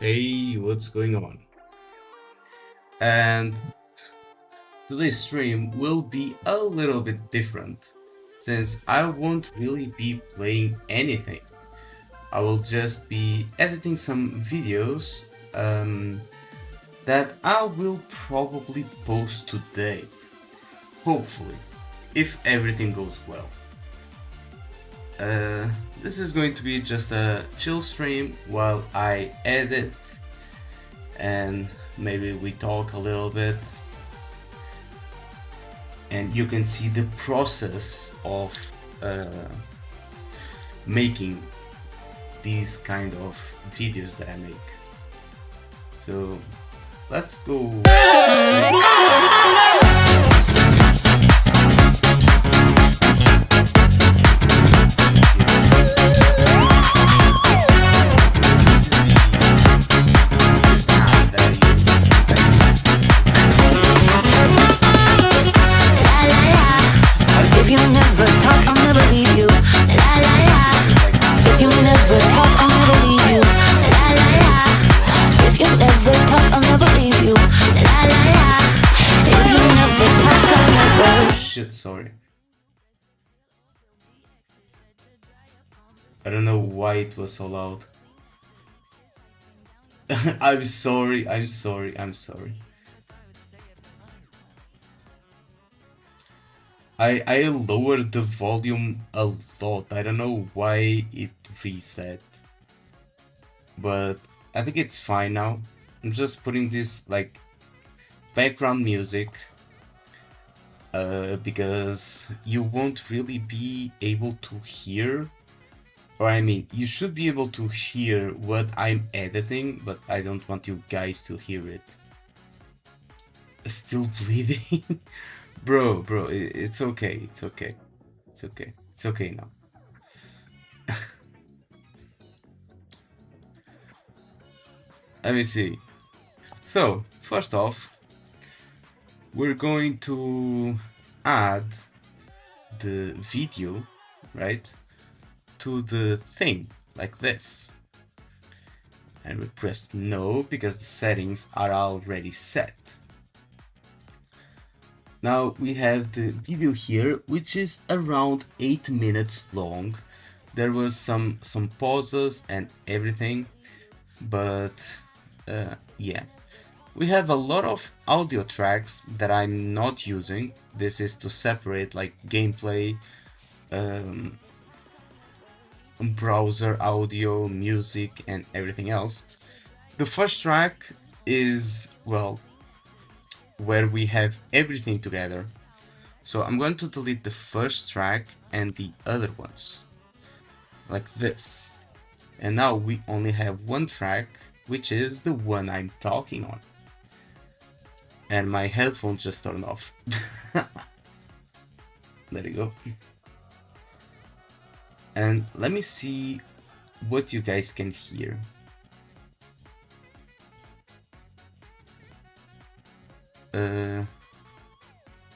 Hey, what's going on? And today's stream will be a little bit different, since I won't really be playing anything. I will just be editing some videos that I will probably post today, hopefully, if everything goes well. This is going to be just a chill stream while I edit and maybe we talk a little bit and you can see the process of making these kind of videos that I make. So let's go. If you never talk, I'll never leave you. La la la. If you shit, sorry. I don't know why it was so loud. I'm sorry, I'm sorry, I'm sorry. I lowered the volume a lot. I don't know why it reset, but I think it's fine now. I'm just putting this like background music because you won't really be able to hear, or I mean, you should be able to hear what I'm editing, but I don't want you guys to hear it. Still bleeding? Bro, it's okay, it's okay. It's okay. It's okay now. Let me see. So, first off, we're going to add the video, right, to the thing, like this. And we press no because the settings are already set. Now we have the video here, which is around 8 minutes long. There was some pauses and everything, but yeah. We have a lot of audio tracks that I'm not using. This is to separate like gameplay, browser audio, music, and everything else. The first track is, well, where we have everything together. So I'm going to delete the first track and the other ones, like this. And now we only have one track, which is the one I'm talking on. And my headphones just turned off. There you go. And let me see what you guys can hear.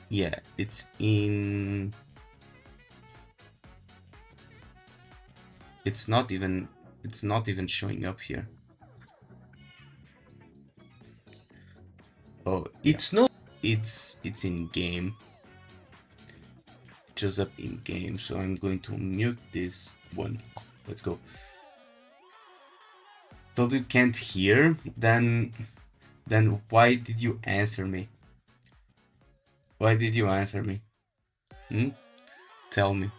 Yeah, it's in... It's not even showing up here. Oh, it's not. It's in game. It shows up in game, so I'm going to mute this one. Let's go. Told you can't hear? Then why did you answer me? Why did you answer me? Tell me.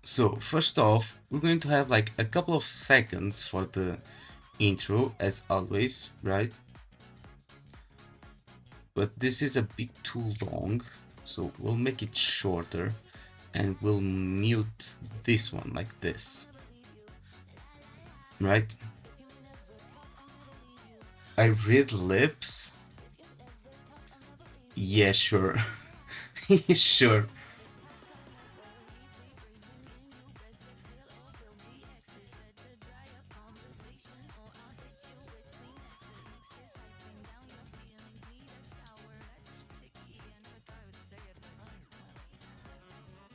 So first off, we're going to have like a couple of seconds for the intro, as always, right? But this is a bit too long, so we'll make it shorter and we'll mute this one like this, right? I read lips? Yeah, sure. Sure.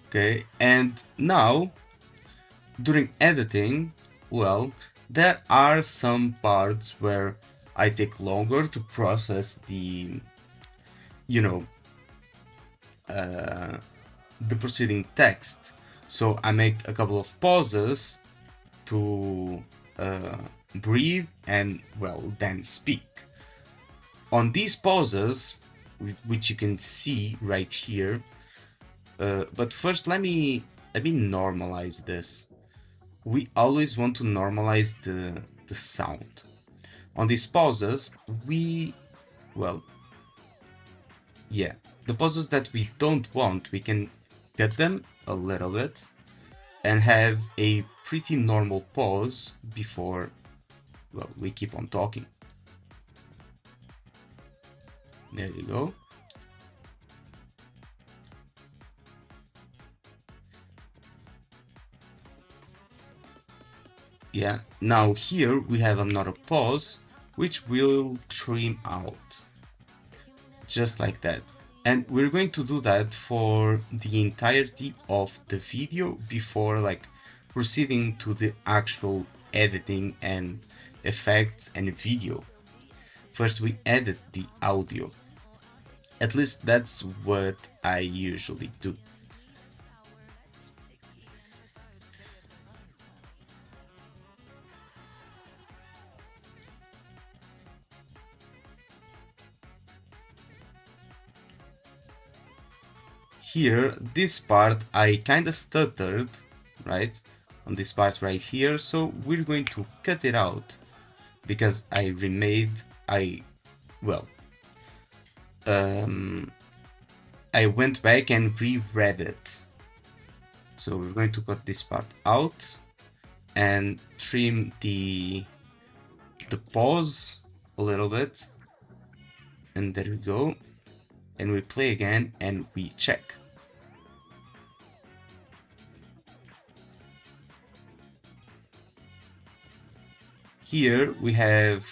Okay, and now during editing, well, there are some parts where I take longer to process the, you know, the preceding text. So I make a couple of pauses to breathe and, well, then speak. On these pauses, which you can see right here, but first let me normalize this. We always want to normalize the sound. On these pauses, well, yeah, the pauses that we don't want, we can cut them a little bit and have a pretty normal pause before, well, we keep on talking. There you go. Yeah, now here we have another pause, which we'll trim out. Just like that. And we're going to do that for the entirety of the video before like proceeding to the actual editing and effects and video. First we edit the audio. At least that's what I usually do. Here, this part I kinda stuttered, right? On this part right here, so we're going to cut it out because I remade, well, I went back and reread it. So we're going to cut this part out and trim the pause a little bit. And there we go. And we play again and we check. Here we have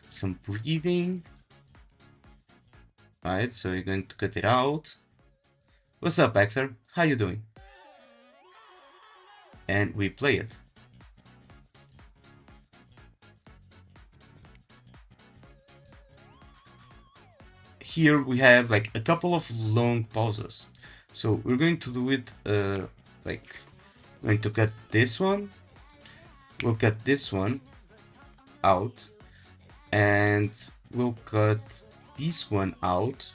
some breathing. Alright, so you're going to cut it out. What's up, Axer? How you doing? And we play it. Here we have like a couple of long pauses. So we're going to do it like, we're going to cut this one. We'll cut this one out. And we'll cut this one out.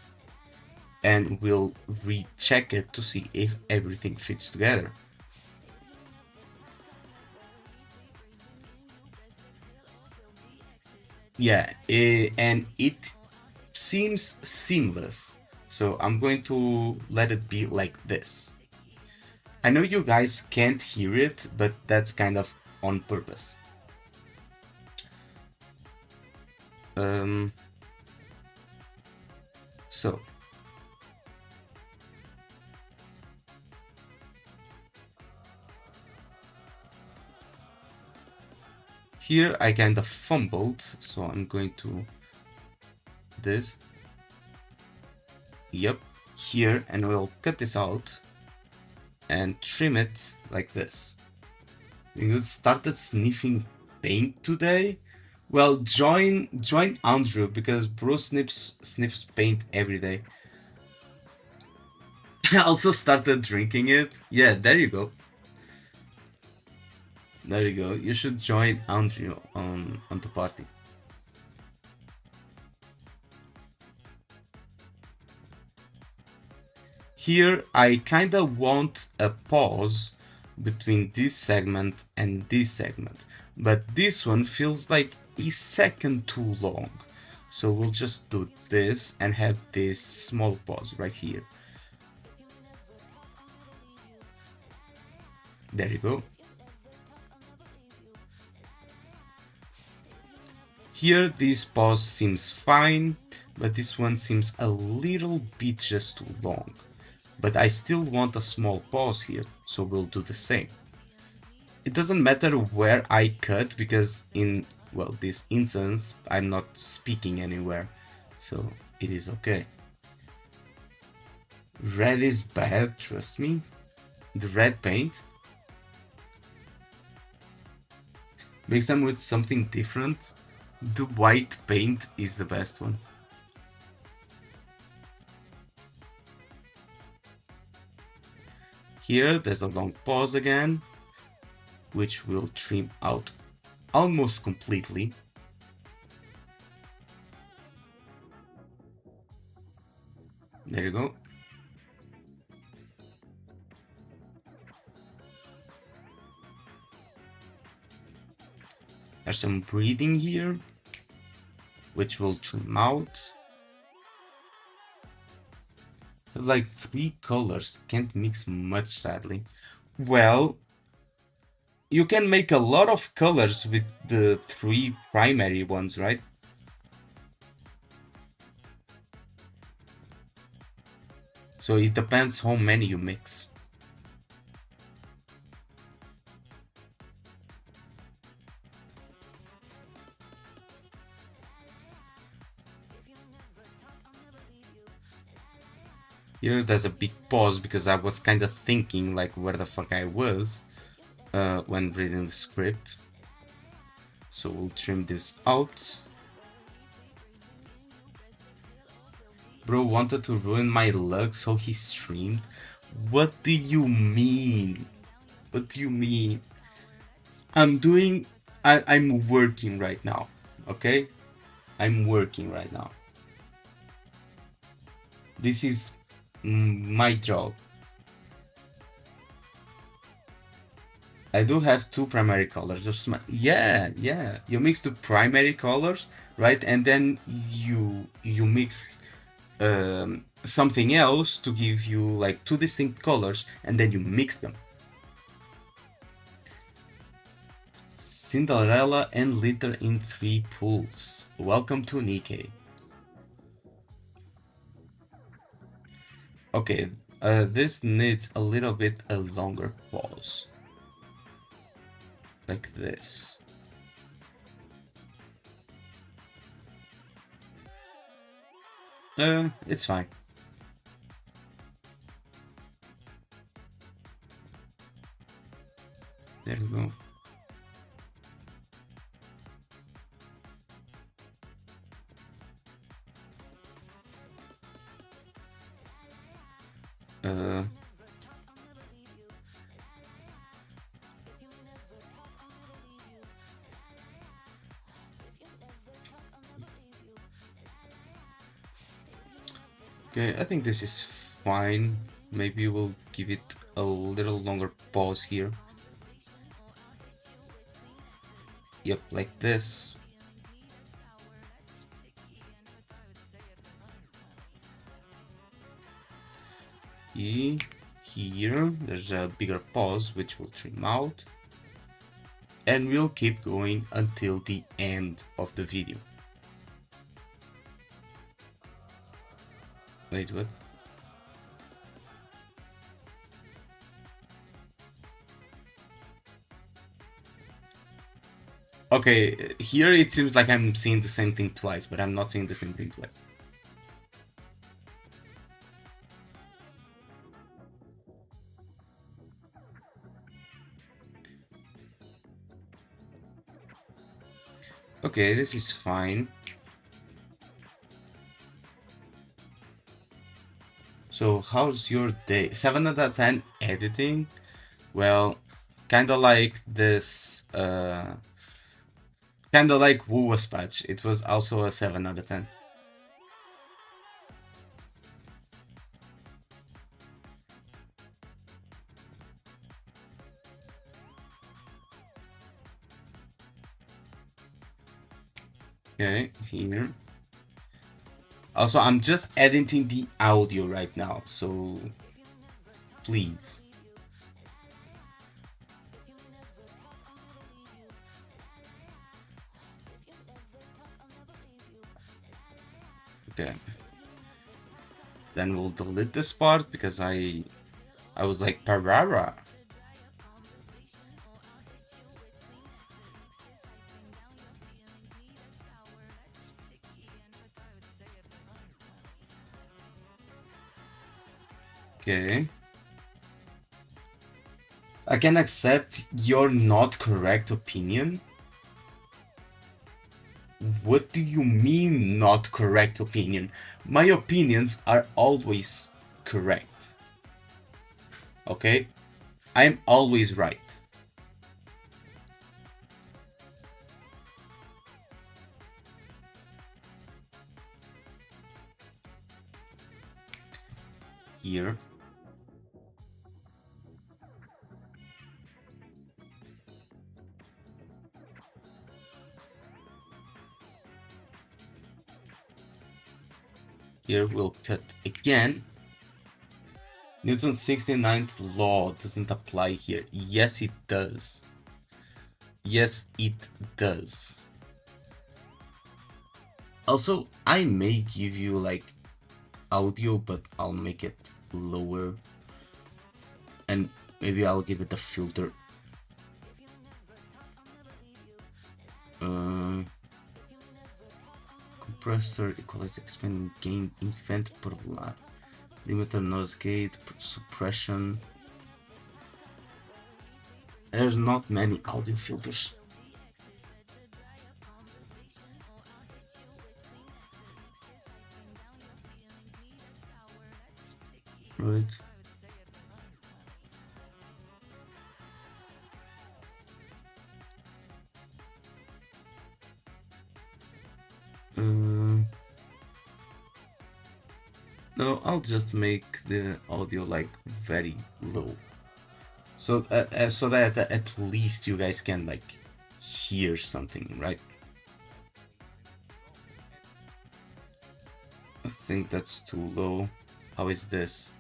And we'll recheck it to see if everything fits together. Yeah, and it seems seamless. So I'm going to let it be like this. I know you guys can't hear it, but that's kind of on purpose. So here I kind of fumbled, so I'm going to this. Yep, here, and we'll cut this out and trim it like this. You started sniffing paint today? Well, join Andrew, because bro sniffs paint every day. I also started drinking it. Yeah, there you go. There you go. You should join Andrew on the party. Here I kinda want a pause between this segment and this segment, but this one feels like a second too long. So we'll just do this and have this small pause right here. There you go. Here this pause seems fine, but this one seems a little bit just too long. But I still want a small pause here, so we'll do the same. It doesn't matter where I cut, because in, well, this instance, I'm not speaking anywhere, so it is okay. Red is bad, trust me. The red paint. Mix them with something different. The white paint is the best one. Here there's a long pause again, which will trim out almost completely. There you go. There's some breathing here, which will trim out. Like 3 colors, can't mix much, sadly. Well, you can make a lot of colors with the 3 primary ones, right? So it depends how many you mix. Here there's a big pause because I was kind of thinking like where the fuck I was when reading the script. So we'll trim this out. Bro wanted to ruin my luck, so he streamed. What do you mean? What do you mean? I'm working right now, okay? I'm working right now. This is my job. I do have two primary colors. Just yeah, yeah. You mix the primary colors, right? And then you mix something else to give you like two distinct colors, and then you mix them. Cinderella and litter in 3 pools. Welcome to Nikkei. Okay, this needs a little bit a longer pause. Like this. It's fine. There you go. Okay, I think this is fine. Maybe we'll give it a little longer pause here. Yep, like this. Here, there's a bigger pause, which we'll trim out. And we'll keep going until the end of the video. Wait, what? Okay, here it seems like I'm seeing the same thing twice, but I'm not seeing the same thing twice. Okay, this is fine. So how's your day? 7 out of 10 editing? Well, kinda like this, kinda like Wu was patch. It was also a 7 out of 10. Okay, here. Also, I'm just editing the audio right now, so please. Okay. Then we'll delete this part because I was like Parara. Okay. I can accept your not correct opinion. What do you mean not correct opinion? My opinions are always correct. Okay? I'm always right. Here. Here we'll cut again. Newton's 69th law doesn't apply here. Yes, it does. Yes, it does. Also, I may give you like audio, but I'll make it lower. And maybe I'll give it a filter. Compressor, equalize, expand, gain, invent, per limiter, noise gate, suppression. There's not many audio filters. Right. Uh, no, I'll just make the audio like very low, so that at least you guys can like hear something, right? I think that's too low. How is this?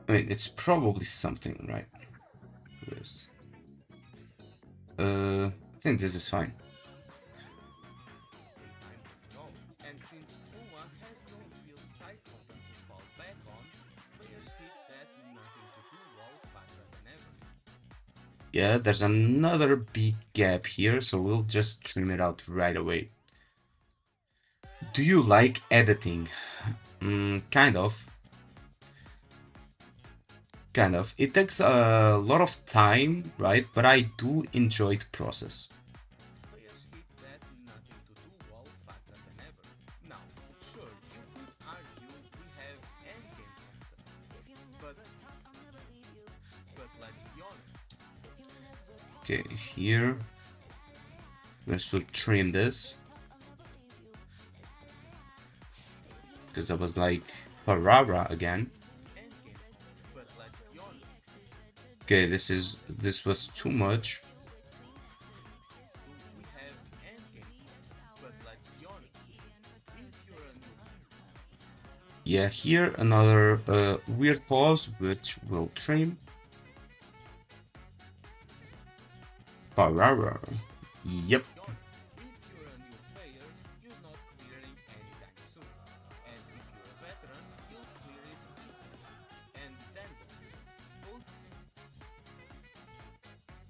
I mean, it's probably something, right? This. I think this is fine. Yeah, there's another big gap here, so we'll just trim it out right away. Do you like editing? Kind of. Kind of. It takes a lot of time, right? But I do enjoy the process. Okay, here we should trim this because I was like parabra again. Okay, this was too much. Yeah, here another weird pause which will trim. Parabra. Yep.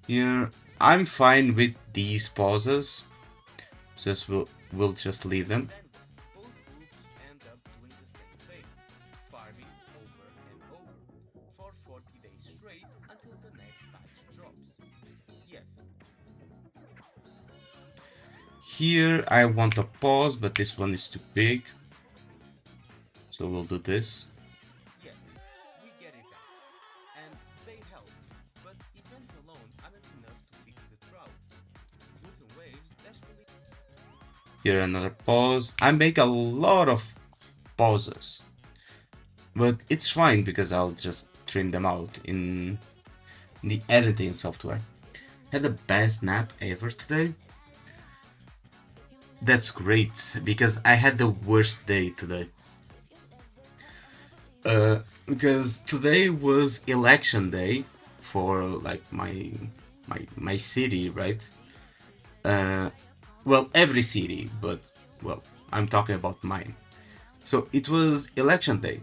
Here, I'm fine with these pauses, so we'll just leave them. Here, I want a pause, but this one is too big, so we'll do this. Here another pause. I make a lot of pauses, but it's fine because I'll just trim them out in the editing software. Had the best nap ever today? That's great because I had the worst day today. Because today was election day for like my city, right? Well, every city, but well, I'm talking about mine. So it was election day,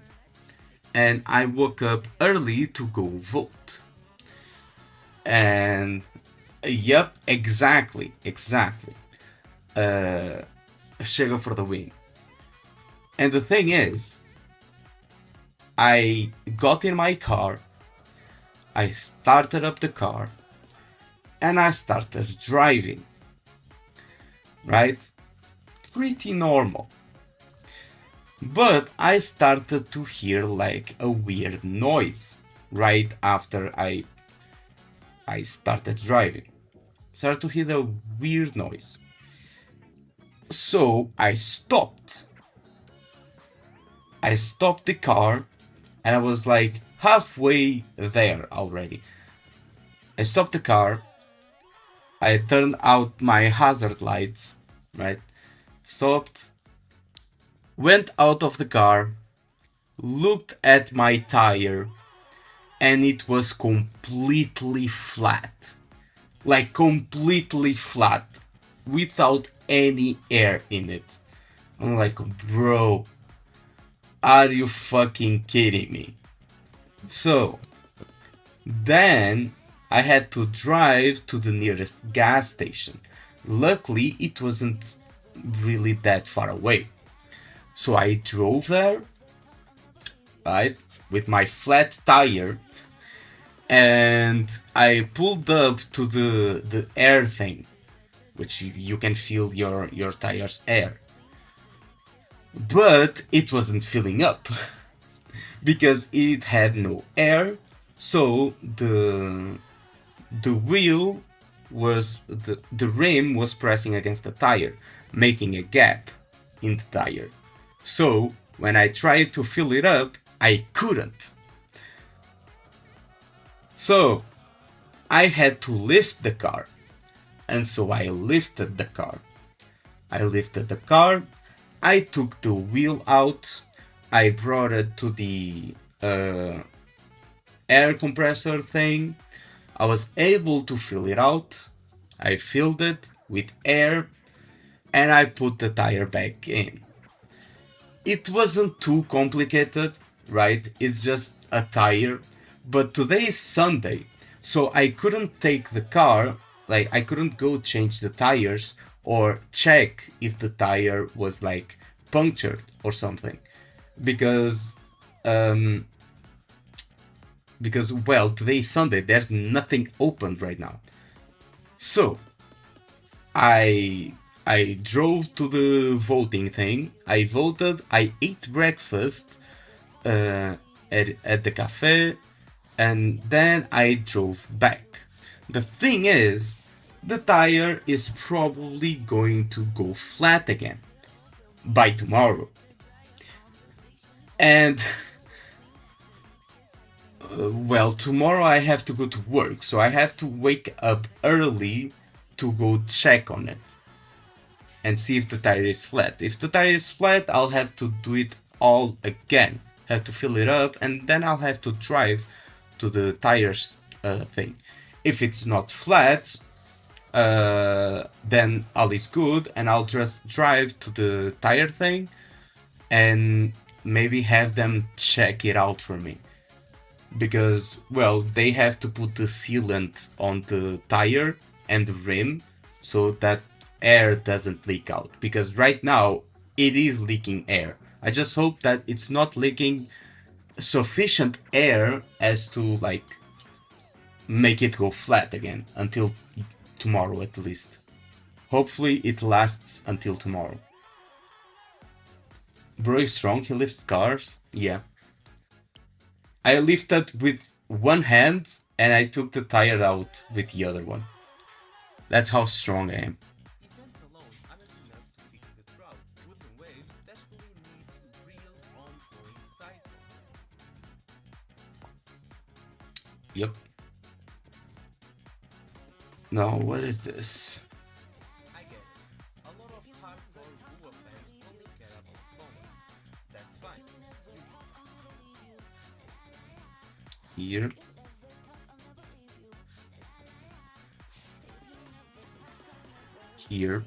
and I woke up early to go vote. And yep, exactly. Chega for the win. And the thing is, I got in my car, I started up the car, and I started driving. Right? Pretty normal. But I started to hear like a weird noise right after I started driving. Started to hear a weird noise. So I stopped. I stopped the car and I was like halfway there already. I stopped the car. I turned out my hazard lights, right? Stopped, went out of the car, looked at my tire, and it was completely flat. Like completely flat, without any air in it. I'm like, bro, are you fucking kidding me? So, then I had to drive to the nearest gas station. Luckily, it wasn't really that far away. So I drove there, right, with my flat tire, and I pulled up to the air thing, which you can feel your tire's air. but it wasn't filling up because it had no air. So the wheel was the rim was pressing against the tire, making a gap in the tire. So when I tried to fill it up, I couldn't. So I had to lift the car. And so I lifted the car. I lifted the car. I took the wheel out. I brought it to the air compressor thing. I was able to fill it out. I filled it with air and I put the tire back in. It wasn't too complicated, right? It's just a tire. But today is Sunday, so I couldn't take the car, like I couldn't go change the tires or check if the tire was like punctured or something. Because um because well, today is Sunday, there's nothing open right now. So I drove to the voting thing. I voted. I ate breakfast at the cafe, and then I drove back. The thing is, the tire is probably going to go flat again by tomorrow. And well, tomorrow I have to go to work, so I have to wake up early to go check on it and see if the tire is flat. If the tire is flat, I'll have to do it all again. Have to fill it up, and then I'll have to drive to the tires thing. If it's not flat, then all is good, and I'll just drive to the tire thing and maybe have them check it out for me. Because, well, they have to put the sealant on the tire and the rim so that air doesn't leak out. Because right now, it is leaking air. I just hope that it's not leaking sufficient air as to, like, make it go flat again until tomorrow at least. Hopefully it lasts until tomorrow. Bro is strong, he lifts cars? Yeah. I lifted with one hand and I took the tire out with the other one. That's how strong I am. Events alone aren't enough to fix the drought. Wooden waves desperately need real ongoing cycle. Yep. Now, what is this? I get it. A lot of hardcore Woo fans only care about combat. That's fine. Here. Here.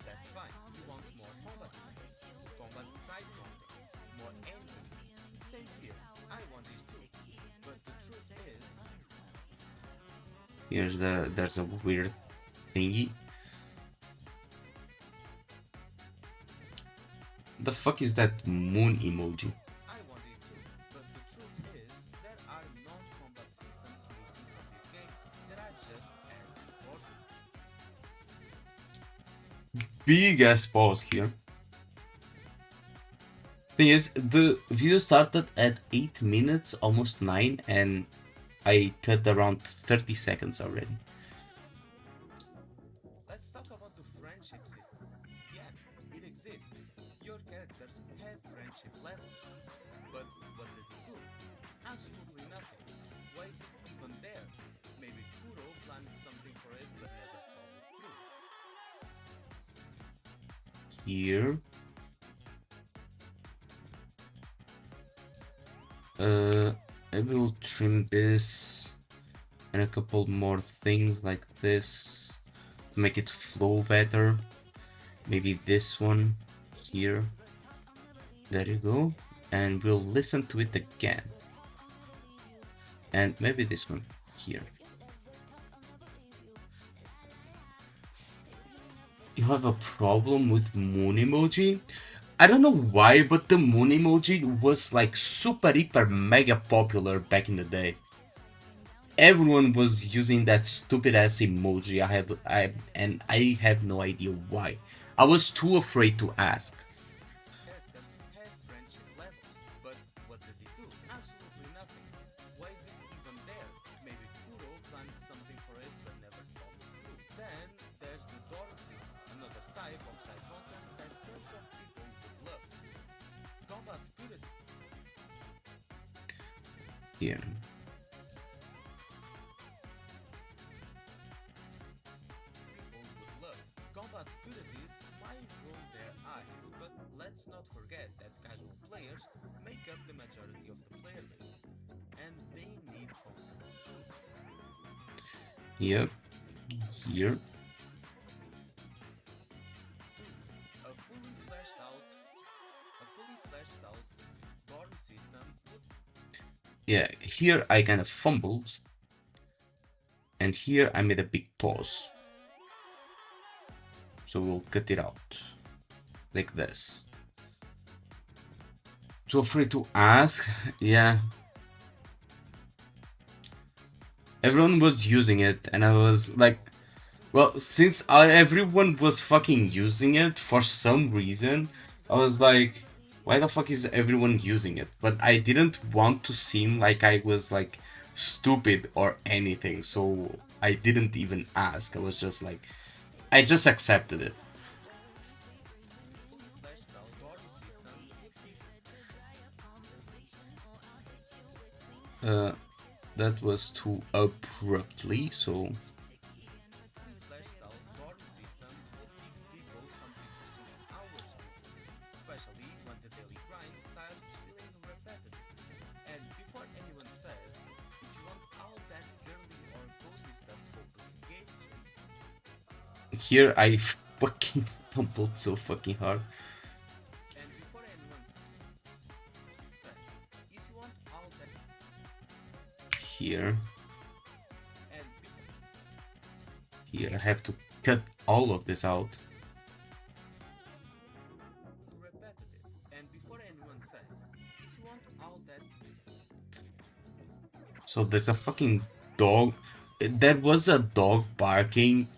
That's fine. You want more combat events, combat side content, more anything. Same here. I want this too. But the truth is, There's a weird thingy. The fuck is that moon emoji? I want it too. But the truth is, there are non-combat systems missing from this game that are just as important. Big ass pause here. Thing is, the video started at 8 minutes, almost 9, and I cut around 30 seconds already. Let's talk about the friendship system. Yeah, it exists. Your characters have friendship levels. But what does it do? Absolutely nothing. Why is it even there? Maybe Kuro planned something for it but never followed through. Here. Maybe we'll trim this and a couple more things like this to make it flow better. Maybe this one here. There you go. And we'll listen to it again. And maybe this one here. You have a problem with moon emoji? I don't know why, but the moon emoji was like super hyper mega popular back in the day. everyone was using that stupid ass emoji. I have no idea why. I was too afraid to ask. Characters have friendship levels, but what does it do? Absolutely nothing. Why is it even there? Maybe Kuro planned something for it but never thought it through. Then there's the dorm system, another type of side content that tons of people would love. Combat purity. Here. People would love. Combat purists might roll their eyes, but let's not forget that casual players make up the majority of the player base, and they need content too. Yep. Here. Two, a fully fleshed out dorm system would Yeah, here I kind of fumbled. And here I made a big pause. So we'll cut it out. Like this. Too afraid to ask? Yeah. Everyone was using it, and I was like, well, since everyone was fucking using it for some reason, I was like, why the fuck is everyone using it? But I didn't want to seem like I was like stupid or anything, so I didn't even ask. I was just like, I just accepted it. fully fleshed out dorm system would give Uh, that was too abruptly, so fully fleshed out dorm system would give people something to sink hours into, especially when the daily grind starts feeling repetitive. And before anyone says, if you want all that girly or cozy stuff, go play Genshin. here I fucking fumbled so fucking hard. And before anyone says, if you want all that, Here, and here I have to cut all of this out. repetitive. And before anyone says, if you want all that, So there's a fucking dog. There was a dog barking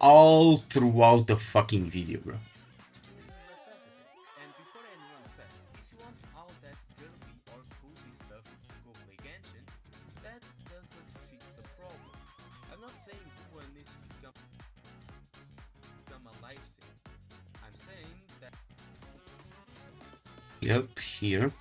all throughout the fucking video, bro. feeling repetitive. And before anyone says, if you want all that girly or cozy stuff, go play Genshin, that doesn't fix the problem. I'm not saying Wuhan needs to become a life sim. I'm saying that Yep, here.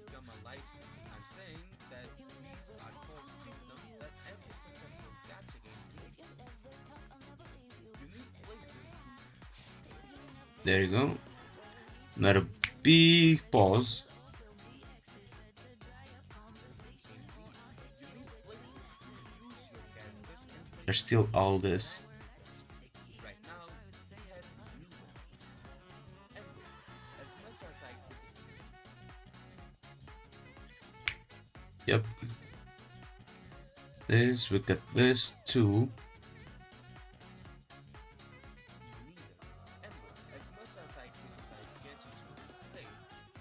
become a life sim. I'm saying that these are core systems that every successful gacha game needs. You need places to There you go. Not a big pause. You need places to use your characters and play. There's still all this. Right now, we have NIVIRO. And look, as much as I criticize Yep. This, we got this too. neither, and look, as much as I criticize Genshin's current state,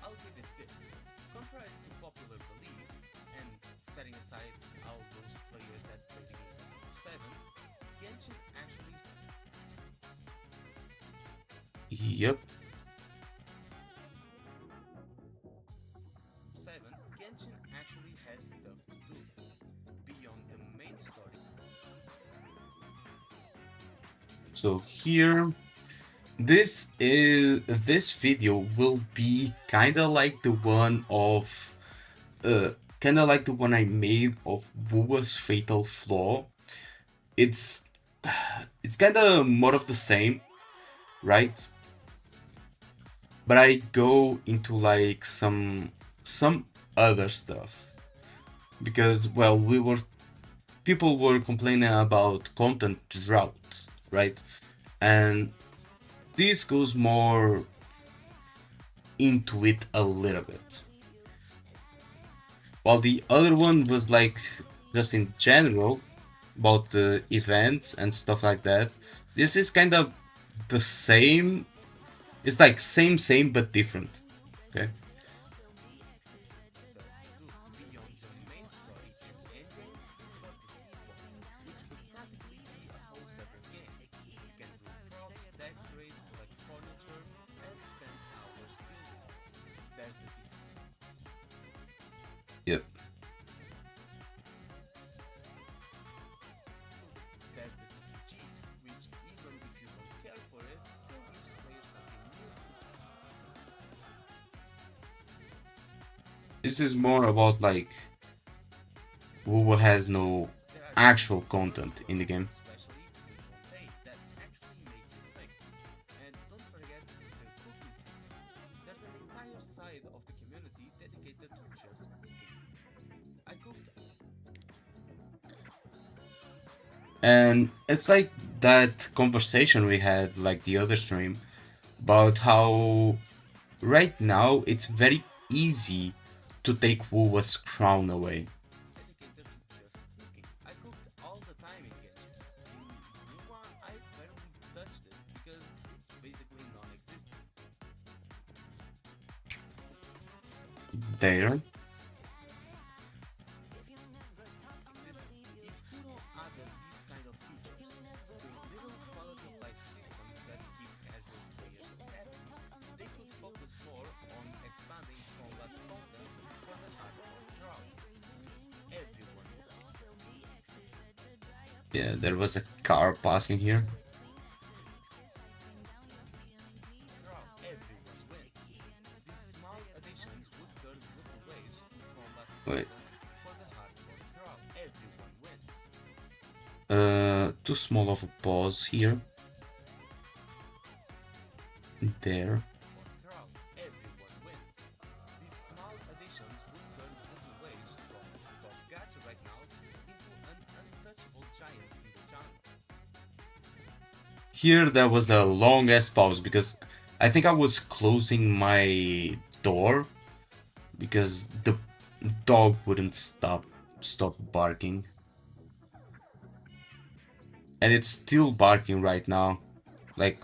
I'll give it this. Contrary to popular belief, and setting aside all those players that play the game 24/7, Genshin actually Yep. 7, Genshin actually has stuff to do beyond the main story. So here, this video will be kinda like the one of kinda like the one I made of Wuwa's Fatal Flaw. It's kinda more of the same, right? But I go into like some other stuff because, well, people were complaining about content drought, right? And this goes more into it a little bit, while the other one was like just in general about the events and stuff like that. This is kind of the same. It's like same but different. Okay. Stuff to do beyond This is more about like Woowa has no There are actual games with content in the tutorials, game. especially with Fontaine, that actually make you think. And don't forget the cooking system. There's an entire side of the community dedicated to just cooking. I cooked. And it's like that conversation we had like the other stream about how right now it's very easy to take Woowa's crown away. Dedicated to just cooking. I cooked all the time in Genshin. In Wuwa, I barely touched it because it's basically non-existent. There. Exist. If Kuro added these kind of features, the little quality of life systems that keep casual players happy, they could focus more on expanding combat content for the hardcore crowd. Everyone Yeah, there was a car passing here. Everyone wins. These small additions would turn little waves to combat Wait. content for the hardcore crowd. Everyone wins. Too small of a pause here. There. Crowd. Everyone wins. These small additions would turn little waves from top gacha right now into an untouchable giant in the genre. Here there was a long ass pause because I think I was closing my door because the dog wouldn't stop barking. And it's still barking right now. Like,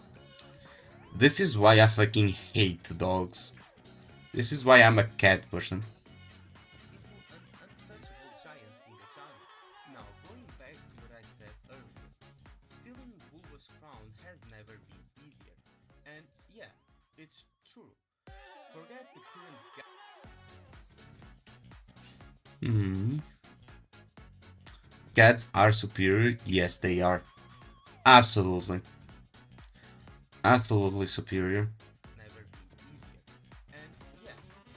this is why I fucking hate dogs. This is why I'm a cat person. Into an untouchable giant in the genre. Now, going back to what I said earlier, stealing Bulba's crown has never been easier. And yeah, it's true. Forget the current Cats are superior? Yes, they are. Absolutely. Absolutely superior. never been easier. And yeah,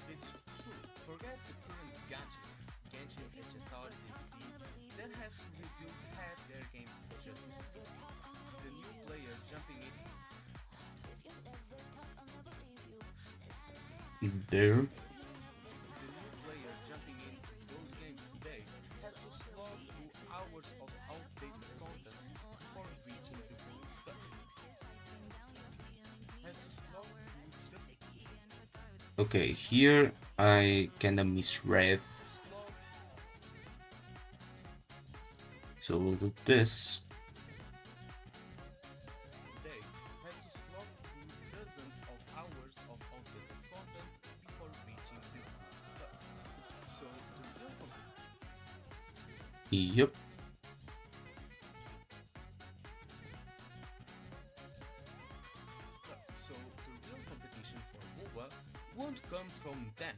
it's true. Forget the current gacha games, Genshin, HSR, ZZZ, that have to rebuild half their games just to compete. The new player jumping in There. The new player jumping into those games today has to slog through hours of outdated content before reaching the cool stuff. Has to slog through the Okay, here I kinda misread. slog So we'll do this. today has to slog through dozens of hours of outdated content before reaching the cool stuff. So the real Yep. stuff. So the real competition for MOBA won't come from them.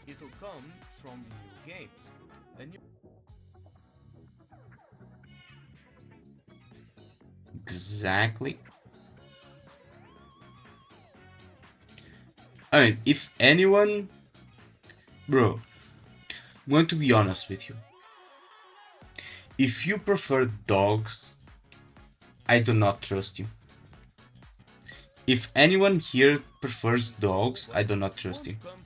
It'll come from new games. A new Exactly. I mean, if anyone... Bro, I'm going to be honest with you. If you prefer dogs, I do not trust you. If anyone here prefers dogs, I do not trust you. won't come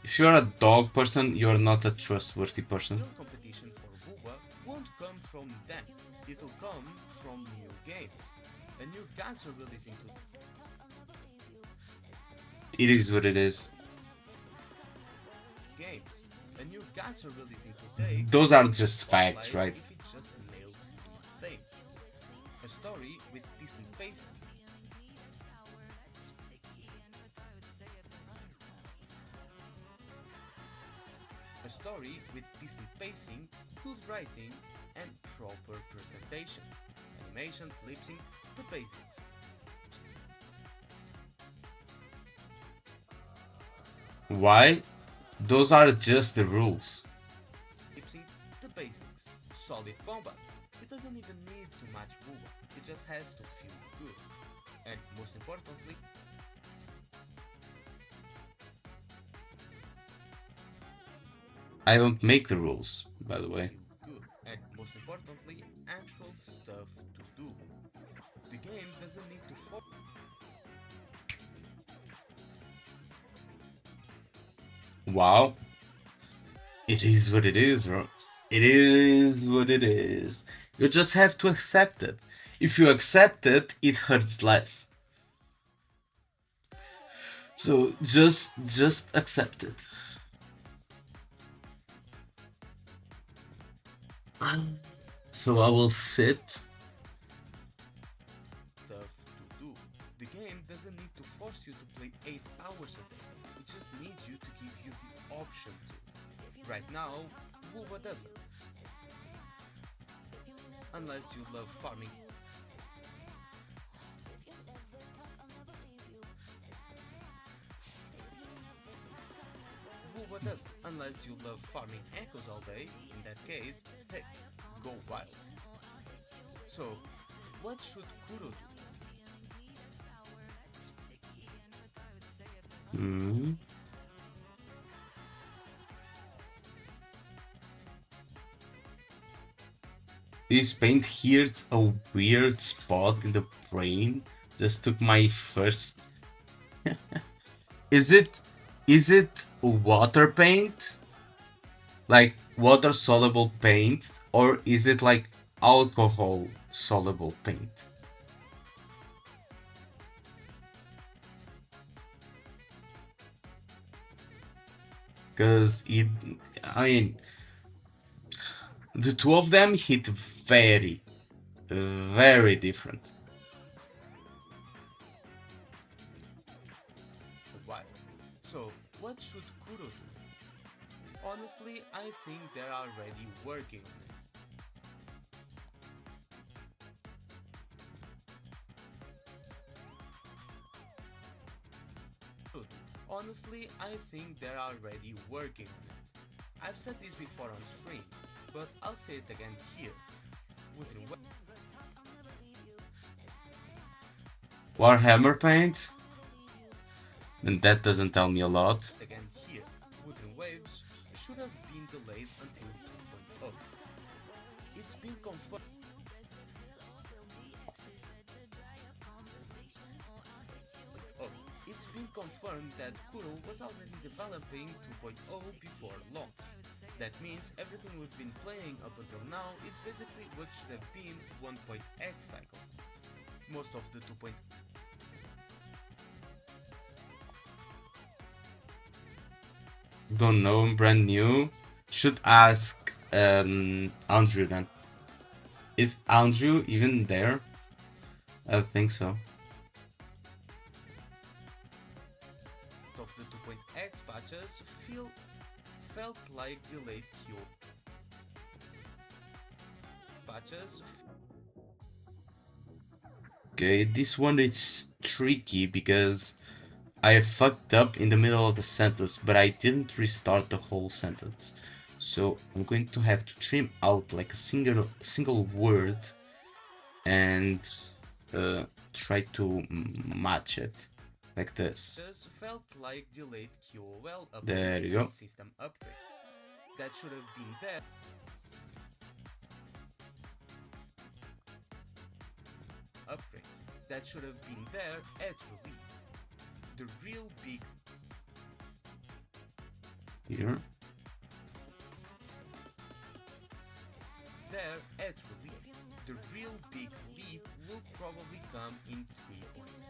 If you're a dog person, you're not a trustworthy person. real competition for MOBA won't come from them. It'll come from new games. A new gacha releasing It is what it is. games. A new gacha releasing today. Those are just facts, right? If it just nails three things. A story with decent pace. A story with decent pacing, good writing, and proper presentation. Animations, lip sync, the basics. Why? Those are just the rules. Lip sync, the basics. Solid combat. It doesn't even need to match WoW. It just has to feel good. and most importantly, I don't make the rules, by the way. feel good, and most importantly, actual stuff to do. The game doesn't need to force. Wow. It is what it is, bro. It is what it is. You just have to accept it. If you accept it, it hurts less. So just accept it. So I will sit. Stuff to do. The game doesn't need to force you to play 8 hours a day. It just needs you to give you the option to. Right now, Wuba doesn't. Unless you love farming. Wuba doesn't. Unless you love farming echoes all day. In that case, hey, go wild. So, what should Kuro do? Hmm. This paint hits a weird spot in the brain. Just took my first. Is it water paint? Like water soluble paint, or is it like alcohol soluble paint? Because I mean, the two of them hit very, very different. Wild. So, what should Kuro do? Honestly, I think they're already working on it. Good. Honestly, I think they're already working on it. I've said this before on stream, but I'll say it again here. Within Warhammer paint? Then that doesn't tell me a lot. again here, Within Waves should have been delayed until 2.0. It's been confirmed. Oh, it's been confirmed that Kuro was already developing 2.0 before launch. That means everything we've been playing up until now is basically what should have been 1.x cycle. Most of the 2.0 Don't know, I'm brand new. Should ask Andrew then. Is Andrew even there? I don't think so. of the 2.x patches felt like delayed Q patches. Okay, this one is tricky because I fucked up in the middle of the sentence, but I didn't restart the whole sentence. So I'm going to have to trim out like a single word and try to match it like this. Felt like delayed QOL There you updates go. and system upgrades. That should have been there. Upgrades. That should have been there at release. The real big Here. there at release. The real big leap will probably come in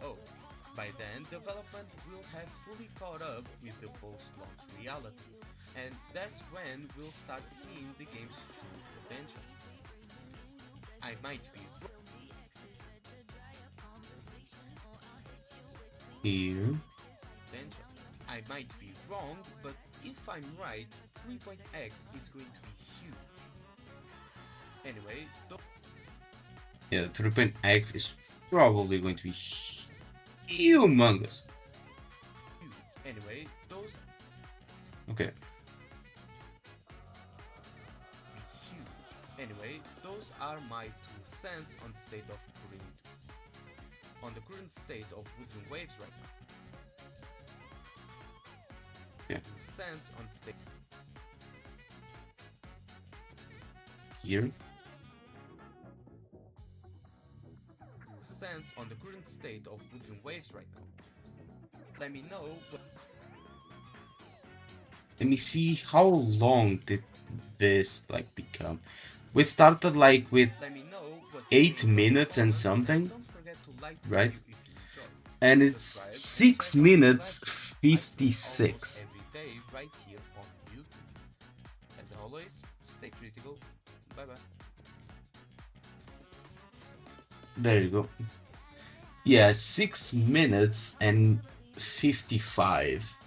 3.0. By then, development will have fully caught up with the post-launch reality, and that's when we'll start seeing the game's true potential. I might be Here. potential. I might be wrong, but if I'm right, 3.x is going to be huge. Anyway, Yeah, 3.x is probably going to be humongous. huge. Anyway, those Okay. be huge. Anyway, those are my 2 cents on the state of Korean. on the current state of Wuthering Waves right now. Yeah. To sense on state Here. to sense on the current state of Wuthering Waves right now. Let me know what Let me see how long did this like become. We started like with let me know what 8 minutes and something, don't forget to like the right? video if you enjoyed. And it's Subscribe and 6 check out minutes I stream 56. almost every day right here on YouTube. As always, stay critical. Bye bye. There you go. Yeah, 6 minutes and 55.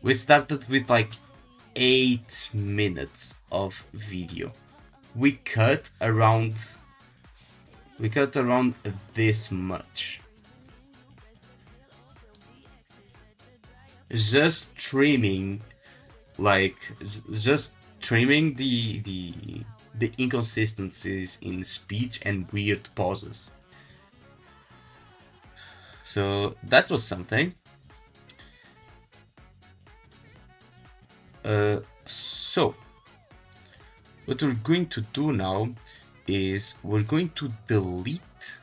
We started with like 8 minutes of video. We cut around this much. Just trimming, like just trimming the inconsistencies in speech and weird pauses. So that was something. So what we're going to do now is we're going to delete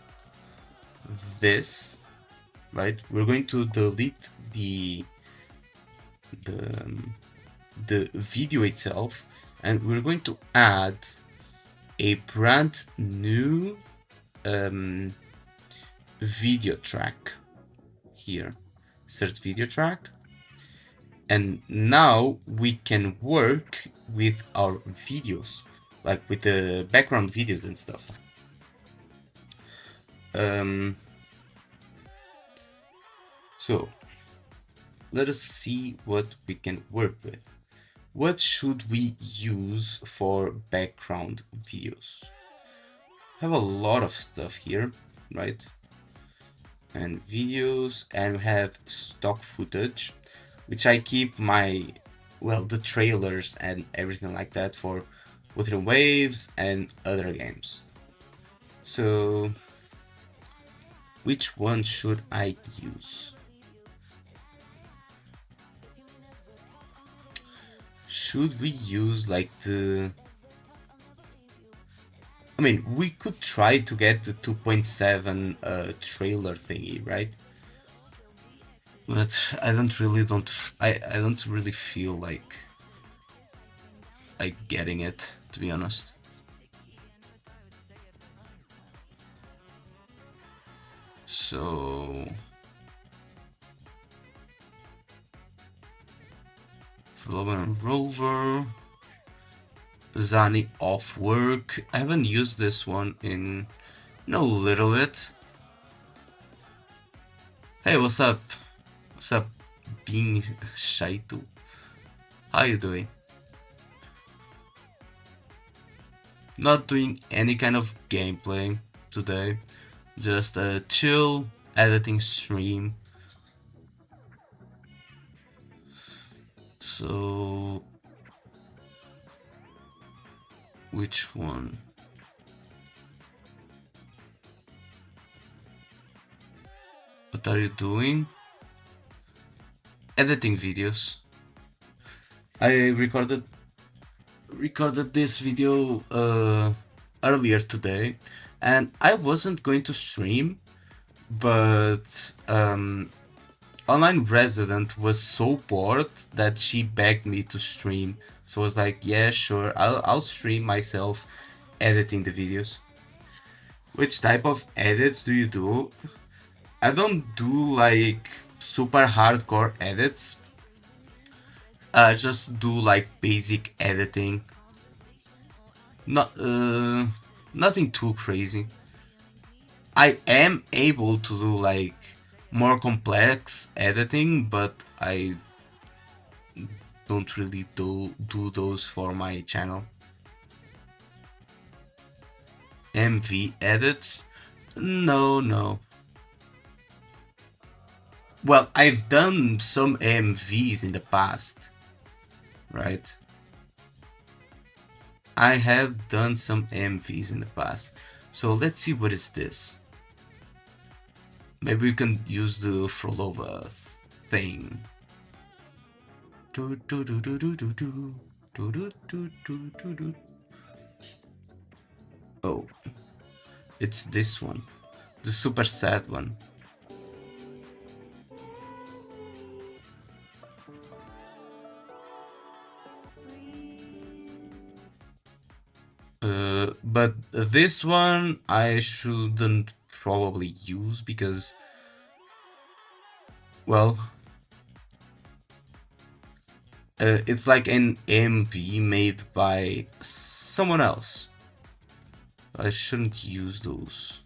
this, right? We're going to delete the video itself, and we're going to add a brand new video track here. Insert video track. And now we can work with our videos, like with the background videos and stuff. So let us see what we can work with. What should we use for background videos? I have a lot of stuff here, right? And videos, and we have stock footage, which I keep the trailers and everything like that for Wuthering Waves and other games. So which one should I use? Should we use like we could try to get the 2.7 trailer thingy, right? But I don't really feel like getting it, to be honest. So Flobber Rover, Zani off work. I haven't used this one in a little bit. Hey, what's up? What's up, being Shaitu? How you doing? Not doing any kind of gameplay today. Just a chill editing stream. So which one? What are you doing? Editing videos. I recorded this video earlier today, and I wasn't going to stream, but Online Resident was so bored that she begged me to stream. So I was like, yeah, sure, I'll stream myself editing the videos. Which type of edits do you do? I don't do like super hardcore edits. I just do like basic editing. Nothing too crazy. I am able to do like more complex editing, but I don't really do those for my channel. MV edits? No. Well, I've done some MVs in the past, right? I have done some MVs in the past. So let's see, what is this? Maybe we can use the Frolova thing. Oh, it's this one, the super sad one. But this one I shouldn't probably use because, well, it's like an MV made by someone else. I shouldn't use those.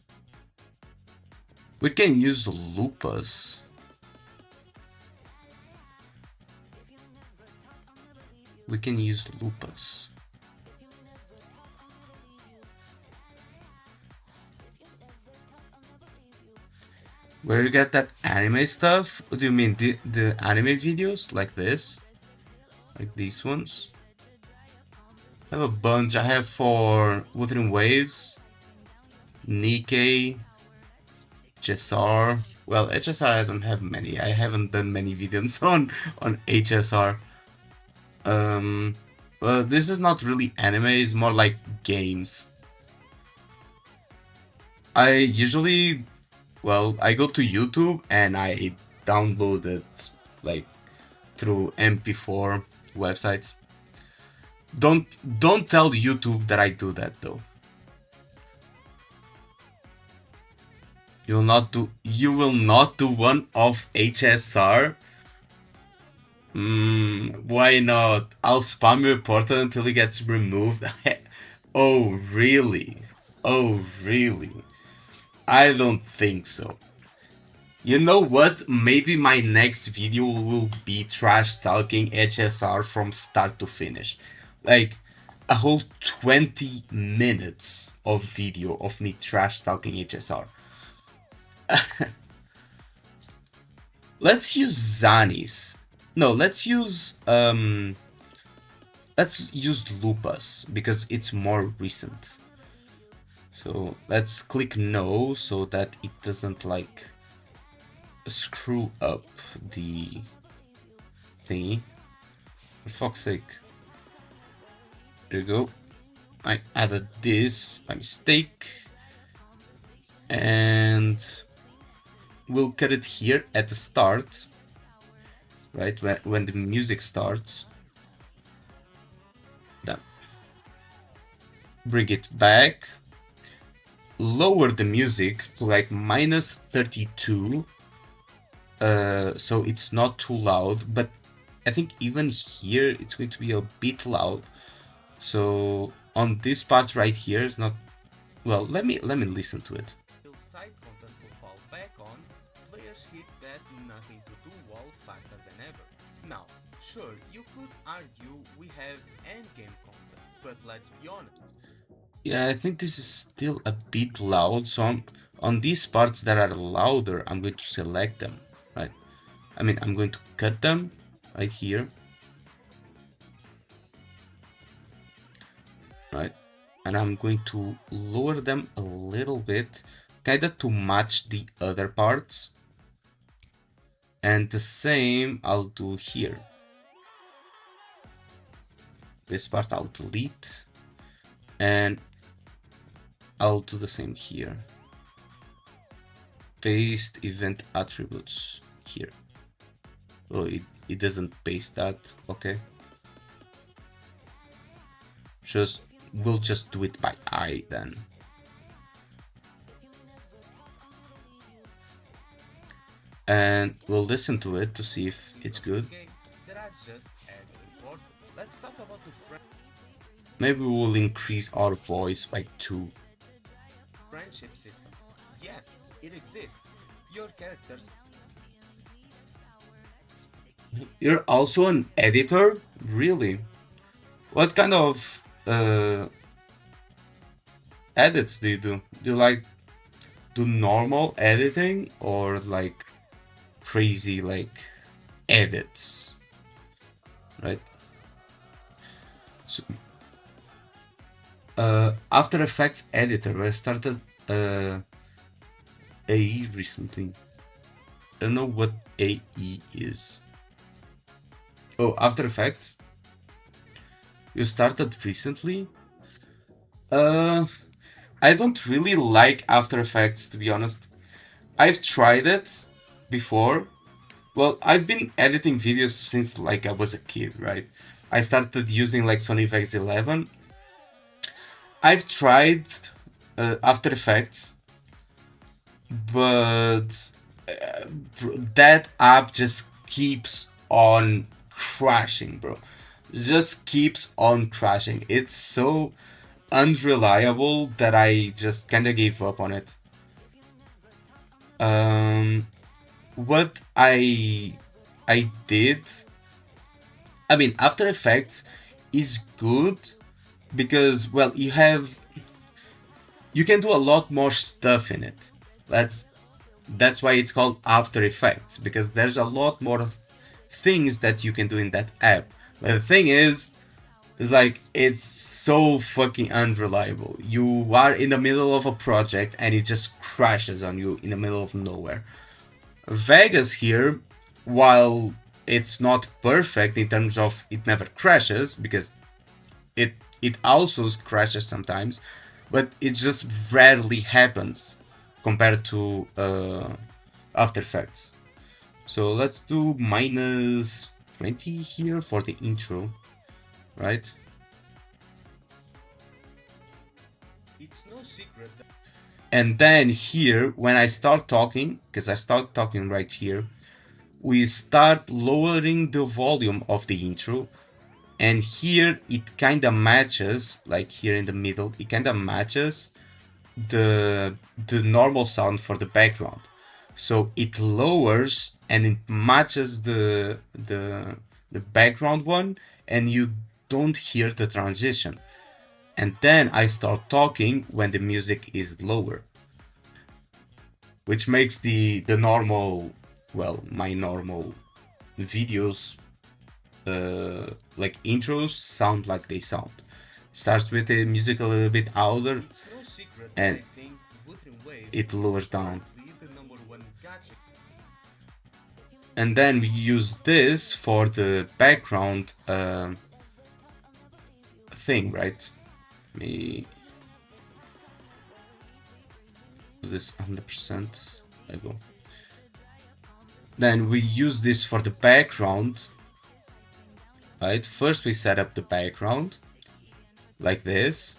We can use Lupus. We can use Lupus. Where you get that anime stuff? What do you mean? The anime videos? Like this? Like these ones? I have a bunch. I have for Wuthering Waves, Nikkei, HSR. Well, HSR I don't have many. I haven't done many videos on HSR. Well, this is not really anime. It's more like games. I usually, well, I go to YouTube and I download it like through MP4 websites. Don't tell YouTube that I do that though. You will not do one of HSR. Why not? I'll spam your portal until it gets removed. Oh really? Oh really? I don't think so. You know what? Maybe my next video will be trash talking HSR from start to finish. Like a whole 20 minutes of video of me trash talking HSR. Let's use Zanis. No, let's use Lupus because it's more recent. So let's click no so that it doesn't like screw up the thingy. For fuck's sake. There you go. I added this by mistake. And we'll cut it here at the start. Right, when the music starts. Then bring it back. Lower the music to like minus 32. So it's not too loud, but I think even here it's going to be a bit loud. So on this part right here is not, well, let me listen to it. Side content to fall back on, players hit that nothing to do wall faster than ever. Now, sure, you could argue we have endgame content, but let's be honest. Yeah, I think this is still a bit loud, so on these parts that are louder, I'm going to select them, right? I mean, I'm going to cut them right here. Right? And I'm going to lower them a little bit, kinda to match the other parts. And the same I'll do here. This part I'll delete. And I'll do the same here. Paste event attributes here. Oh, it doesn't paste that. Okay. We'll just do it by eye then. And we'll listen to it to see if it's good. Let's talk about the Maybe we'll increase our voice by 2. friendship system. Yeah, it exists. Your characters. You're also an editor? Really? What kind of edits do you do? Do you like do normal editing or like crazy like edits? Right? So, After Effects editor, I started AE recently. I don't know what AE is. Oh, After Effects. You started recently? Uh, I don't really like After Effects, to be honest. I've tried it before. Well, I've been editing videos since like I was a kid, right? I started using like Sony Vegas 11. I've tried After Effects, but that app just keeps on crashing, bro. Just keeps on crashing. It's so unreliable that I just kind of gave up on it. What I did, I mean, After Effects is good because, well, you can do a lot more stuff in it. That's why it's called After Effects, because there's a lot more things that you can do in that app. But the thing is like it's so fucking unreliable. You are in the middle of a project and it just crashes on you in the middle of nowhere. Vegas here, while it's not perfect in terms of it never crashes, because it it also crashes sometimes, but it just rarely happens compared to After Effects. So let's do minus 20 here for the intro, right? It's no secret that And then here, when I start talking, because I start talking right here, we start lowering the volume of the intro. And here it kind of matches, like here in the middle, it kind of matches the normal sound for the background. So it lowers and it matches the background one, and you don't hear the transition. And then I start talking when the music is lower, which makes the normal, well, my normal videos, like intros, sound like they sound. Starts with the music a little bit louder it's no secret that and I think Wuthering Waves it is lowers down. currently the number one gadget. And then we use this for the background thing, right? Me do this 100%. I go. Then we use this for the background, right? First we set up the background like this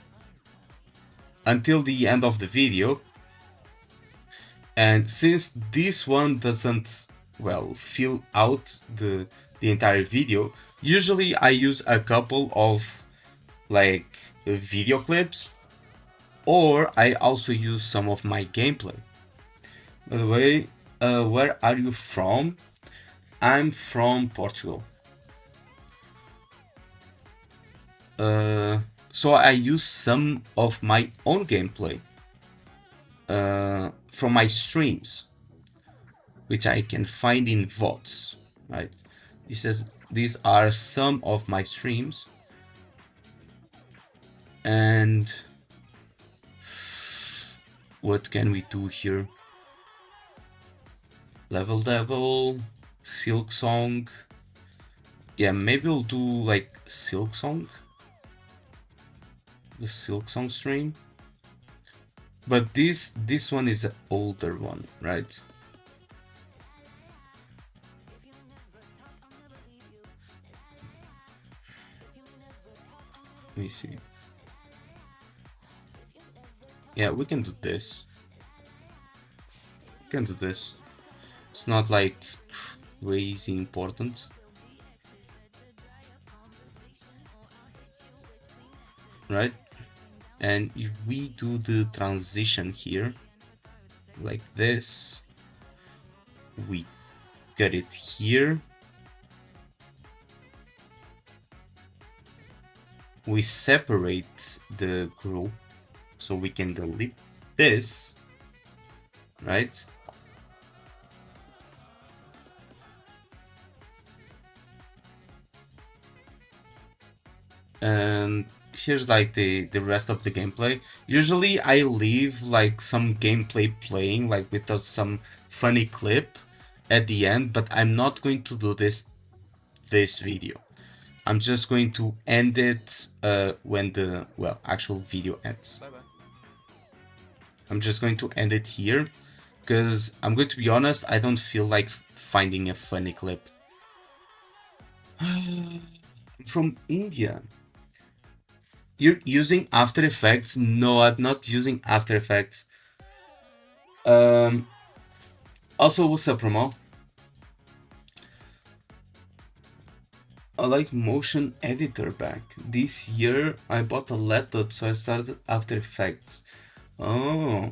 until the end of the video. And since this one doesn't, well, fill out the entire video, usually I use a couple of like video clips, or I also use some of my gameplay. By the way, where are you from? I'm from Portugal. So I use some of my own gameplay from my streams, which I can find in VODs, right? These are some of my streams, and what can we do here? Level Devil, Silk Song. Yeah, maybe we'll do like Silk Song. The Silk Song stream. But this one is an older one, right? Let me see. Yeah, we can do this. We can do this. It's not like crazy important. Right? And if we do the transition here, like this, we get it here. We separate the group so we can delete this, right? And here's like the rest of the gameplay. Usually I leave like some gameplay playing, like with some funny clip at the end, but I'm not going to do this video. I'm just going to end it when the actual video ends. Bye bye. I'm just going to end it here because I'm going to be honest, I don't feel like finding a funny clip. From India. You're using After Effects? No, I'm not using After Effects. Also, what's up, Ramal? I like motion editor back. This year I bought a laptop, so I started After Effects. Oh.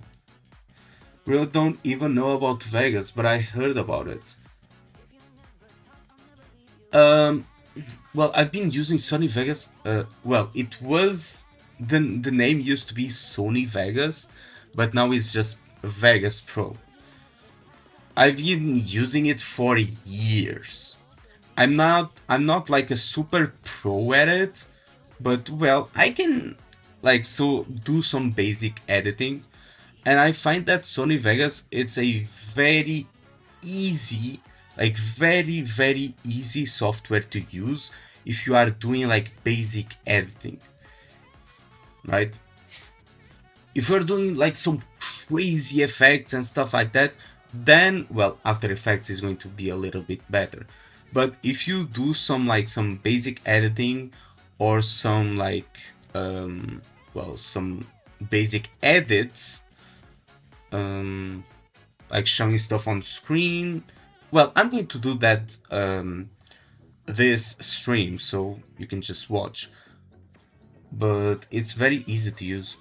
Really don't even know about Vegas, but I heard about it. Well, I've been using Sony Vegas. It was the name used to be Sony Vegas, but now it's just Vegas Pro. I've been using it for years. I'm not like a super pro at it, but well, I can like so do some basic editing, and I find that Sony Vegas it's a very easy, like very easy software to use if you are doing like basic editing, right? If you're doing like some crazy effects and stuff like that, then well, After Effects is going to be a little bit better. But if you do some basic editing or some some basic edits, like showing stuff on screen, well, I'm going to do that this stream, so you can just watch. But it's very easy to use.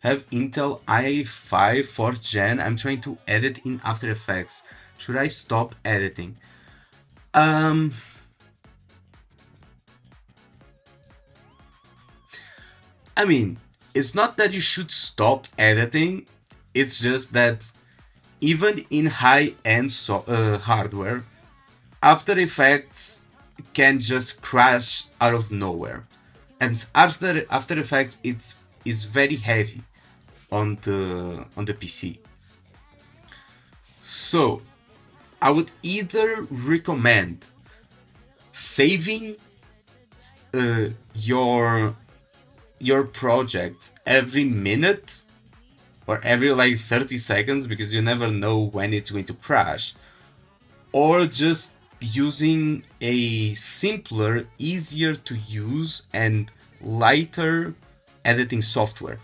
Have Intel i5 4th gen. I'm trying to edit in After Effects. Should I stop editing? I mean, it's not that you should stop editing. It's just that even in high-end hardware, After Effects can just crash out of nowhere. And After Effects is very heavy on the PC. So I would either recommend saving your project every minute or every like 30 seconds because you never know when it's going to crash, or just using a simpler, easier to use and lighter editing software.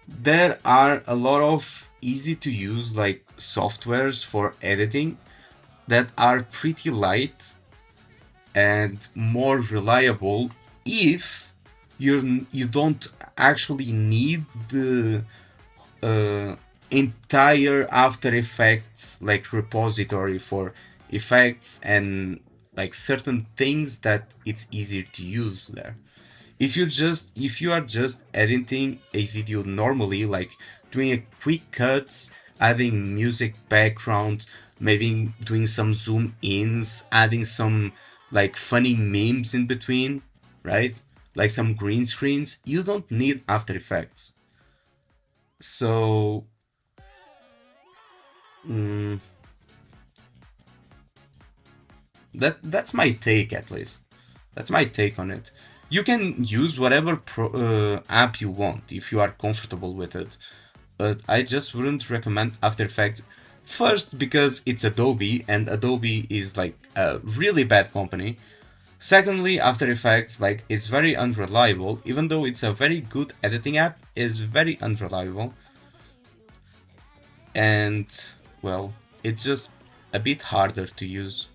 There are a lot of easy to use like softwares for editing that are pretty light and more reliable if you don't actually need the entire After Effects like repository for effects and like certain things that it's easier to use there. If you are just editing a video normally, like doing a quick cuts, adding music background, maybe doing some zoom ins, adding some like funny memes in between, right? Like some green screens, you don't need After Effects. So that's my take, at least. That's my take on it. You can use whatever app you want if you are comfortable with it, but I just wouldn't recommend After Effects. First, because it's Adobe, and Adobe is like a really bad company. Secondly, After Effects, like, it's very unreliable. Even though it's a very good editing app, it's very unreliable. And, well, it's just a bit harder to use.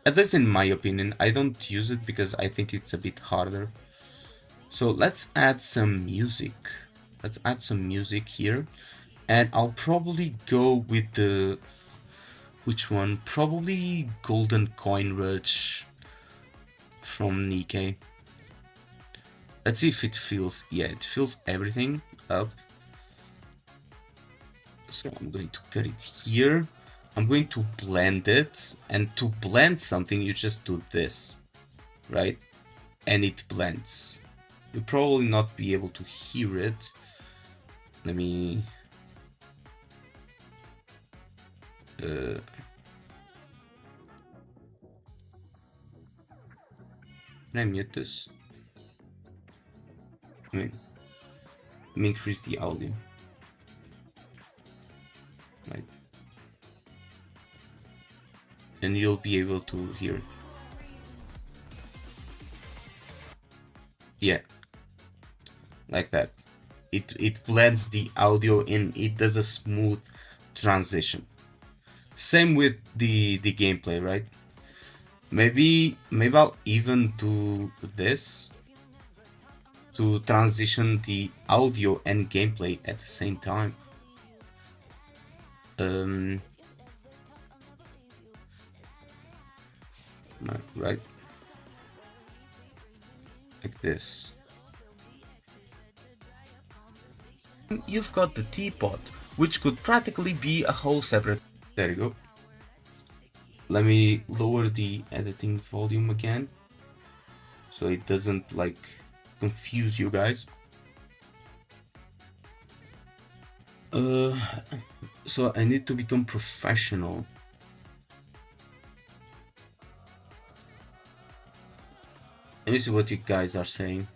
At least in my opinion, I don't use it because I think it's a bit harder. So let's add some music. Let's add some music here. And I'll probably go with the... Which one? Probably Golden Coin Rush from Nikkei. Let's see if it fills... Yeah, it fills everything up. So I'm going to cut it here. I'm going to blend it, and to blend something you just do this, right? And it blends. You'll probably not be able to hear it. Let me can I mute this? I mean, let me increase the audio. Right. And you'll be able to hear. Yeah. Like that. It blends the audio in, it does a smooth transition. Same with the gameplay, right? Maybe I'll even do this to transition the audio and gameplay at the same time. Right? Like this. You've got the teapot, which could practically be a whole separate... There you go. Let me lower the editing volume again, so it doesn't like confuse you guys. So I need to become professional. Let me see what you guys are saying.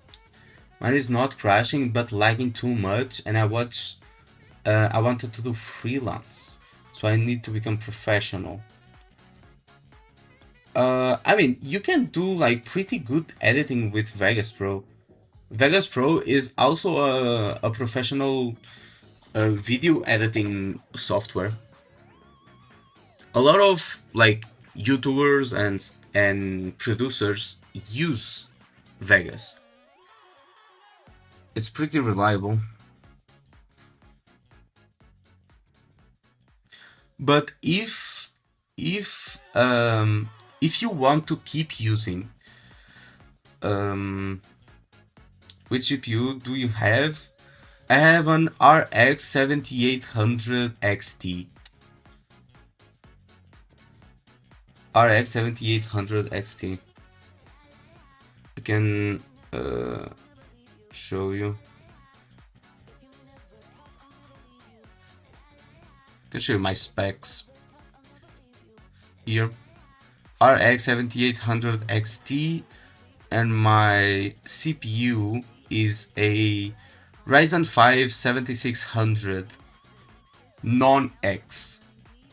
Mine is not crashing, but lagging too much, and I wanted to do freelance, so I need to become professional. I mean, you can do like pretty good editing with Vegas Pro. Vegas Pro is also a professional video editing software. A lot of like YouTubers and producers use Vegas. It's pretty reliable. But if you want to keep using which GPU do you have? I have an RX 7800 XT. RX 7800 XT. I can show you. I can show you my specs here. RX 7800 XT, and my CPU is a Ryzen 5 7600 non-X.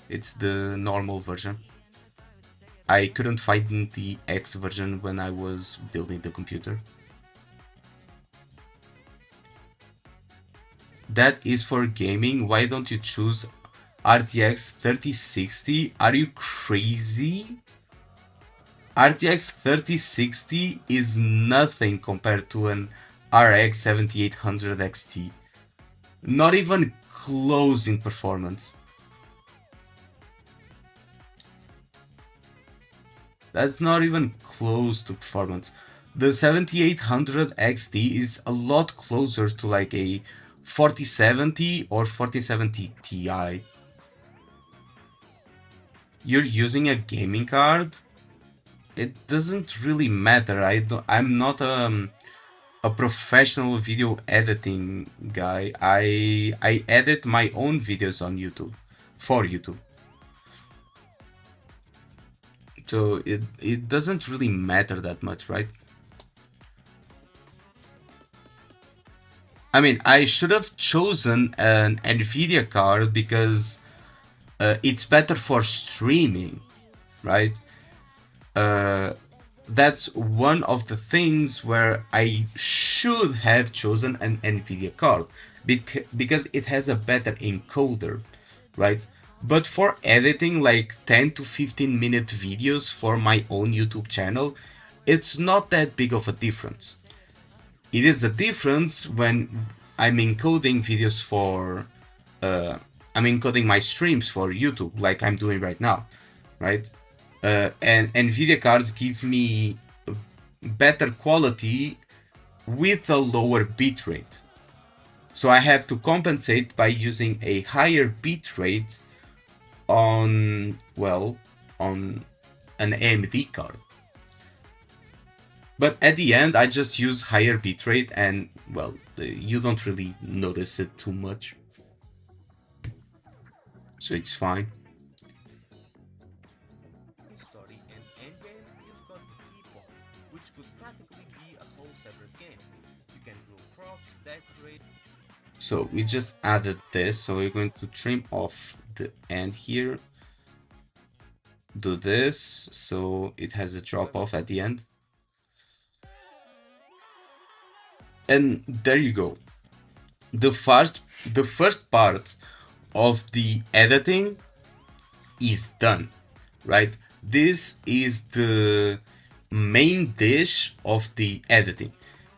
It's the normal version. I couldn't find the X version when I was building the computer. That is for gaming. Why don't you choose RTX 3060? Are you crazy? RTX 3060 is nothing compared to an RX 7800 XT. Not even close in performance. That's not even close to performance. The 7800 XT is a lot closer to like a 4070 or 4070 Ti. You're using a gaming card? It doesn't really matter. I'm not a professional video editing guy. I edit my own videos on YouTube, for YouTube. So it doesn't really matter that much, right? I mean, I should have chosen an NVIDIA card because it's better for streaming, right? That's one of the things where I should have chosen an NVIDIA card because it has a better encoder, right? But for editing like 10 to 15 minute videos for my own YouTube channel, it's not that big of a difference. It is a difference when I'm encoding videos for, I'm encoding my streams for YouTube like I'm doing right now, right? And NVIDIA cards give me better quality with a lower bitrate. So I have to compensate by using a higher bitrate on, well, on an AMD card. But at the end, I just use higher bitrate and, well, you don't really notice it too much. So it's fine. Story and endgame, you've got the teapot, which could practically be a whole separate game. You can grow crops, decorate. So we just added this, so we're going to trim off the end here. Do this, so it has a drop off at the end. And there you go. The first part of the editing is done, right? This is the main dish of the editing.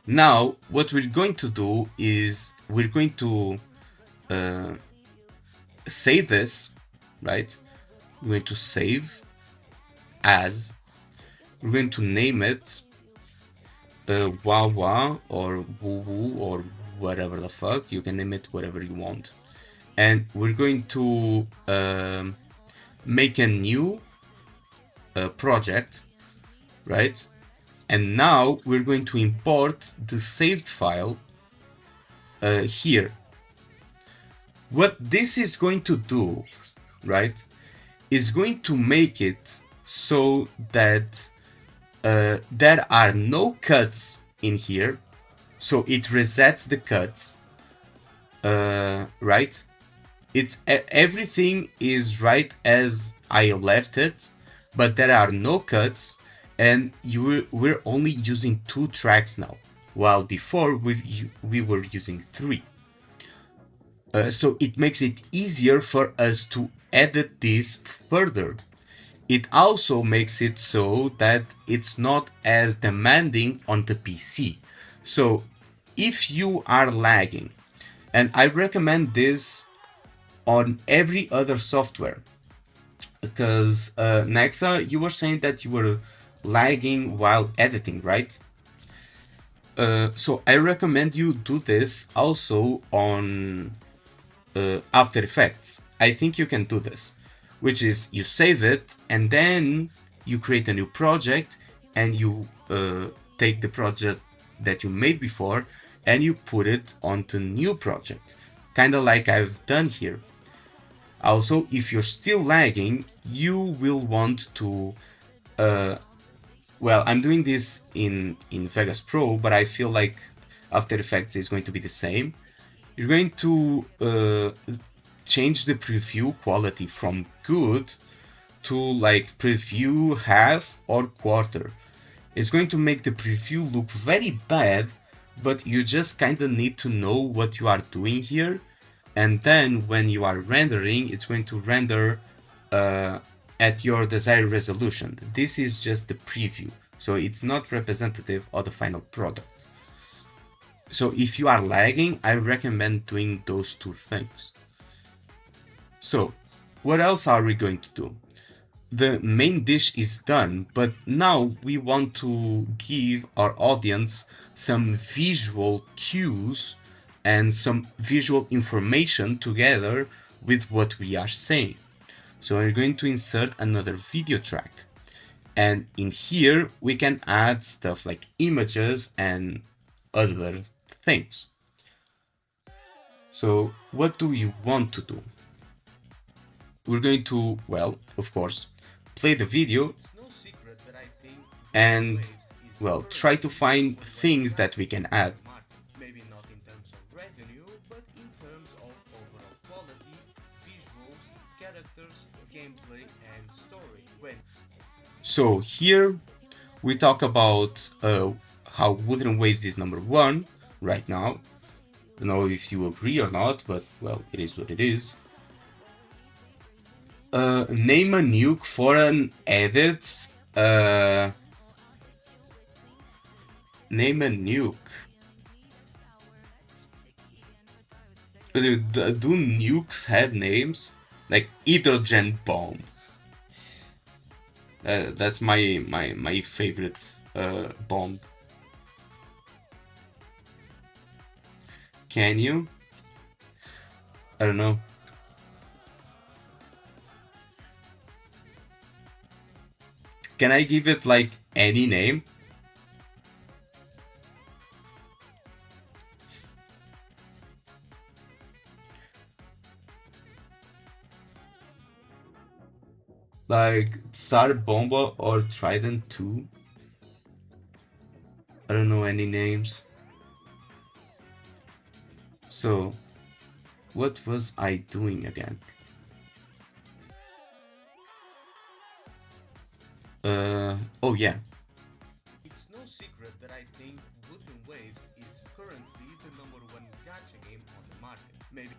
Now, what we're going to do is we're going to save this, right? We're going to save as. We're going to name it wah wah or woo woo or whatever the fuck. You can name it whatever you want. And we're going to make a new project, right? And now we're going to import the saved file here. What this is going to do, right, is going to make it so that there are no cuts in here. So it resets the cuts, right? It's everything is right as I left it, but there are no cuts, and we're only using 2 tracks now, while before we were using 3. So it makes it easier for us to edit this further. It also makes it so that it's not as demanding on the PC. So if you are lagging, and I recommend this on every other software, because Nexa, you were saying that you were lagging while editing, right? So I recommend you do this also on After Effects. I think you can do this, which is you save it and then you create a new project and you take the project that you made before and you put it onto new project, kind of like I've done here. Also, if you're still lagging, you will want to well, I'm doing this in Vegas Pro, but I feel like After Effects is going to be the same. You're going to change the preview quality from good to like preview half or quarter. It's going to make the preview look very bad, but you just kind of need to know what you are doing here. And then when you are rendering, it's going to render at your desired resolution. This is just the preview, so it's not representative of the final product. So if you are lagging, I recommend doing those 2 things. So what else are we going to do? The main dish is done, but now we want to give our audience some visual cues and some visual information together with what we are saying. So we're going to insert another video track. And in here, we can add stuff like images and other things. So what do we want to do? We're going to, well, of course, play the video and, well, try to find things that we can add. Maybe not in terms of revenue, but in terms of overall quality, visuals, characters, gameplay, and story. So here we talk about how Wuthering Waves is number 1 right now. I don't know if you agree or not, but well, it is what it is. Name a nuke for an edit. Name a nuke. Do nukes have names? Like hydrogen bomb. That's my favorite bomb. Can you? I don't know. can I give it like any name? Like Tsar Bomba or Trident 2? I don't know any names. So, what was I doing again? Oh yeah. It's no secret that I think Wuthering Waves is currently the #1 gacha game on the market. Maybe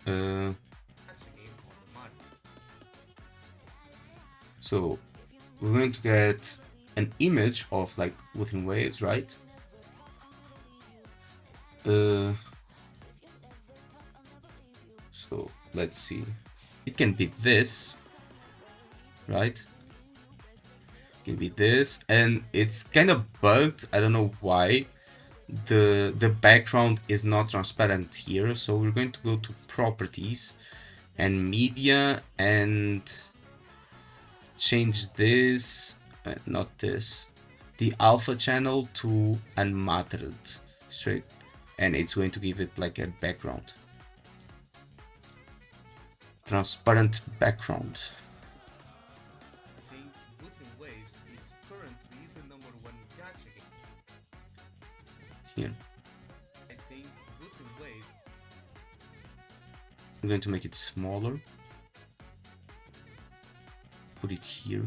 Uh, gacha game on the market. so we're going to get an image of like Wuthering Waves, right? So let's see. It can be this, right? It can be this, and it's kind of bugged. I don't know why. The background is not transparent here, so we're going to go to properties and media and change this, not this, the alpha channel to unmattered straight, and it's going to give it like a background, transparent background. I think Wuthering Waves is currently the #1 gacha game. Here I think Wuthering Waves. I'm going to make it smaller, put it here,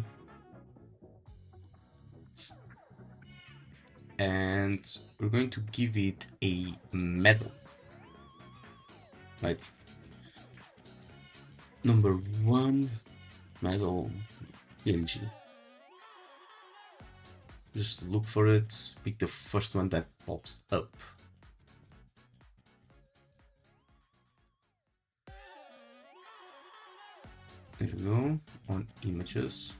and we're going to give it a medal, right? #1 medal PNG. Just look for it, pick the first one that pops up. There we go, on images.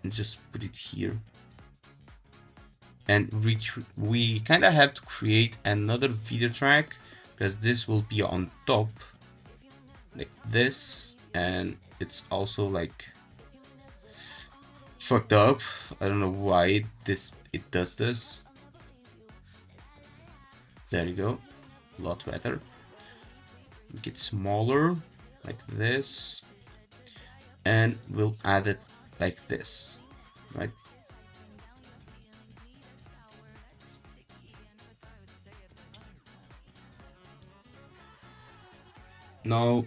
And just put it here. And we kind of have to create another video track because this will be on top like this, and it's also like fucked up. I don't know why it does this. There you go, a lot better. Make it smaller like this, and we'll add it like this, right? Now,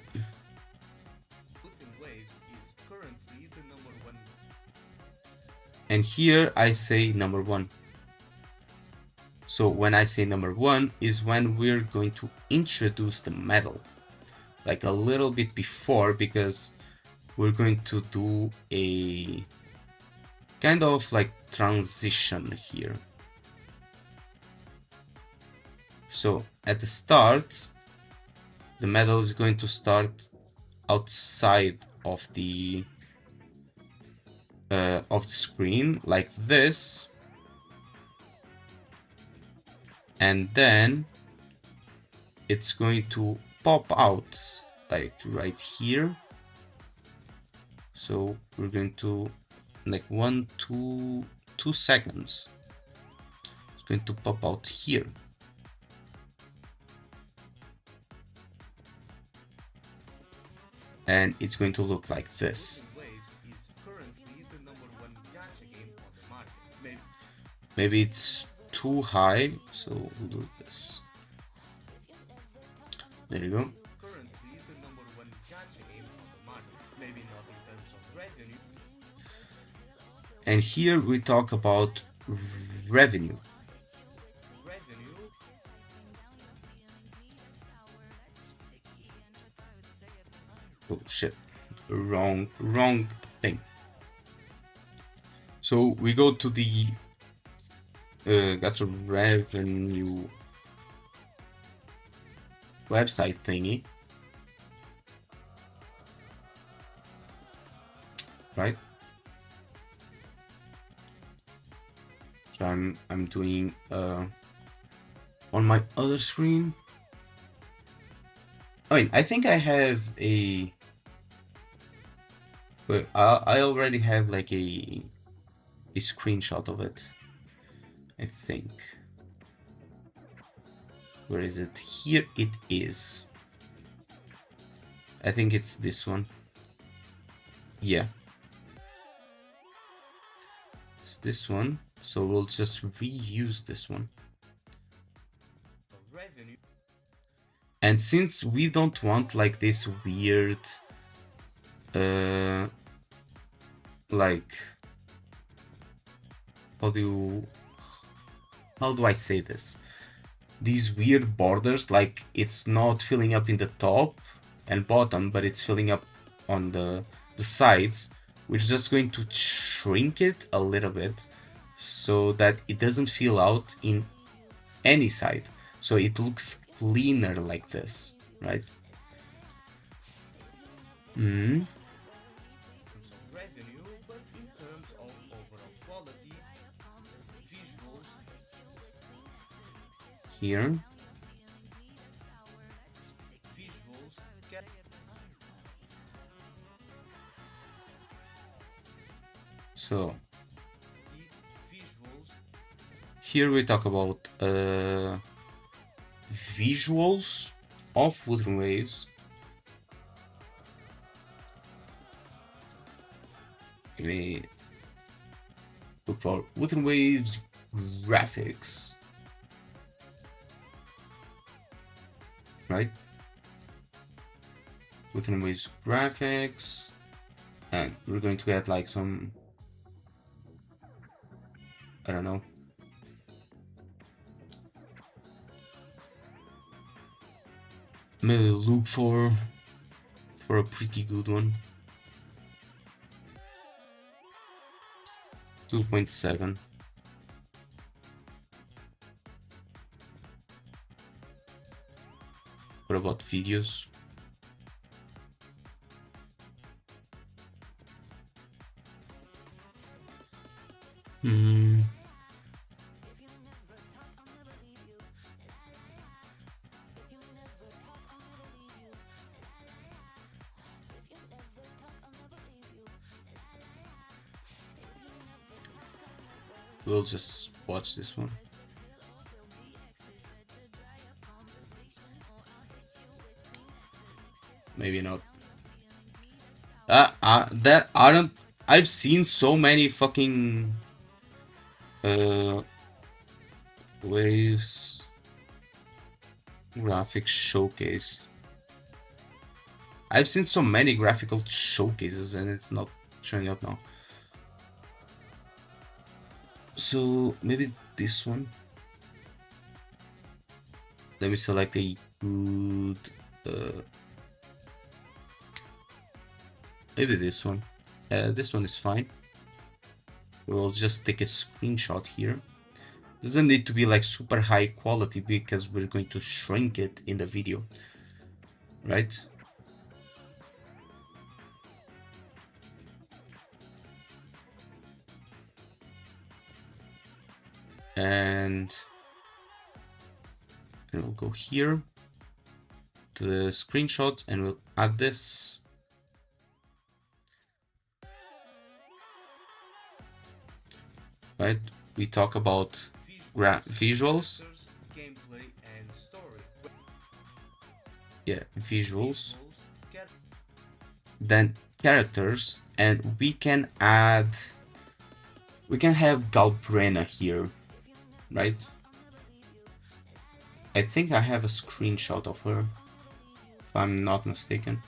Wuthering Waves is currently the #1. and here I say #1. So when I say #1 is when we're going to introduce the medal, like a little bit before, because we're going to do a kind of like transition here. So at the start, the medal is going to start outside of the screen like this, and then it's going to pop out like right here. So we're going to like 2 seconds. It's going to pop out here. And it's going to look like this. Wuthering Waves is currently the #1 gacha game on the market. Maybe it's too high, so we'll do this. There you go. Currently the #1 gacha game on the market. Maybe not in terms of revenue. And here we talk about revenue. Oh shit, wrong thing. So we go to the gacha revenue website thingy, right? So I'm doing on my other screen. I mean, I think I have a. Wait, I already have like a screenshot of it. I think. Where is it? Here it is. I think it's this one. Yeah. It's this one. So we'll just reuse this one. Revenue. And since we don't want like this weird like how do I say this? These weird borders, like it's not filling up in the top and bottom, but it's filling up on the sides. We're just going to shrink it a little bit so that it doesn't fill out in any side. So it looks cleaner like this, right? Revenue, but in terms of overall quality, visuals, Here. visuals, ca- So the visuals, here we talk about visuals of Wuthering Waves. Let me look for Wuthering Waves graphics. Right? Wuthering Waves graphics. And we're going to get like some, I don't know. Maybe look for a pretty good one. 2.7. What about videos? We'll just watch this one. Maybe not. That I don't. I've seen so many fucking waves graphics showcase. I've seen so many graphical showcases and it's not showing up now. So maybe this one. Let me select a good. Maybe this one. This one is fine. We'll just take a screenshot here. Doesn't need to be like super high quality because we're going to shrink it in the video, right? And we'll go here to the screenshot and we'll add this. Right? We talk about visuals. gameplay, and story. Yeah, visuals. Then characters, and we can add. We can have Galbrena here, right? I think I have a screenshot of her, if I'm not mistaken,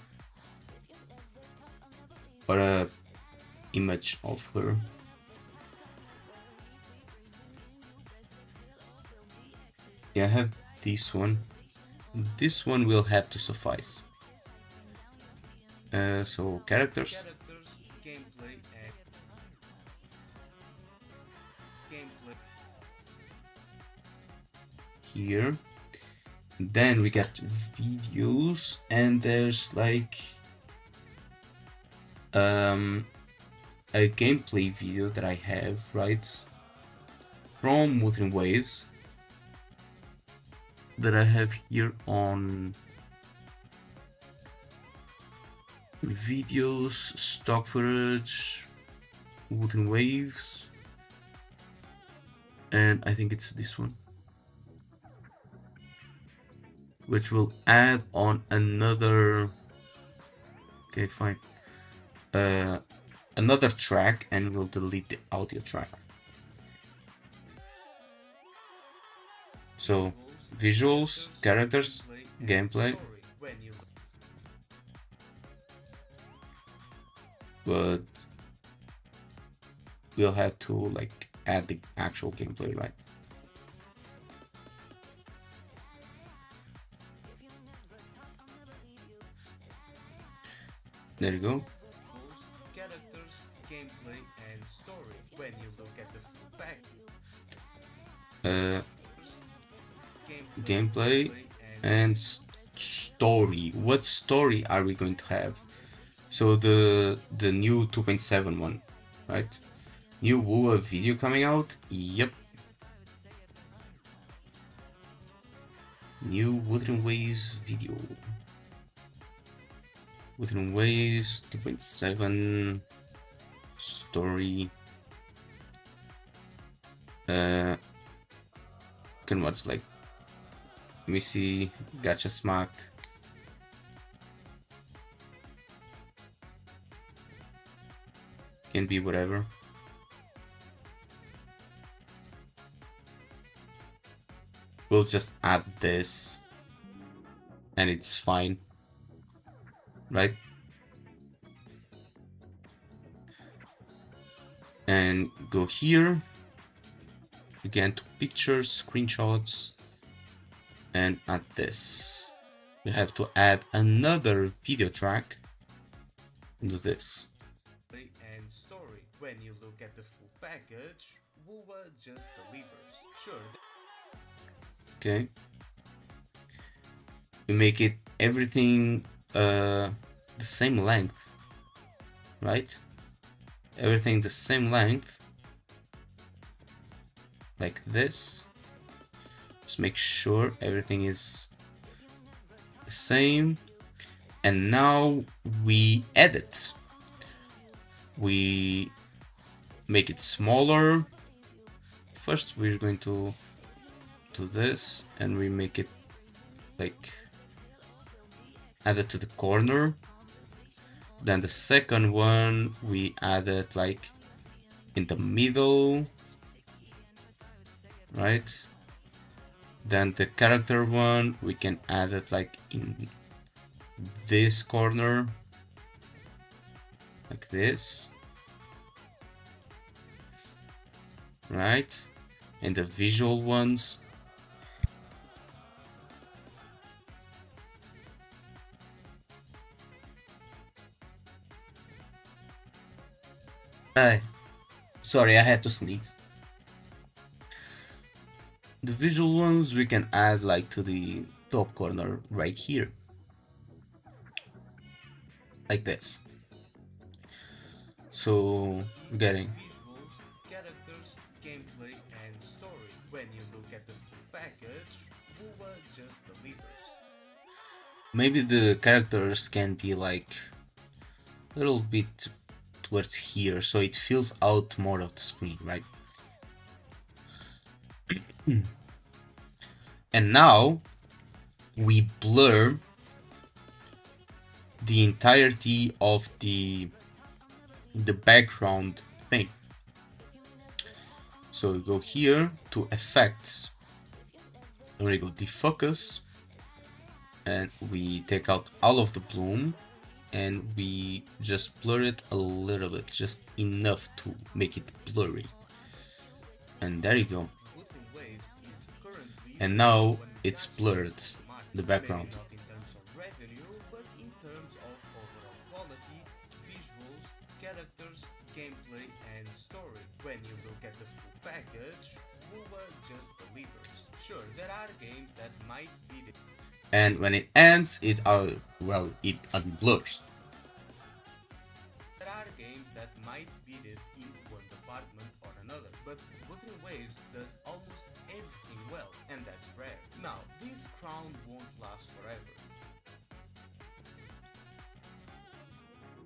or a image of her. Yeah, I have this one. This one will have to suffice. So characters. Gameplay, and gameplay. Here. Then we get videos, and there's like a gameplay video that I have, right, from Wuthering Waves that I have here on videos, stock footage, wooden waves, and I think it's this one, which will add on another, okay, fine, another track, and we'll delete the audio track. So visuals, characters, gameplay, but we'll have to like add the actual gameplay, right? There you go. Characters, gameplay, and story. When you look at the full pack, gameplay and story. What story are we going to have? So the new 2.7 one, right? New WUA video coming out. Yep. New Wuthering Waves video. Wuthering Waves 2.7 story. Can watch like, let me see, Gacha Smack. Can be whatever. We'll just add this and it's fine, right? And go here again to pictures, screenshots, and add this. We have to add another video track into this. And story. When you look at the full package, WUA just delivers. Sure. Okay. We make it everything the same length, right? Everything the same length, like this. Just make sure everything is the same. And now we edit. We make it smaller. First we're going to do this and we make it like add it to the corner. Then the second one we add it like in the middle, right? Then the character one we can add it like in this corner, like this, right? And the visual ones, sorry, I had to sneeze. The visual ones we can add like to the top corner right here, like this. So getting Visuals, characters, gameplay, and story. When you look at the full package, WUA just delivers. maybe the characters can be like a little bit towards here so it fills out more of the screen, right? And now we blur the entirety of the background thing. So we go here to effects, and we go defocus, and we take out all of the bloom, and we just blur it a little bit, just enough to make it blurry. And there you go. And now it's blurred, the background. Not in terms of revenue, but in terms of overall quality, visuals, characters, gameplay, and story. When you look at the full package, WUA just delivers. Sure, there are games that might beat it. And when it ends, it it unblurs. There are games that might beat it in one department or another, but Wuthering Waves does almost everything well, and that's rare. Now, this crown won't last forever.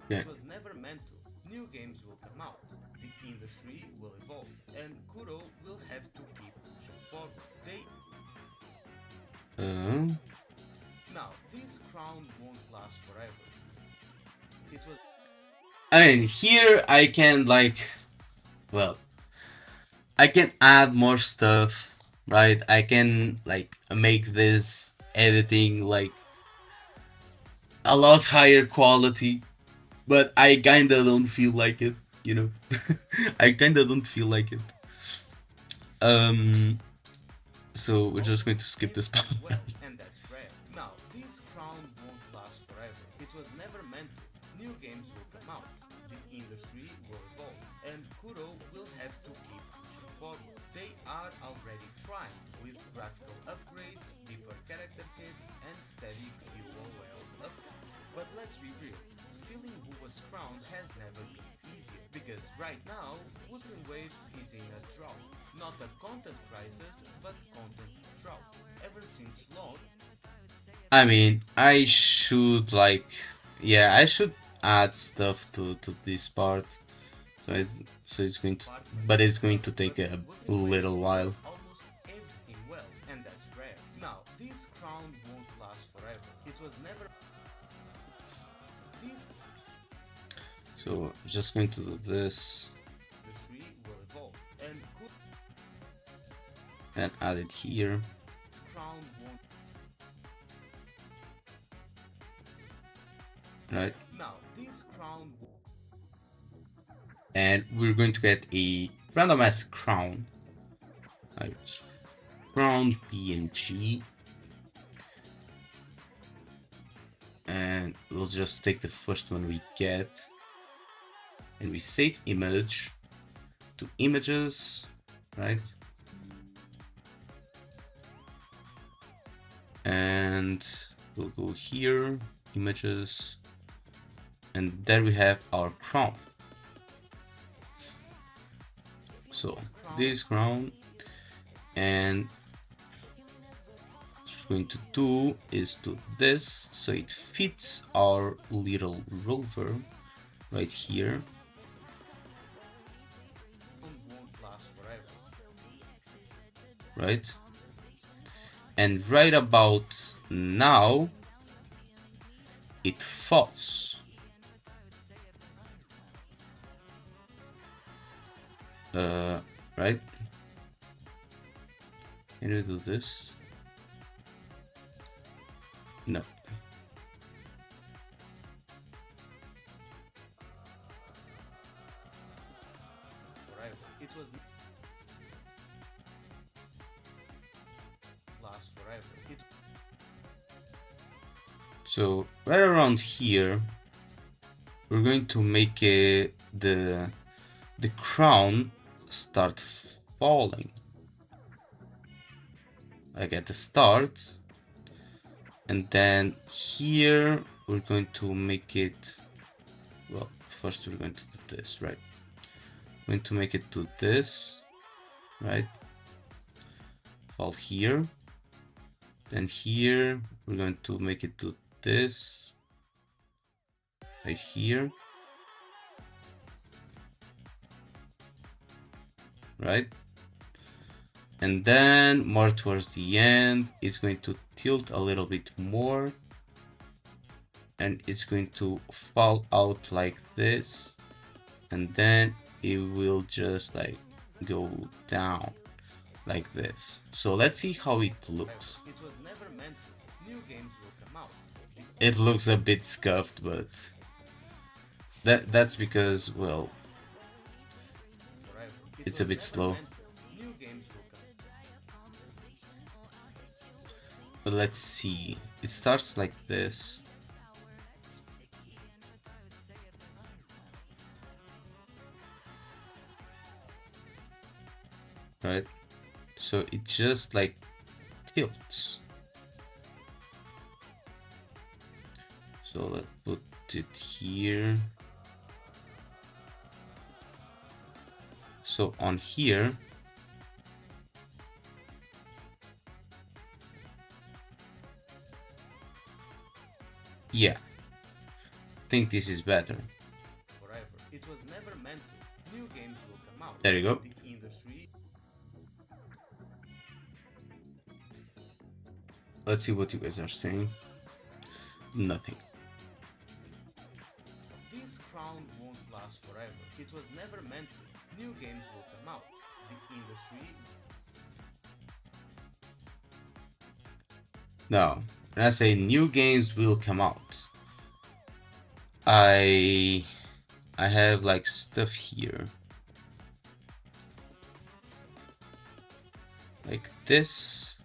Yeah. It was never meant to. New games will come out, the industry will evolve, and Kuro will have to keep pushing forward. They Uh, Now, this crown won't last forever. It was I mean, here I can like, well, I can add more stuff, right? I can like make this editing like a lot higher quality, but I kinda don't feel like it, you know? I kinda don't feel like it. Um, so we're just going to almost skip this part. everything well, and that's rare. Now, this crown won't last forever. It was never meant to. New games will come out, the industry will evolve, and Kuro will have to keep pushing forward. They are already trying, with graphical upgrades, deeper character kits, and steady QOL updates. But let's be real, stealing Wuba's crown has never been easier, because right now, Wuthering Waves is in a drought. Not a content crisis, but content drought. Ever since Log, I mean, I should like, yeah, I should add stuff to this part. So it's going to, apartment, but it's going to take but a Wuthering little Waves while. does almost everything well, and that's rare. Now, this crown won't last forever. It was never. This So just going to do this industry will evolve, and and add it here, crown won't. right? Now, this crown. And we're going to get a random ass crown, like crown PNG, and we'll just take the first one we get, and we save image to images, right? And we'll go here, images, and there we have our crown. So this crown, and what we're going to do is do this so it fits our little rover right here, Won't last forever. right? And right about now it falls. Right? Can we do this? No. Forever. It was last forever. So right around here, we're going to make the crown start falling, like at the start, and then here we're going to make it, well, first we're going to do this, right? We're going to make it to this, right? Fall here, then here we're going to make it to this, right here, right? And then more towards the end, it's going to tilt a little bit more, and it's going to fall out like this, and then it will just like go down like this. So let's see how it looks. It was never meant to. New games will come out. It looks a bit scuffed, but that's because, well, Forever. it's a bit was never slow. meant to. New games will come. But let's see. It starts like this. Right? So it just like tilts. So let's put it here. So on here, yeah, I think this is better. It was never meant to. New games will come out. There you go. The industry. Let's see what you guys are saying. Nothing. This crown won't last forever. It was never meant to. New games will come out. The industry. Now, when I say new games will come out, I have like stuff here. Like this.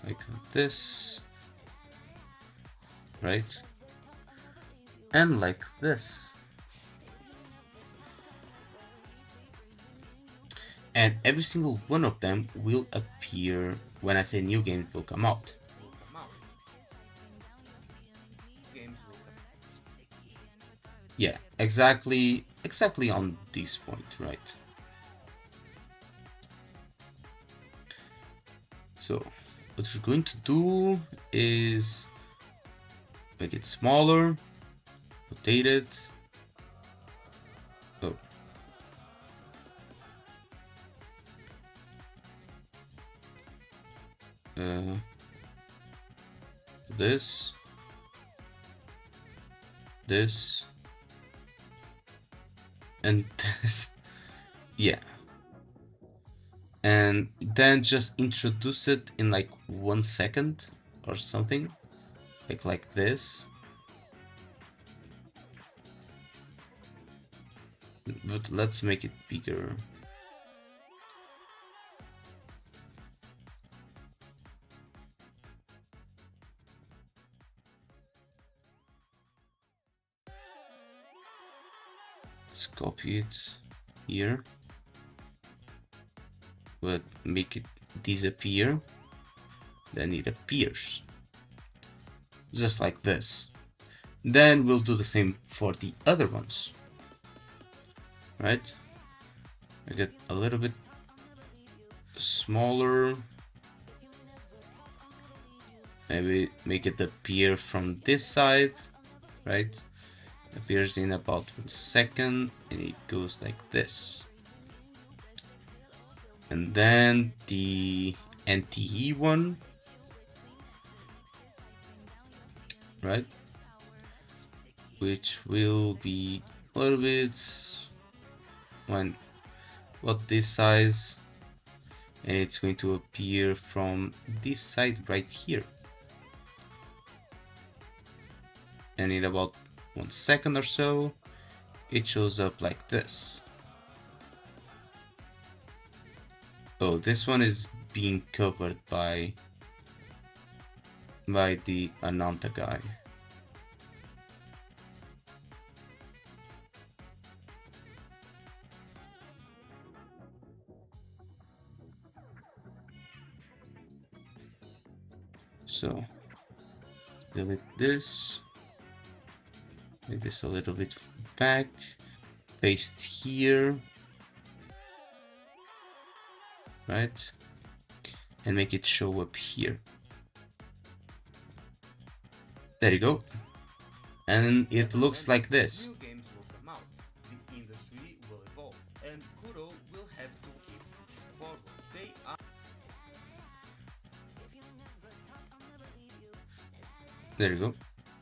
Like this. Right? And like this. And every single one of them will appear when I say new games will come out. Games will come. Yeah, exactly on this point, right? So what we're going to do is make it smaller, rotate it. Oh. This, and this. Yeah. And then just introduce it in like 1 second or something, like this. But let's make it bigger. Let's copy it here, but make it disappear. Then it appears just like this. Then we'll do the same for the other ones, right? Make it a little bit smaller. Maybe make it appear from this side, right? Appears in about 1 second, and it goes like this. And then the NTE one, right? Which will be a little bit about this size, and it's going to appear from this side right here. And in about 1 second or so, it shows up like this. Oh, this one is being covered by the Ananta guy. So delete this, make this a little bit back, paste here, right, and make it show up here. There you go. And it looks like this. New games will come out. The industry will evolve, and Kuro will have to keep pushing forward. They are. There you go.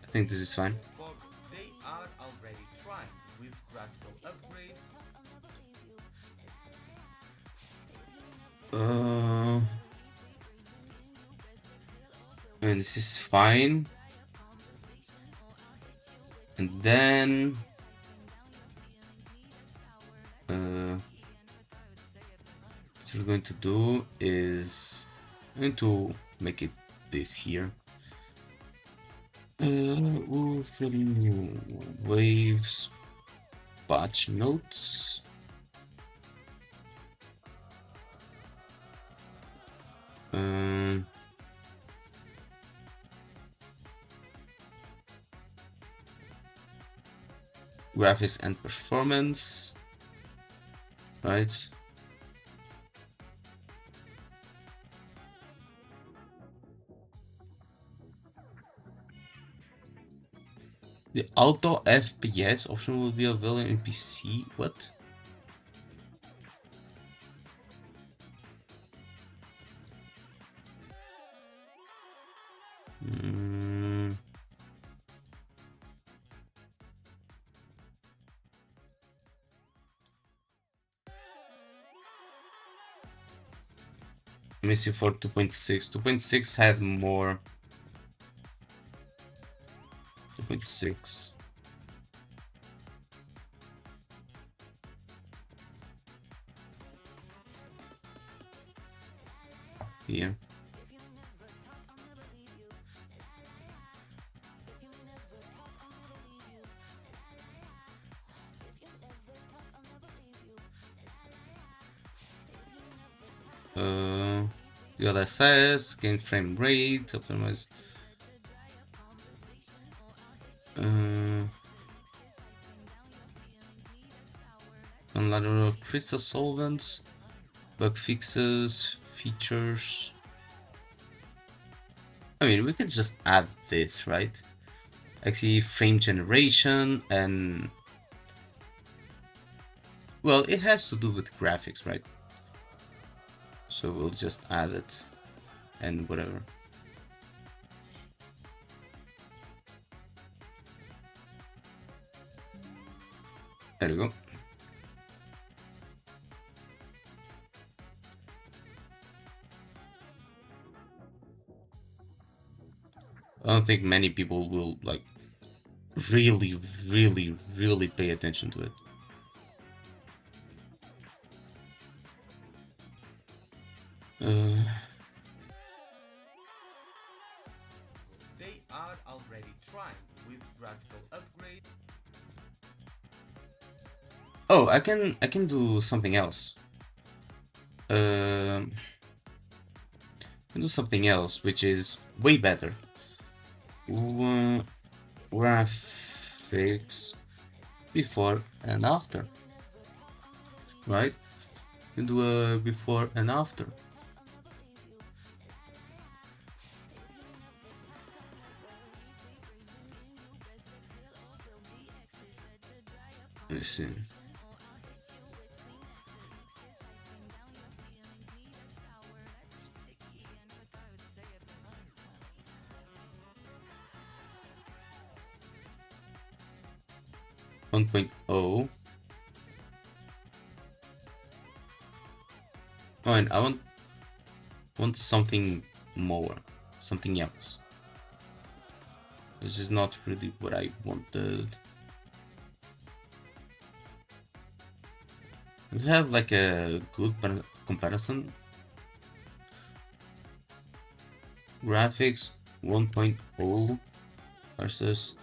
I think this is fine. They are already trying with graphical upgrades. And this is fine. And then what we're going to do is I'm going to make it this here. Waves patch notes. Graphics and performance, right? The auto FPS option will be available in PC. What? Mm. Let me see for 2.6. 2.6 had more. 2.6. Here. DLSS, gain frame rate, optimize. Non-lateral crystal solvents, bug fixes, features. I mean, we could just add this, right? Actually, frame generation and... Well, it has to do with graphics, right? So we'll just add it and whatever. There we go. I don't think many people will like really pay attention to it. They are already trying with graphical upgrade. Oh, I can do something else. I can do something else, which is way better. Graphics before and after, right? You can do a before and after. Let's see. One point oh. Oh, and I want something more, something else. This is not really what I wanted. We have like a good comparison. Graphics 1.0 versus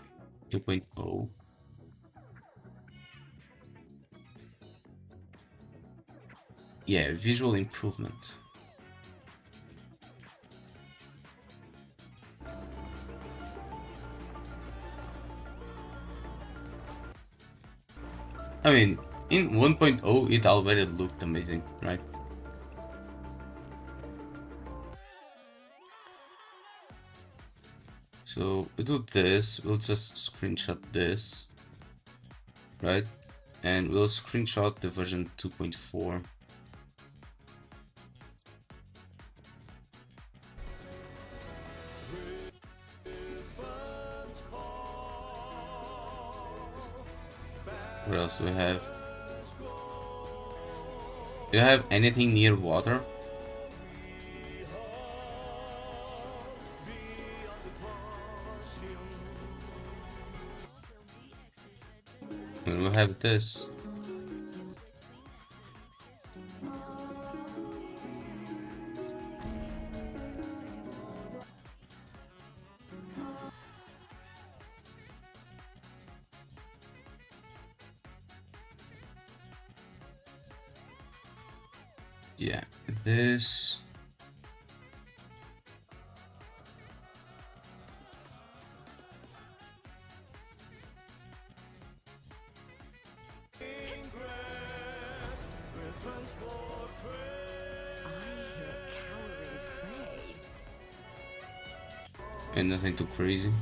2.0. Yeah, visual improvement. I mean, in 1.0 it already looked amazing, right? So we do this, we'll just screenshot this, right? And we'll screenshot the version 2.4. What else do we have? Do you have anything near water? And we'll have this. Yeah, this. And nothing too crazy.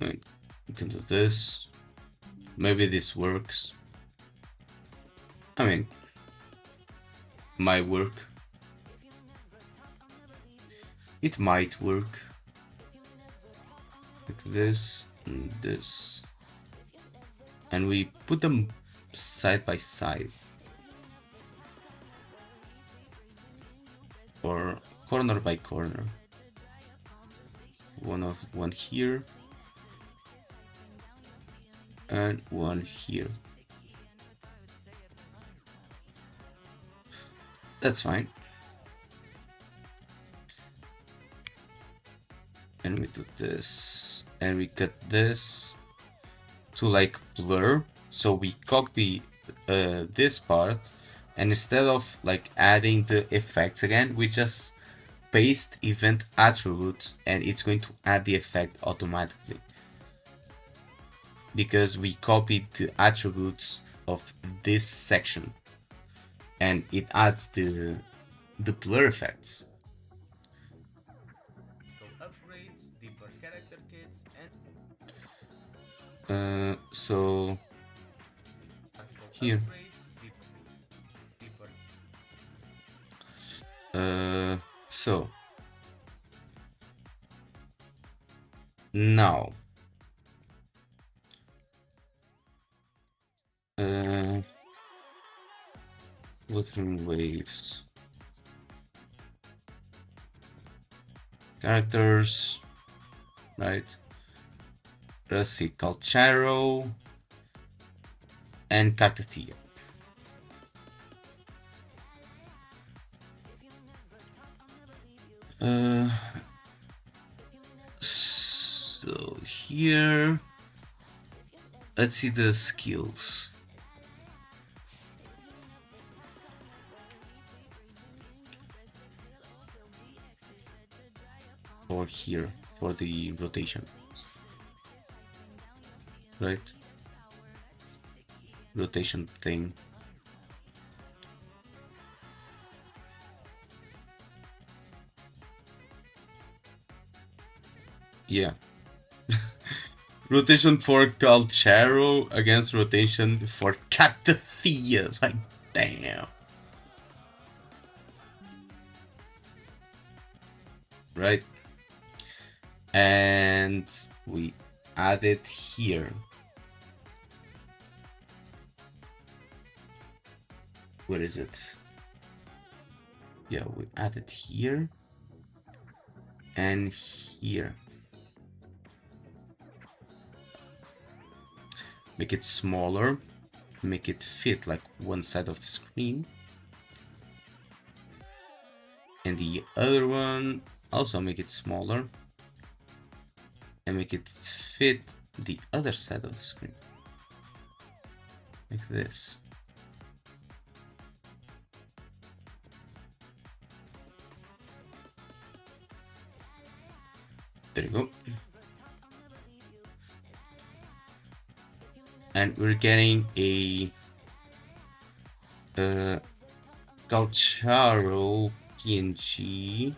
And we can do this. Maybe this works. I mean, might work. It might work. Like this and this. And we put them side by side. Or corner by corner. One here. And one here. That's fine. And we do this. And we cut this to like blur. So we copy this part. And instead of like adding the effects again, we just paste event attributes and it's going to add the effect automatically. Because we copied the attributes of this section. And it adds the blur effects. Upgrades, deeper character kits, and so here so now Wuthering Waves characters, right? Let's see, Calcharo and Cartathea. So here, let's see the skills. Or here for the rotation, right? Rotation thing. Yeah. Rotation for Calcharo against rotation for Cactathea. Like, damn. Right? And we add it here. Where is it? Yeah, we add it here and here. Make it smaller, make it fit like one side of the screen. And the other one, also make it smaller. And make it fit the other side of the screen. Like this. There you go. And we're getting a Calcharo PNG.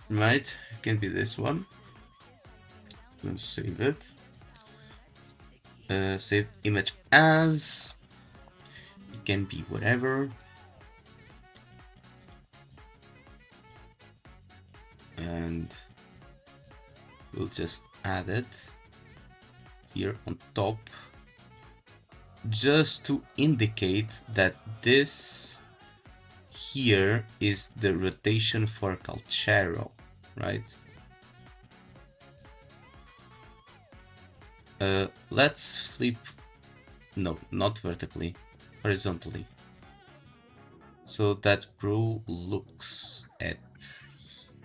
Right, it can be this one. I'm gonna save it. Save image as. It can be whatever. And we'll just add it here on top, just to indicate that this here is the rotation for Calcharo, right? Let's flip, no, not vertically, horizontally, so that Brew looks at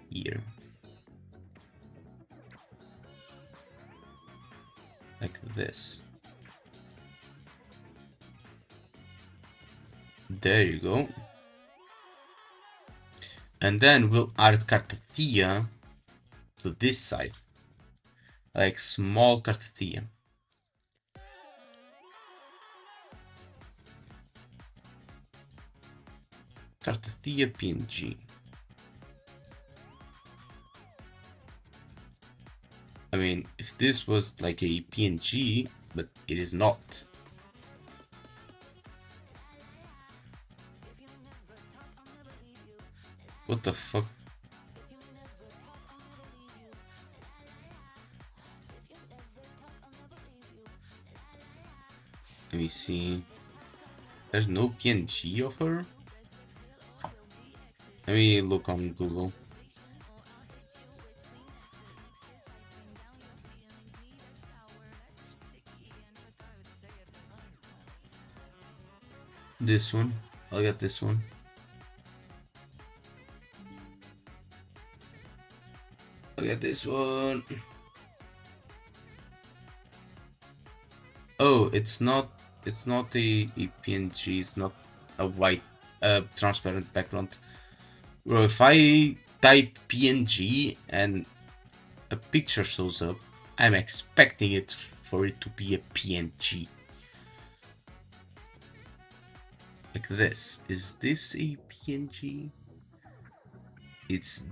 here. Like this. There you go. And then we'll add Cartathea to this side. Like small Cartathea. Cartatia PNG. I mean, if this was like a PNG, but it is not. What the fuck? Let me see. There's no PNG of her? Let me look on Google. This one. I'll get this one. I'll get this one. Oh, it's not a PNG, it's not a white transparent background. Well, if I type PNG and a picture shows up, I'm expecting it for it to be a PNG. Like this. Is this a PNG? Is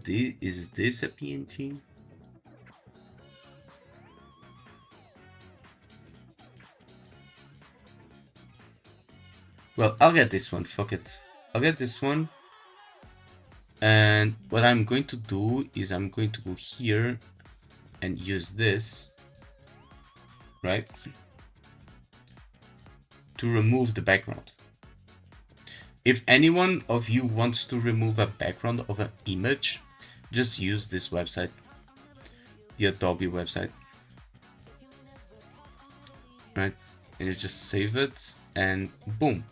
this a PNG? Well, I'll get this one, fuck it. I'll get this one. And what I'm going to do is I'm going to go here and use this, right? To remove the background. If anyone of you wants to remove a background of an image, just use this website, the Adobe website, right? And you just save it and boom,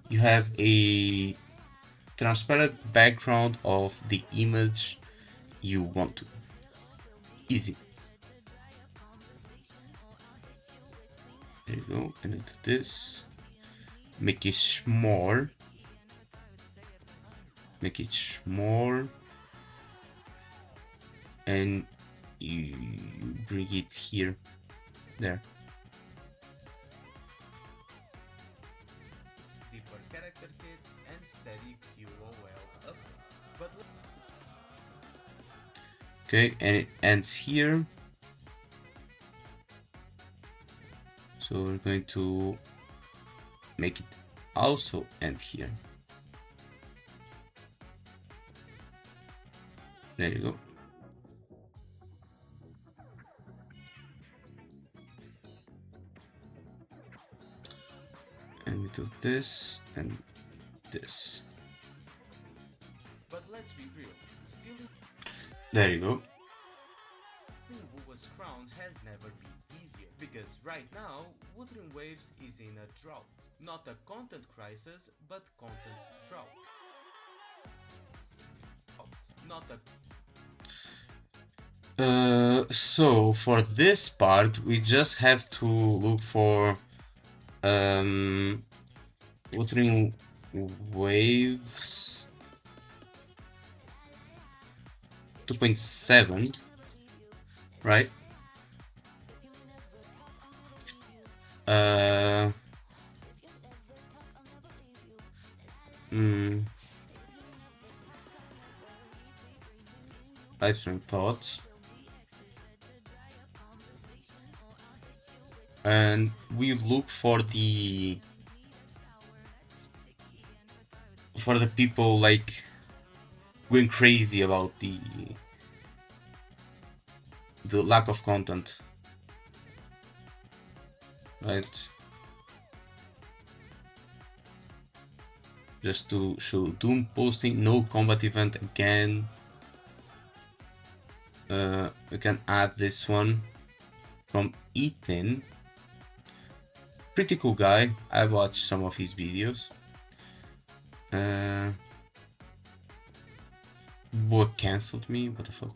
you have a transparent background of the image you want to. Easy. There you go, and into this, make it small. Make it small, and you bring it here, there. It's deeper character kits and steady QOL updates. But Okay, and it ends here. So we're going to make it also end here. There you go. And we do this and this. But let's be real, stealing There you go. Wuwa's crown has never been easier, because right now, Wuthering Waves is in a drought. Not a content crisis, but content drought. Not a So for this part, we just have to look for Wuthering Waves 2.7, right? Livestream thoughts. And we look for the people like going crazy about the lack of content, right? Just to show Doom posting, no combat event again. We can add this one from Ethan. Pretty cool guy. I watched some of his videos. What cancelled me? What the fuck?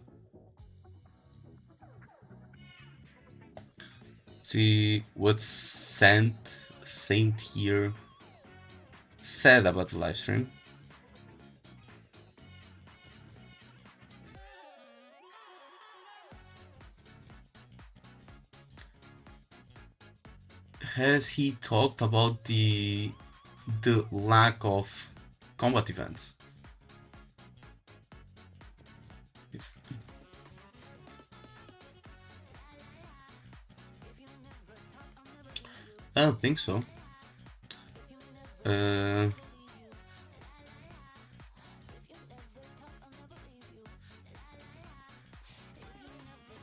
Let's see what Saint here said about the live stream. Has he talked about the lack of combat events? I don't think so.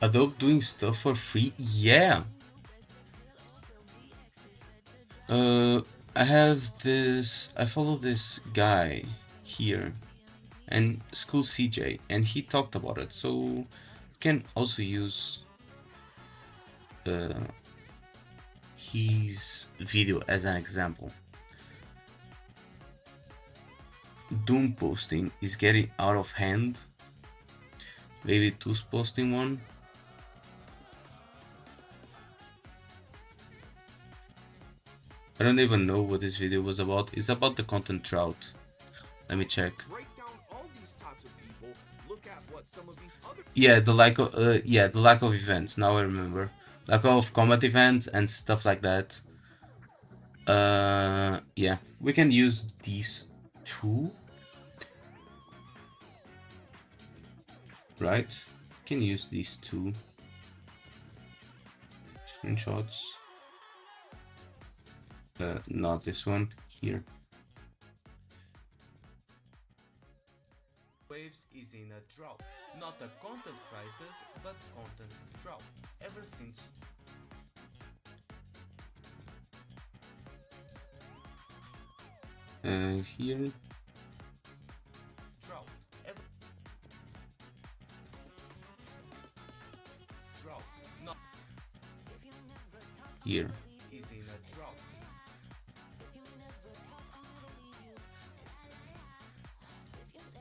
Adobe doing stuff for free? Yeah. I have this. I follow this guy here, and School CJ, and he talked about it. So you can also use his video as an example. Doom posting is getting out of hand. Maybe Two's posting one. I don't even know what this video was about. It's about the content drought. Let me check. Yeah, the lack of events. Now I remember. Lack of combat events and stuff like that. Yeah, we can use these two. Right? Can use these two screenshots. Not this one here. Waves is in a drought, not a content crisis, but content drought. Ever since here. Drought. Drought. Not here. Is in a drought.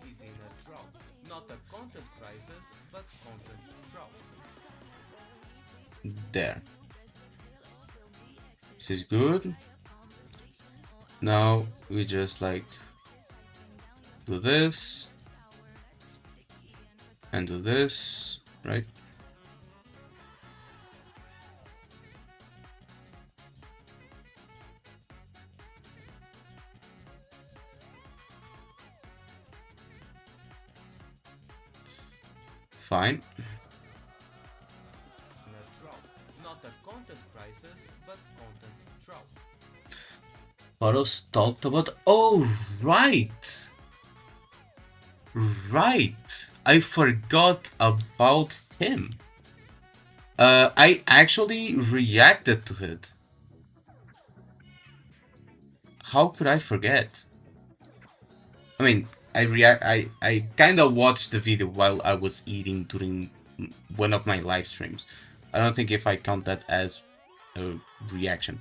Is in a drought. Not a content crisis, but content drought. There. This is good. Now we just like do this and do this, right? Fine. In a drought. Not a content crisis, but content drought. Photos talked about. Oh, right. Right. I forgot about him. I actually reacted to it. How could I forget? I mean, I kind of watched the video while I was eating during one of my live streams. I don't think if I count that as a reaction.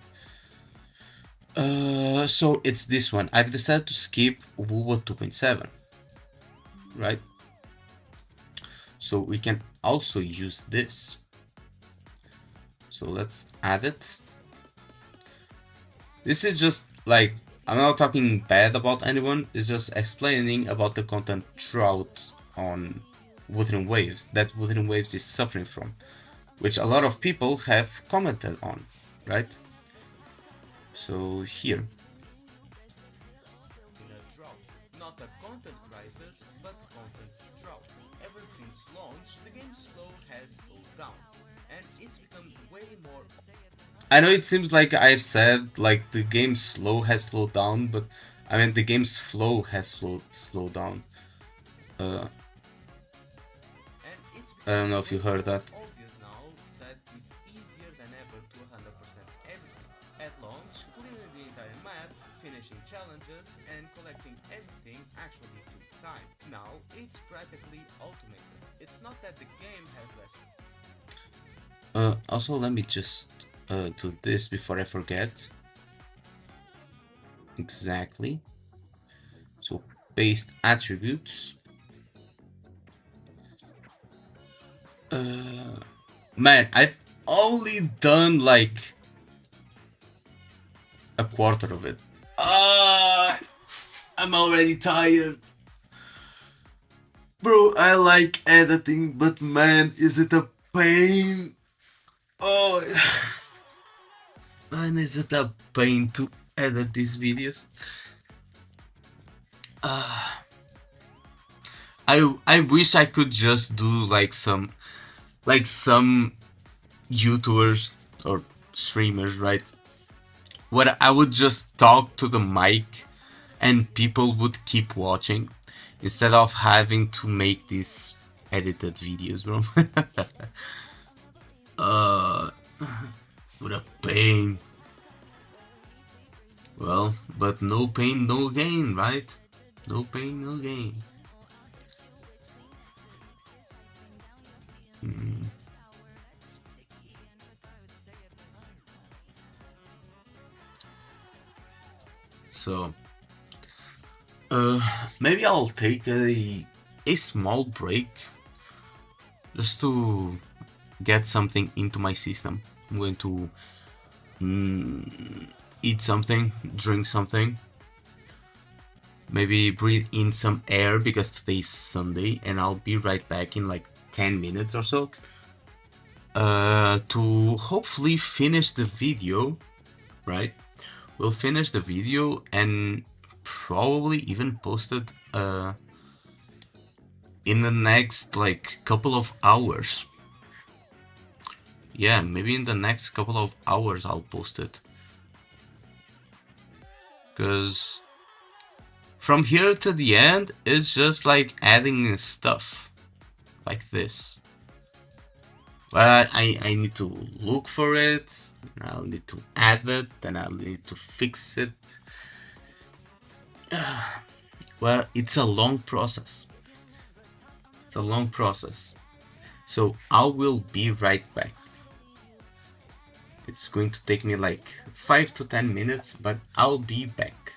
So it's this one. I've decided to skip WUWA 2.7, right? So we can also use this. So let's add it. This is just like, I'm not talking bad about anyone, it's just explaining about the content drought on Wuthering Waves, that Wuthering Waves is suffering from, which a lot of people have commented on, right? So here. In a drought. Not a content crisis, but content drought. Ever since launch, the game's flow has slowed down, and it's become way more. I know it seems like I've said like the game's flow has slowed down, but I mean the game's flow has slowed down. And I don't know if you heard that. Obvious now that it's easier than ever to 100% everything. At launch, clearing the entire map, finishing challenges, and collecting everything actually took time. Now it's practically automated. It's not that the game has less. Also, let me just do this before I forget. Exactly. So paste attributes. Man, I've only done like a quarter of it. I'm already tired. Bro, I like editing, but man, is it a pain? Oh, man, is it a pain to edit these videos? I wish I could just do like some YouTubers or streamers, right? where I would just talk to the mic and people would keep watching instead of having to make these edited videos, bro. uh, what a pain. Well, but no pain, no gain, right? No pain, no gain. Hmm. So, maybe I'll take a small break just to get something into my system. I'm going to eat something, drink something, maybe breathe in some air because today's Sunday, and I'll be right back in like 10 minutes or so to hopefully finish the video, right? We'll finish the video and probably even post it in the next like couple of hours. Yeah, maybe in the next couple of hours I'll post it. Because from here to the end, it's just like adding stuff like this. But I need to look for it, I'll need to add it, then I'll need to fix it. Well, it's a long process. It's a long process. So I will be right back. It's going to take me like 5 to 10 minutes, but I'll be back.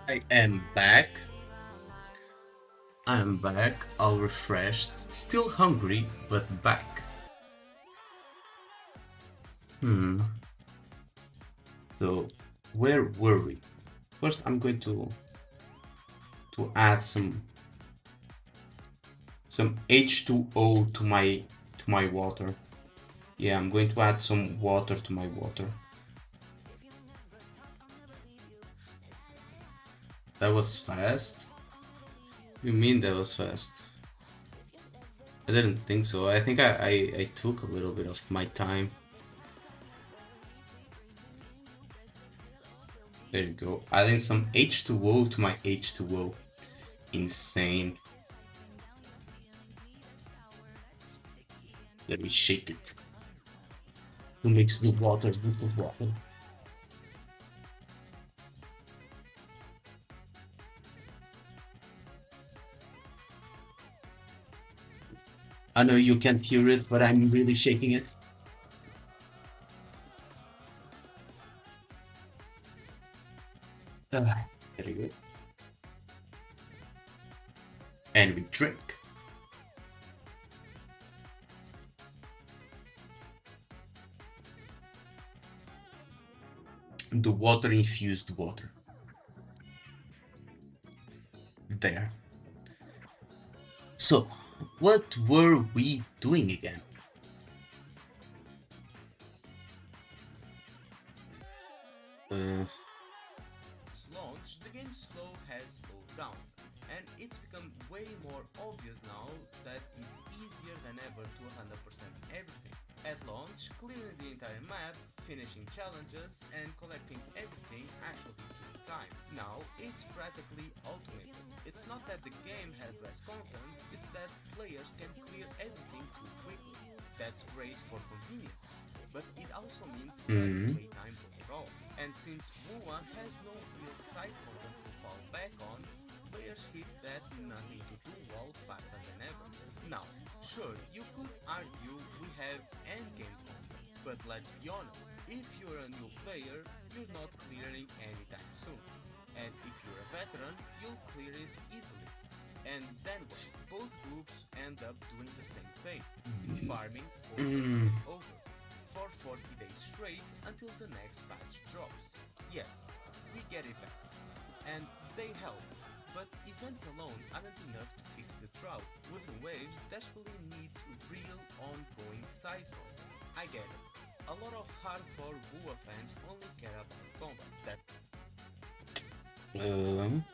I am back. I'm back, all refreshed, still hungry, but back. Hmm. So, where were we? First, I'm going to add some H2O to my water. Yeah, I'm going to add some water to my water. That was fast. You mean that was fast? I didn't think so. I think I took a little bit of my time. There you go. Adding some H2O to my H2O. Insane. Let me shake it to mix the water with the water. I know you can't hear it, but I'm really shaking it. Very good. And we drink. The water infused water. There. So, what were we doing again? Launch, the game's flow has slowed down, and it's become way more obvious now that it's easier than ever to 100% everything. At launch, clearing the entire map, finishing challenges, and collecting everything actually took time. Now, it's practically automated. It's not that the game has less content, it's that players can clear everything too quickly. That's great for convenience, but it also means less Hmm. playtime overall. And since WoA has no real side content to fall back on, players hit that nothing to do wall faster than ever. Now, sure, you could argue we have endgame content, but let's be honest, if you're a new player, you're not clearing anytime soon. And if you're a veteran, you'll clear it easily. And then what? Both groups end up doing the same thing, farming over and over for 40 days straight until the next patch drops. Yes, we get events, and they help, but events alone aren't enough to fix the drought. Within Waves desperately needs real ongoing side content. I get it. A lot of hardcore WoA fans only care about combat. That Um.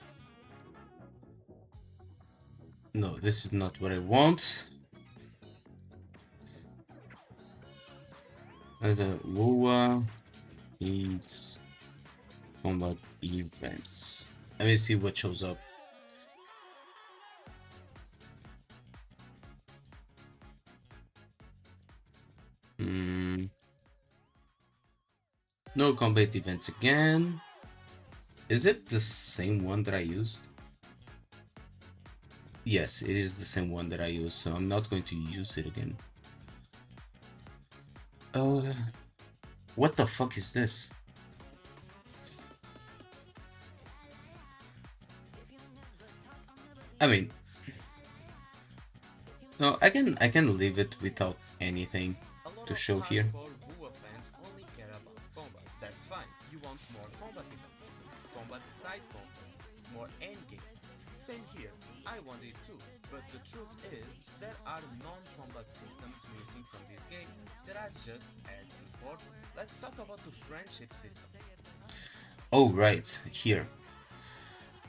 No, this is not what I want. As a WoA needs combat events. Let me see what shows up. No combat events again. Is it the same one that I used? Yes, it is the same one that I used, so I'm not going to use it again. What the fuck is this? I mean, no, I can leave it without anything a lot to of show here. hardcore WoA fans only care about combat. That's fine. You want more combat events, combat side content, more endgame. Same here. I want it too. But the truth is, there are non-combat systems missing from this game that are just as important. Let's talk about the friendship system. Oh, right, here.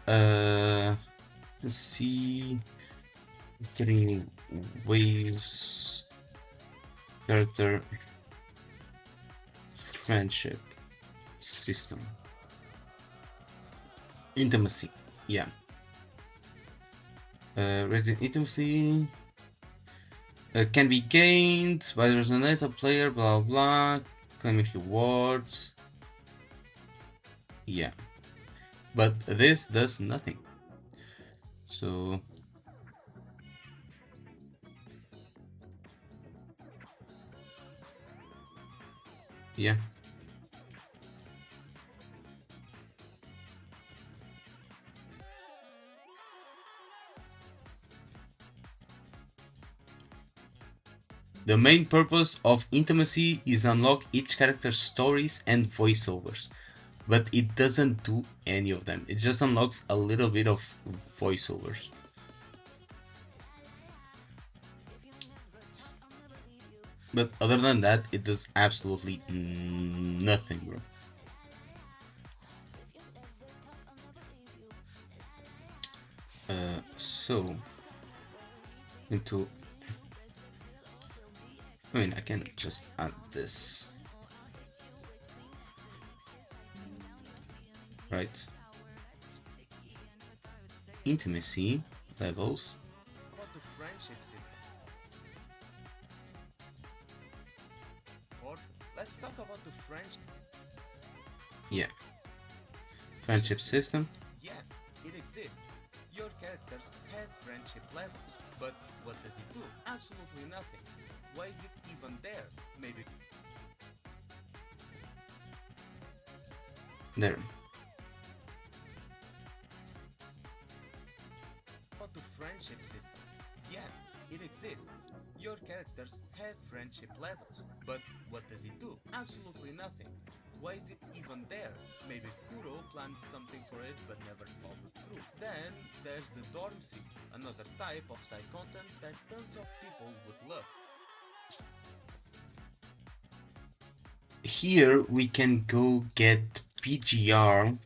Let's see. Getting waves, character, friendship, system, intimacy. Yeah. Resident intimacy can be gained by the resonator player. Blah blah. Claiming rewards. Yeah. But this does nothing. So yeah. The main purpose of Intimacy is unlock each character's stories and voiceovers, but it doesn't do any of them. It just unlocks a little bit of voiceovers. But other than that, it does absolutely nothing, bro. So into, I mean, I can just add this, right? Intimacy levels. About the friendship system. Or let's talk about the friendship. Yeah. Friendship system. Yeah, it exists. Your characters have friendship levels. But what does it do? Absolutely nothing. Why is it even there? Maybe There. about the friendship system. Yeah, it exists. Your characters have friendship levels. But what does it do? Absolutely nothing. Why is it even there? Maybe Kuro planned something for it but never followed through. Then there's the dorm system, another type of side content that tons of people would love. Here we can go get PGR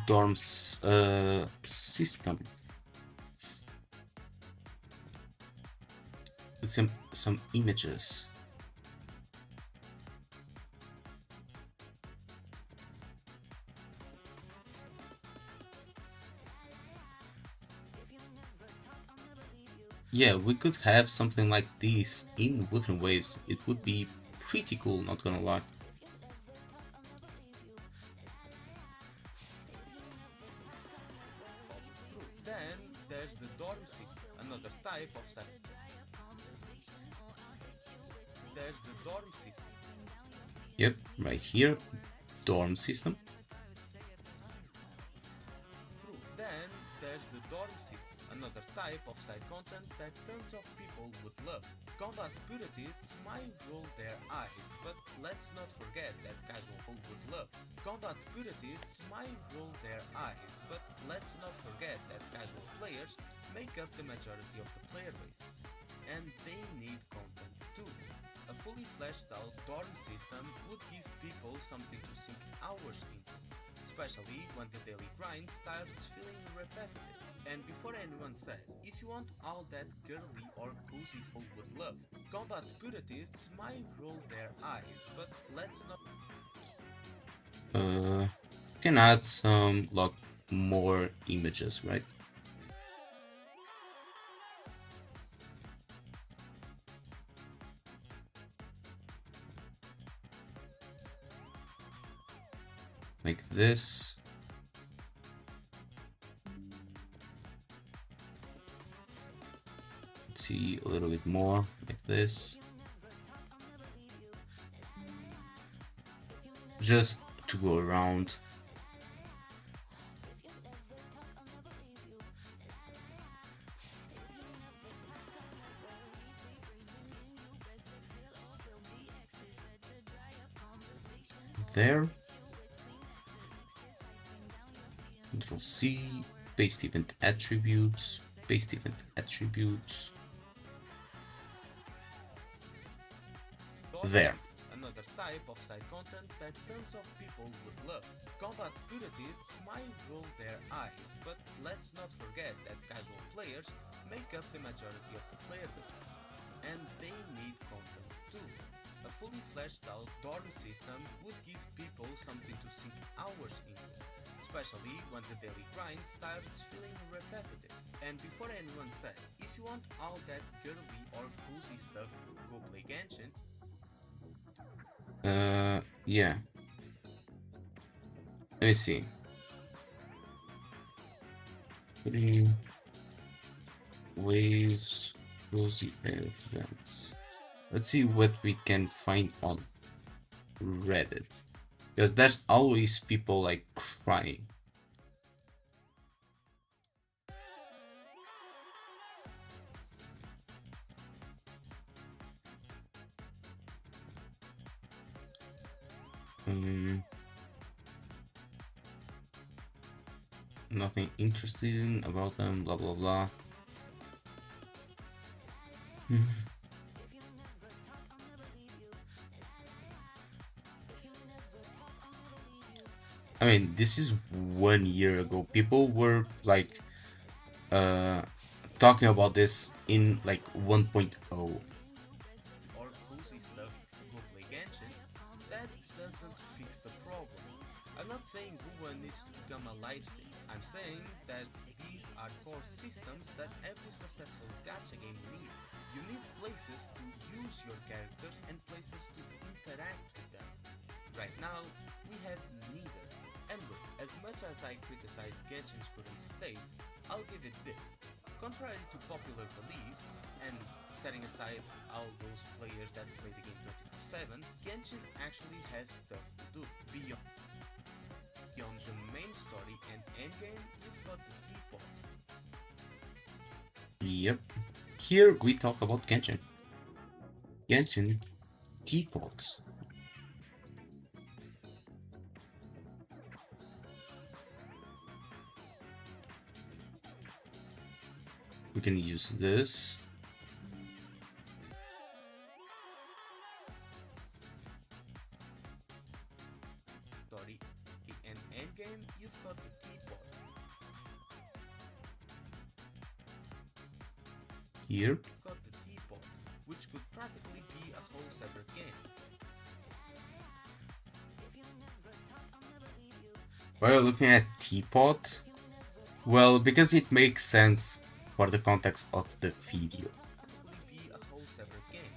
dorms system with some images. Yeah, we could have something like this in Wuthering Waves. It would be pretty cool, not gonna lie. Then there's the dorm system, another type of side. There's the dorm system. Yep, right here, dorm system. True. Then there's the dorm system, another type of side content that tons of people would love. Combat purists might roll their eyes, but let's not forget that casual people would love. Combat purists might roll their eyes, but let's not forget that casual players make up the majority of the player base. And they need content too. A fully fleshed out dorm system would give people something to sink hours into, especially when the daily grind starts feeling repetitive. And before anyone says, if you want all that girly or cozy stuff would love, combat purists might roll their eyes, but let's not. Can add some like more images, right? Like this. Let's see a little bit more like this. Just to go around. There. Control C, paste event attributes, paste event attributes. There. Another type of side content that tons of people would love. Combat purists might roll their eyes, but let's not forget that casual players make up the majority of the player base. And they need content too. A fully fleshed out dorm system would give people something to sink hours into, especially when the daily grind starts feeling repetitive. And before anyone says, if you want all that girly or cozy stuff, go play Genshin. Yeah. Let me see. 3 waves, cozy events. Let's see what we can find on Reddit, because there's always people like crying. Um, Nothing interesting about them, blah blah blah. I mean, this is 1 year ago. People were like uh talking about this in like 1.0. or cozy stuff, go play Genshin, that doesn't fix the problem. I'm not saying Google needs to become a life sim. I'm saying that these are core systems that every successful gacha game needs. You need places to use your characters and places to interact with them. Right now, we have neither. And look, as much as I criticize Genshin's current state, I'll give it this. Contrary to popular belief, and setting aside all those players that play the game 24/7, Genshin actually has stuff to do. Beyond the main story and endgame, you've got the teapot. Yep. Here we talk about Genshin. Genshin teapots. We can use this. Story and endgame, you've got the teapot. Here. You've got the teapot, which could practically be a whole separate game. Why are you looking at teapot? Well, because it makes sense for the context of the video. Practically be a whole separate game.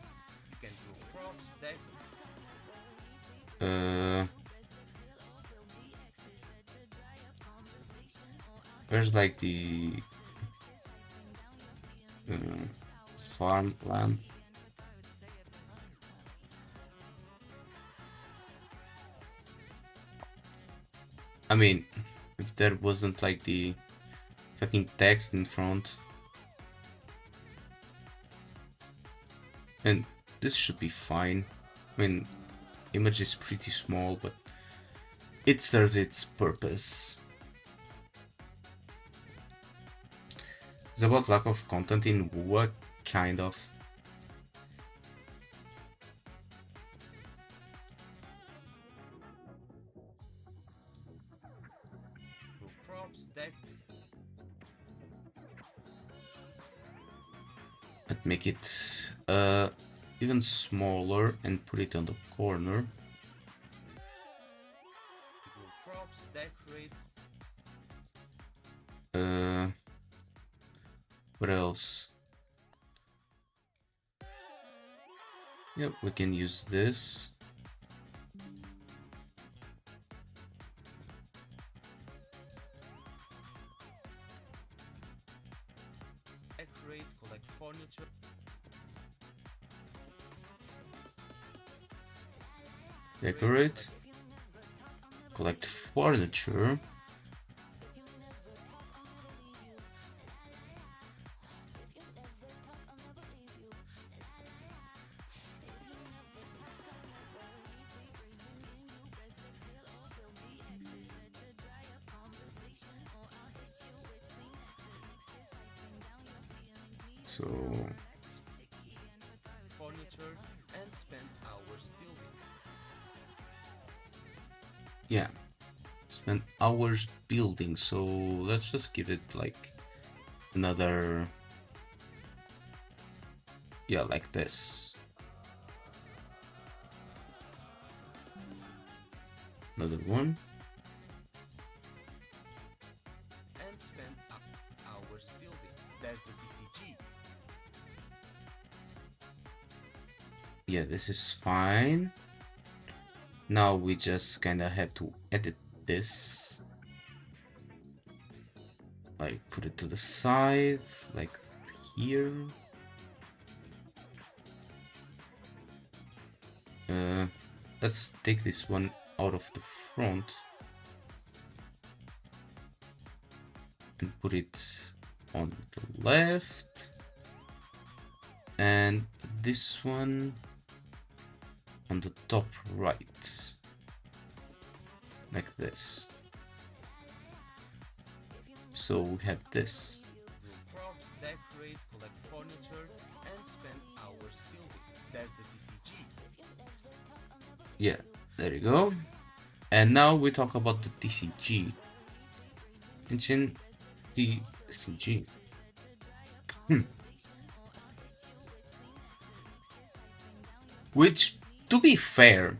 You can do props, deck. Where's like the farmland? I mean, if there wasn't like the fucking text in front. And this should be fine. I mean, image is pretty small, but it serves its purpose. It's about lack of content in what kind of. Do props, deck. Let's make it even smaller and put it on the corner. Do props, decorate. What else? Yep, we can use this. Decorate, collect furniture. Decorate. Collect furniture. So furniture and spend hours building. yeah, spend hours building. So let's just give it like another, yeah, like this. Another one. And spend hours building. There's the TCG. Yeah, this is fine. Now we just kind of have to edit this. Like put it to the side, like here. Let's take this one out of the front and put it on the left, and this one on the top right. like this. So we have this. Glue props, decorate, collect furniture, and spend hours building. There's the TCG. Yeah, there you go. And now we talk about the TCG. Mention TCG. Which, to be fair,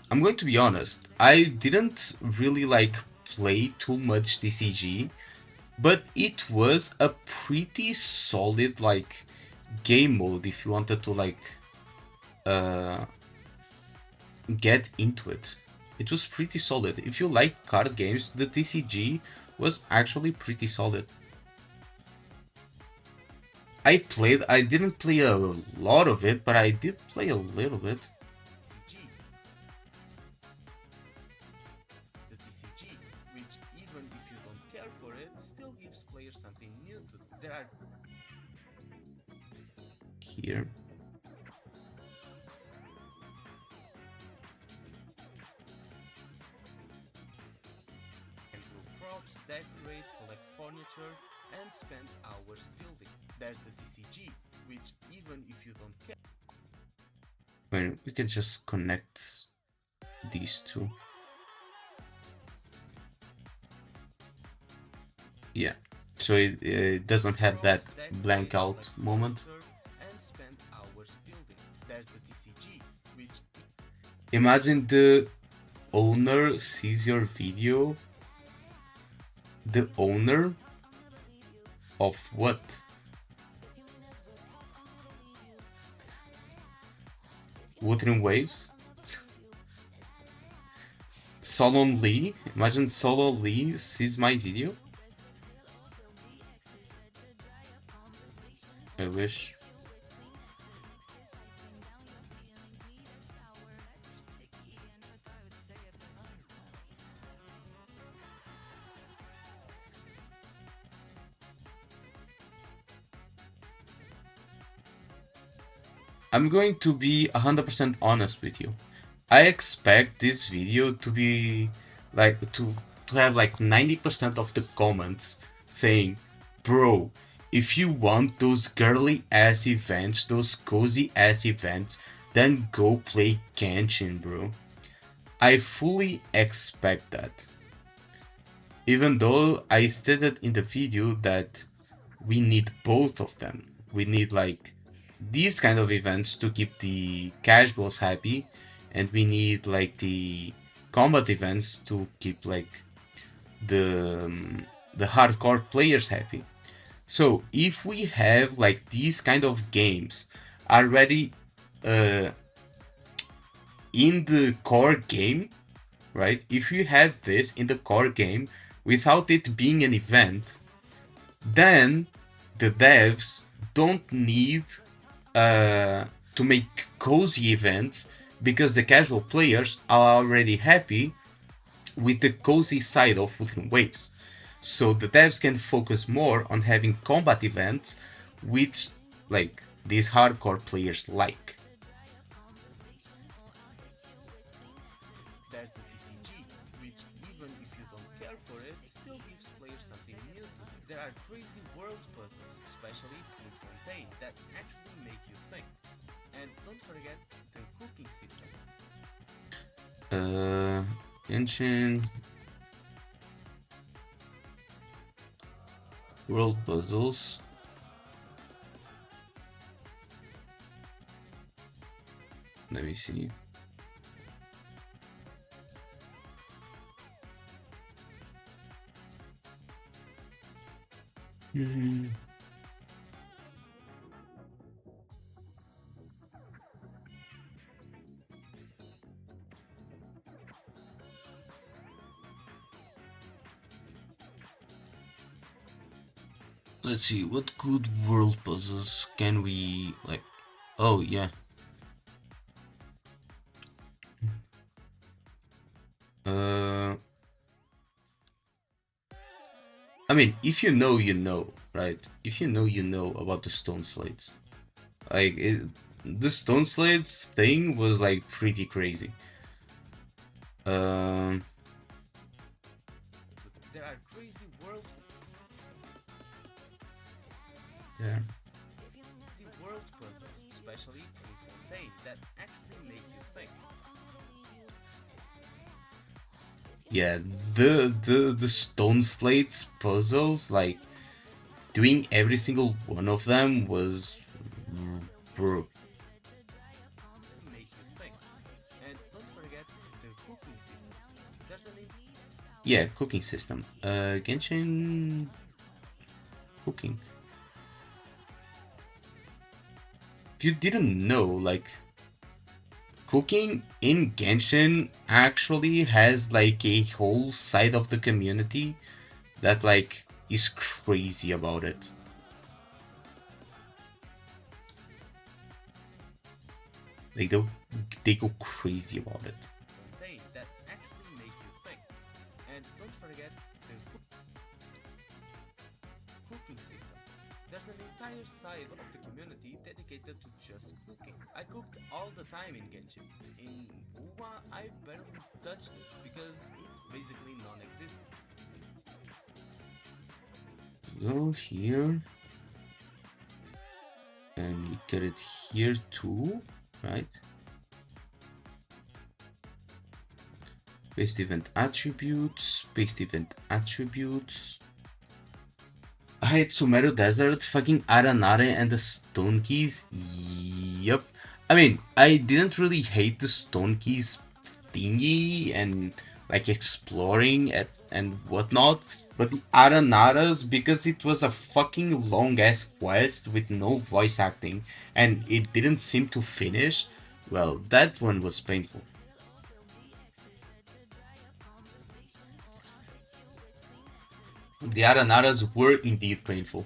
I'm going to be honest, I didn't really like play too much TCG, but it was a pretty solid like game mode if you wanted to like get into it. It was pretty solid. If you like card games, the TCG was actually pretty solid. I didn't play a lot of it, but I did play a little bit. TCG. The TCG, which even if you don't care for it, still gives players something new to do. There are Here. and glue props, decorate, collect furniture, and spend hours building. There's the TCG, which even if you don't care. Well, we can just connect these two. Yeah, so it doesn't have that blank out moment. And spend hours building. There's the TCG, which Imagine the owner sees your video. The owner of what? Wuthering Waves? Solon Lee? Imagine Solo Lee sees my video. I wish. I'm going to be 100% honest with you. I expect this video to be like to have like 90% of the comments saying, "Bro, if you want those girly ass events, those cozy ass events, then go play Genshin, bro." I fully expect that. Even though I stated in the video that we need both of them. We need like these kind of events to keep the casuals happy, and we need like the combat events to keep like the hardcore players happy. So if we have like these kind of games already in the core game, right? If you have this in the core game without it being an event, then the devs don't need to make cozy events because the casual players are already happy with the cozy side of Wuthering Waves. So the devs can focus more on having combat events which like these hardcore players like. there's the TCG, which even if you don't care for it, still gives players something new to do. There are crazy world puzzles, especially through Fontaine, that actually make you think. And don't forget the cooking system. Genshin World Puzzles. Let me see. Let's see, what good world puzzles can we like? Oh yeah. I mean, if you know, you know, right? If you know, you know about the stone slates. Like the stone slates thing was like pretty crazy. Yeah. See world puzzles, especially in Fontaine, that actually make you think. Yeah, the stone slates puzzles, like doing every single one of them was bro. Make you think. And don't forget the cooking system. There's an Yeah, cooking system. Genshin cooking. If you didn't know, like cooking in Genshin actually has like a whole side of the community that like is crazy about it. Like they go crazy about it. Fontaine that actually make you think. And don't forget the cooking system. There's an entire side of the community dedicated to just cooking. I cooked all the time in Genshin. In Uwa, I barely touched it because it's basically non-existent. Go here and we get it here too, right? Paste event attributes, paste event attributes. I hate Sumeru Desert, fucking Aranare and the Stone Keys. Yep. I mean, I didn't really hate the Stone Keys thingy and like exploring it and whatnot, but the Aranaras, because it was a fucking long ass quest with no voice acting and it didn't seem to finish, well, that one was painful. The Aranaras were indeed painful.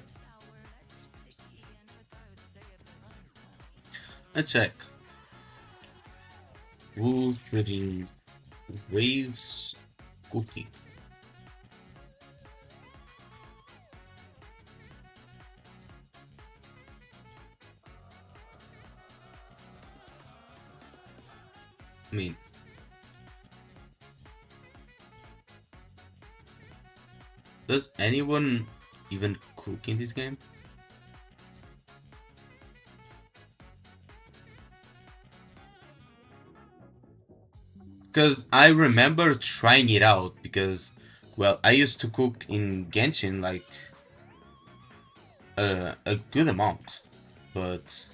Let's check. Wuthering Waves Cooking. I mean, does anyone even cook in this game? Because I remember trying it out because, well, I used to cook in Genshin like a good amount, but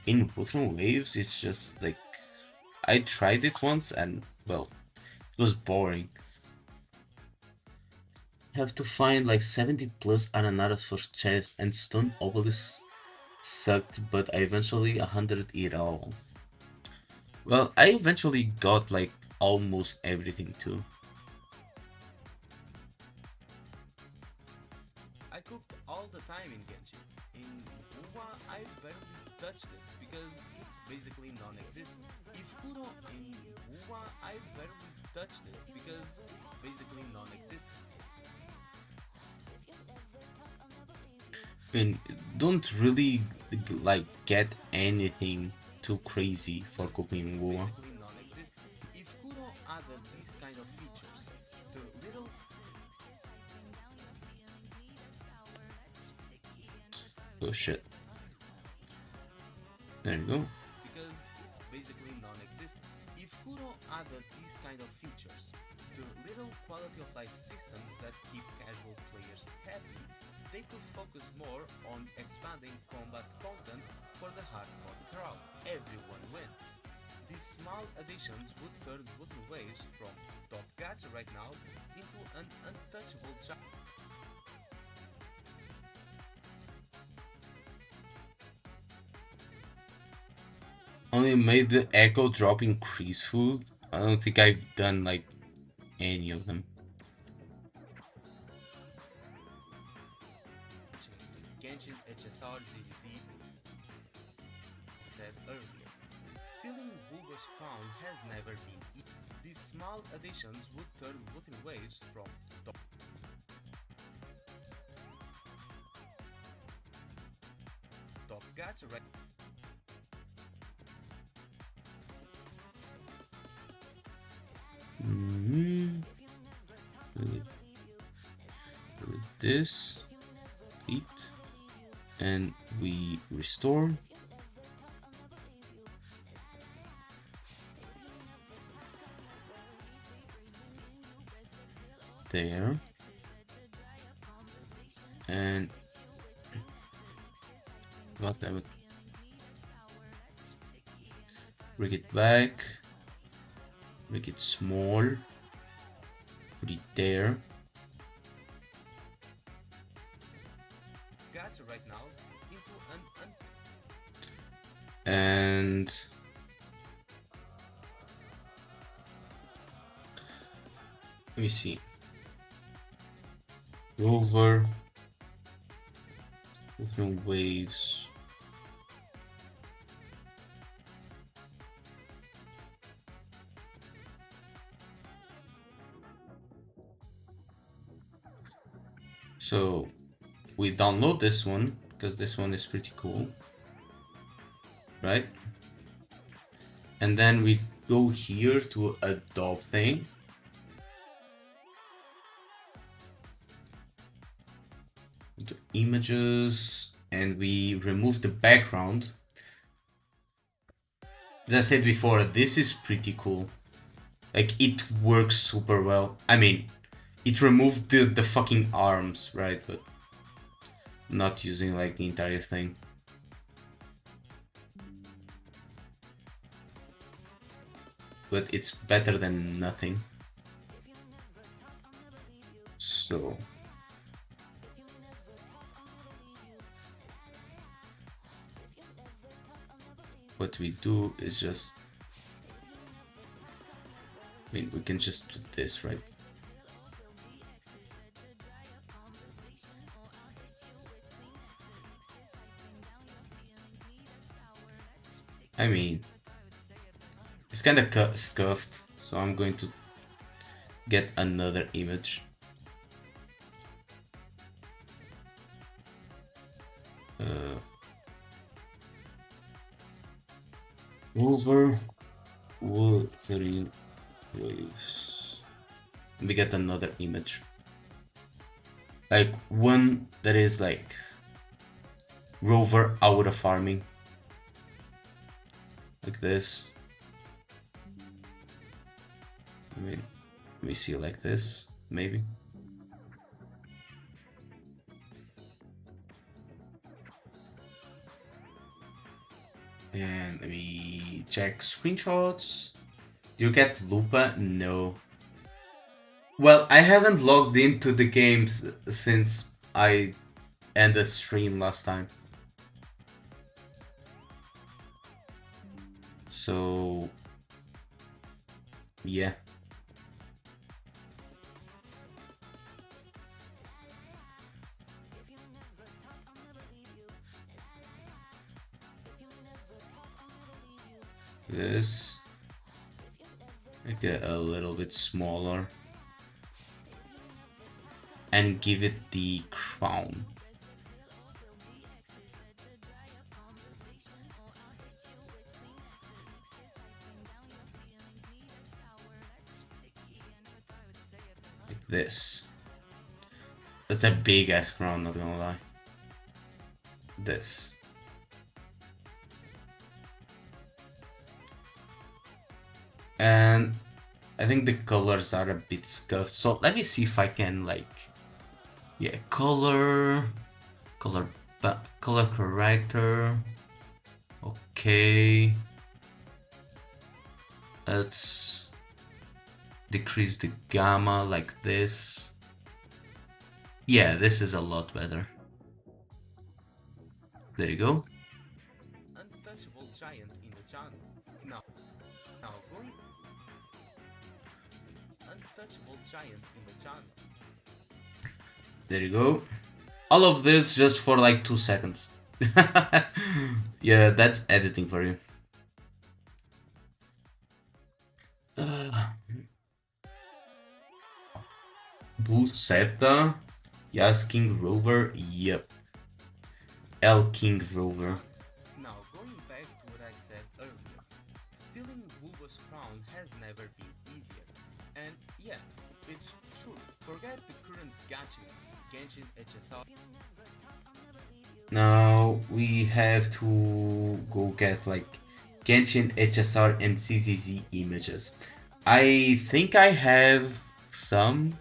in Wuthering Waves, it's just like I tried it once and, well, it was boring. Have to find like 70 plus Aranaras for chest and Stone Obelisk sucked, but I eventually 100 it all. Well, I eventually got like almost everything too. I cooked all the time in Genshin. In Uwa, I barely touched it because it's basically non-existent. If Kuro in Uwa, I barely touched it because it's basically non-existent. And don't really like get anything too crazy for cooking Wuwa. Basically non-existent. If Kuro added these kind of features, the little Oh shit. There you go. because it's basically non-existent. If Kuro added these kind of features, the little quality of life systems that keep casual players happy, they could focus more on expanding combat content for the hardcore crowd. Everyone wins. These small additions would turn Wuthering Waves from top gacha right now into an untouchable genre. Only made the echo drop increase food. I don't think I've done like any of them. Genshin HSR ZZZ said earlier. Stealing Bulba's crown has never been easy. These small additions would turn Wuthering Waves from top gacha right. With this, eat. and we restore. There. And God damn it. Bring it back. Make it small. Put it there. Gotcha right now into an And let me see. Rover. Different waves. So we download this one because this one is pretty cool, right? And then we go here to adopt thing. To images, and we remove the background. As I said before, this is pretty cool. Like, it works super well. I mean, it removed the fucking arms, right? But not using like the entire thing. But it's better than nothing. So what we do is just, I mean, we can just do this, right? I mean, it's kind of scuffed, so I'm going to get another image. Over wood 3 waves. We get another image. Like one that is like rover out of farming. Like this. I mean, let me see like this, maybe. And let me check screenshots. Do you get Lupa? No. Well, I haven't logged into the games since I ended stream last time. So, yeah. This, make it a little bit smaller and give it the crown. Like this. That's a big ass crown, not gonna lie. This. And I think the colors are a bit scuffed, so let me see if I can like, yeah, color corrector. Okay, let's decrease the gamma like this. Yeah, this is a lot better. There you go. untouchable giant in the channel. Now going untouchable giant in the channel. There you go. All of this just for like 2 seconds. Yeah, that's editing for you. Buceta. Yes, King Rover. Yep. El King Rover. Now going back to what I said earlier, stealing Bulba's crown has never been easier. And yeah, it's true. Forget the current gacha moves, Genshin HSR. Now we have to go get like Genshin, HSR, and CZZ images. I think I have some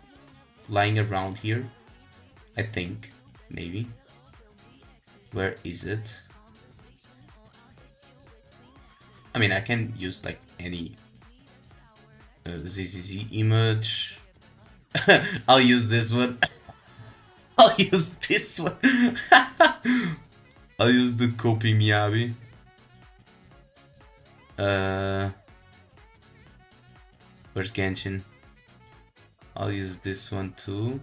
lying around here. I think, maybe. Where is it? I mean, I can use like any ZZZ image. I'll use this one. I'll use this one. I'll use the Kopi Miyabi. Where's Genshin? I'll use this one too.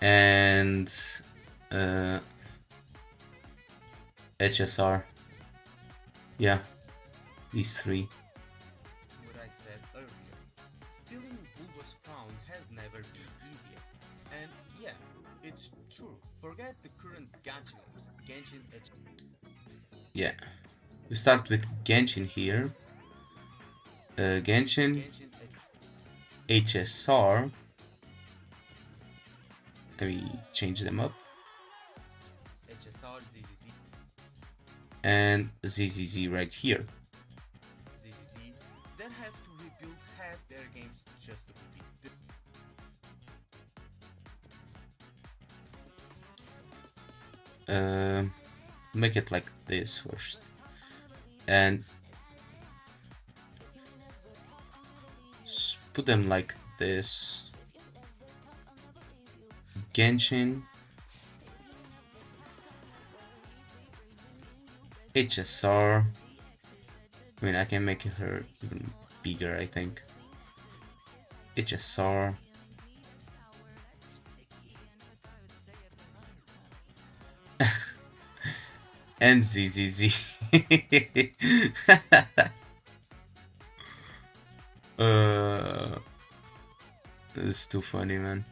And HSR. Yeah, these three. What I said earlier, stealing Bulba's crown has never been easier. And yeah, it's true. Forget the current gacha names, Genshin, Yeah, we start with Genshin here. Genshin, HSR. Let me change them up. HSR, ZZZ, And ZZZ right here. ZZZ, then have to rebuild half their games just to beat the Make it like this first. And put them like this. Genshin, HSR. I mean, I can make her even bigger, I think. HSR. And ZZZ. This is too funny, man.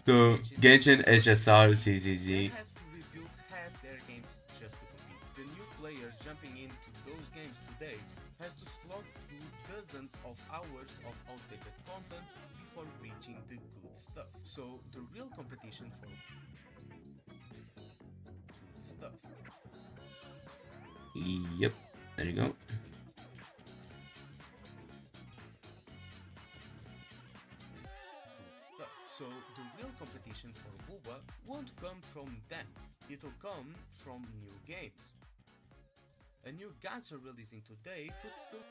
So Genshin, HSR, ZZZ. have to rebuild half their games just to compete. The new player jumping into those games today has to slog through dozens of hours of outdated content before reaching the good stuff. So the real competition for good stuff. Yep, there you go. So the real competition for Booba won't come from them, it'll come from new games. A new gacha releasing today could still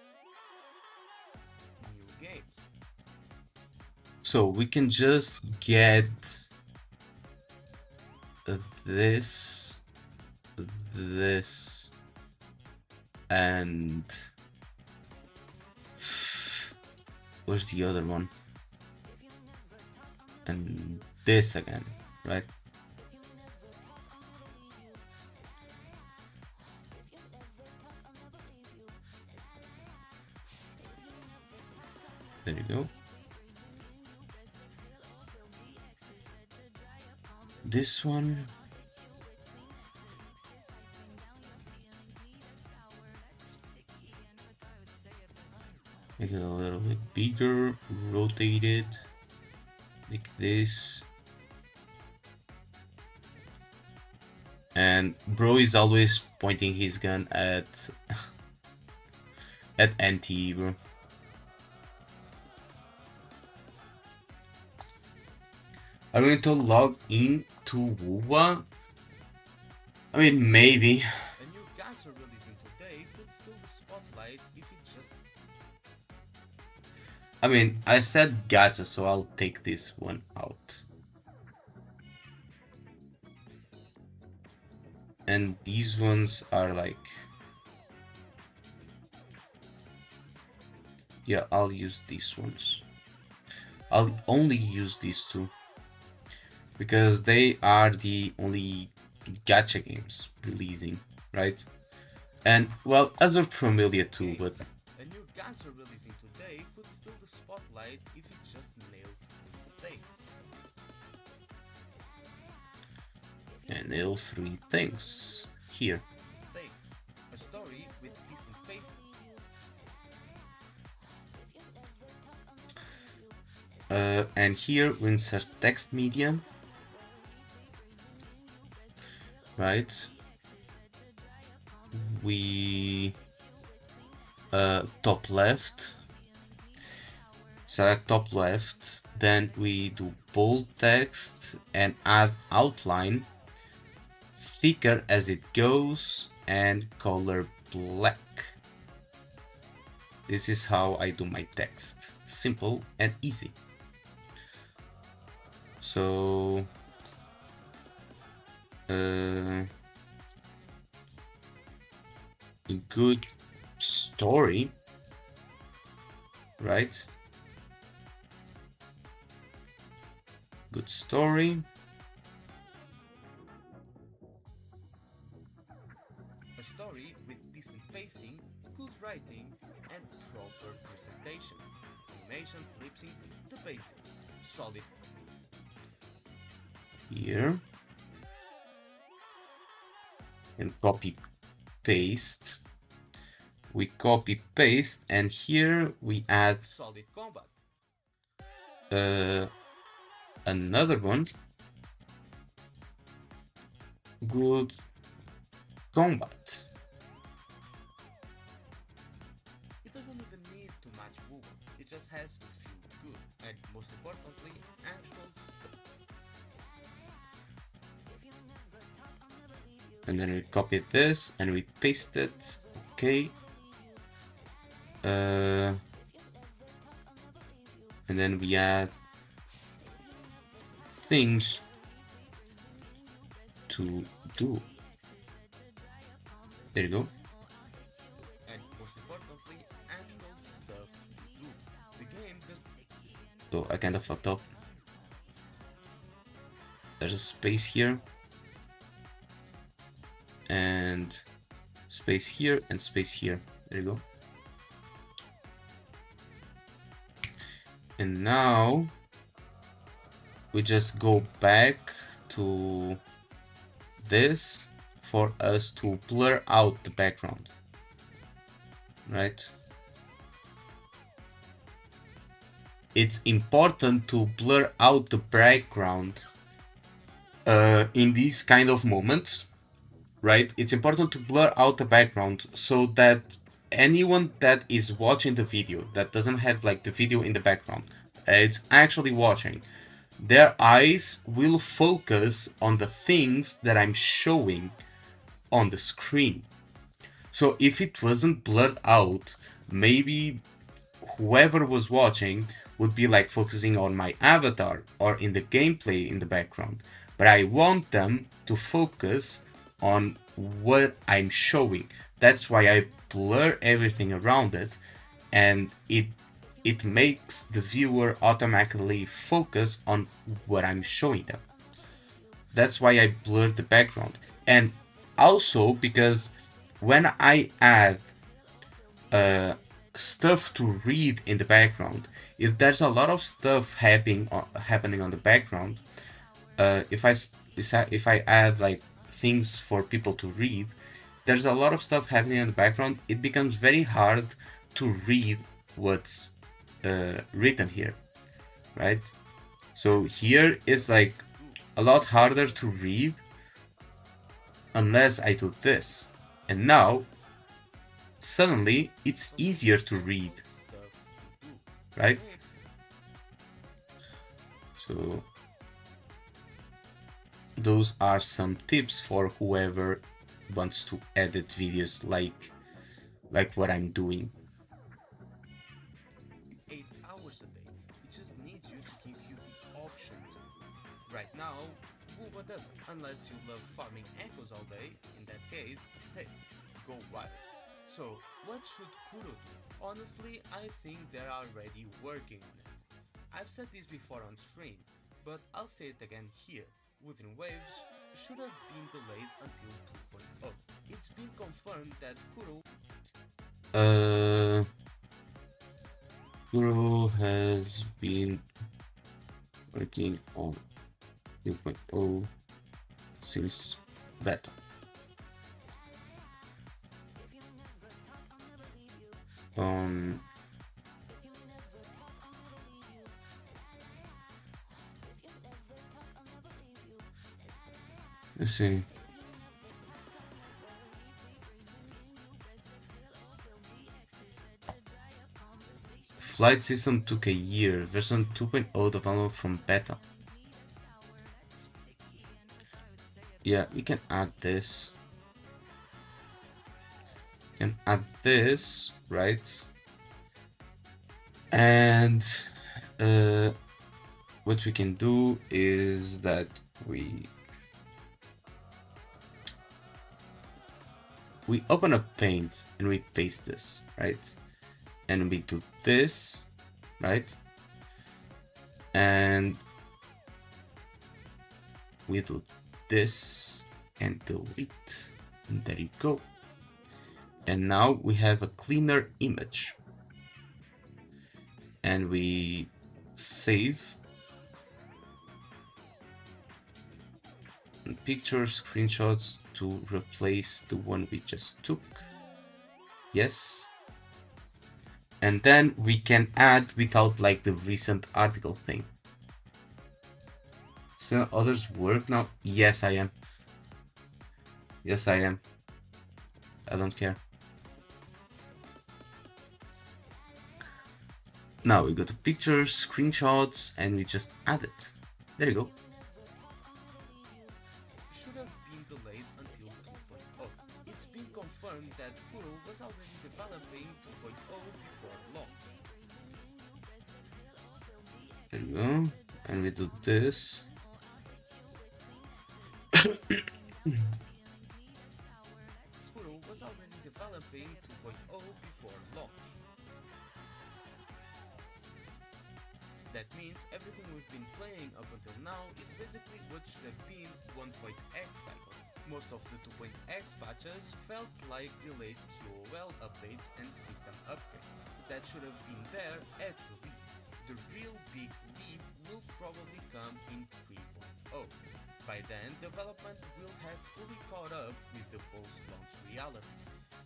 new games. So we can just get this, and where's the other one? And this again, right? There you go. This one. Make it a little bit bigger, rotate it, like this. And bro is always pointing his gun at NT, bro. Are we going to log in to Wuba? I mean, maybe. A new gacha releasing today could steal the spotlight if it just... I mean, I said gacha, so I'll take this one out. And these ones are like... Yeah, I'll use these ones. I'll only use these two, because they are the only gacha games releasing, right? And, well, Azure Promelia too, but... A new gacha releasing today could steal the spotlight if it just nails three things. And nails three things. Here. A story with decent pace. And here we insert text medium, right? We top left, select top left, then we do bold text and add outline, thicker as it goes, and color black. This is how I do my text. Simple and easy. So a good story, right? Good story. A story with decent pacing, good writing, and proper presentation. Animations, lip sync, the basics. Solid. Here. And copy paste. We copy paste and here we add Solid combat. another one. Good combat. It doesn't even need to match Google. It just has to feel good. And most importantly, actual stuff. And then we copy this and we paste it. Okay. And then we add things to do. There you go. And most importantly, actual stuff to do. The game does. So I kind of fucked up. There's a space here. And space here and space here. There you go. And now we just go back to this for us to blur out the background, right? It's important to blur out the background in these kind of moments, right? It's important to blur out the background so that anyone that is watching the video that doesn't have like the video in the background, it's actually watching, their eyes will focus on the things that I'm showing on the screen. So if it wasn't blurred out, maybe whoever was watching would be like focusing on my avatar or in the gameplay in the background. But I want them to focus on what I'm showing. That's why I blur everything around it, and it makes the viewer automatically focus on what I'm showing them. That's why I blurred the background. And also because when I add stuff to read in the background, if there's a lot of stuff happening on the background, if I add like things for people to read, there's a lot of stuff happening in the background. It becomes very hard to read what's written here, right? So here it's like a lot harder to read unless I do this, and now suddenly it's easier to read, right? So those are some tips for whoever wants to edit videos like what I'm doing. 8 hours a day. It just needs you to give you the option to. Right now, Wova doesn't, unless you love farming echoes all day. In that case, hey, go wild. So, what should Kuro do? Honestly, I think they're already working on it. I've said this before on stream, but I'll say it again here. Within Waves should have been delayed until 2.0. It's been confirmed that Kuro Guru has been working on 2.0 since beta. Let's see. Flight system took a year. Version 2.0 development from beta. Yeah, we can add this. We can add this, right? And what we can do is that we open up Paint and we paste this, right? And we do this, right? And we do this and delete. And there you go. And now we have a cleaner image. And we save pictures, screenshots to replace the one we just took. Yes. And then we can add without like the recent article thing. So others work now? Yes, I am. Yes, I am. I don't care. Now we go to pictures, screenshots, and we just add it. There you go. Should have been delayed until 2.0. It's been confirmed that Kuro was already developing 2.0 before launch. There you go. And we do this. Kuro was already developing 2.0 before launch. That means everything we've been playing up until now is basically what should have been 1.x cycle. Most of the 2.x patches felt like delayed QoL updates and system upgrades. That should have been there at release. The real big leap will probably come in 3.0. By then, development will have fully caught up with the post-launch reality,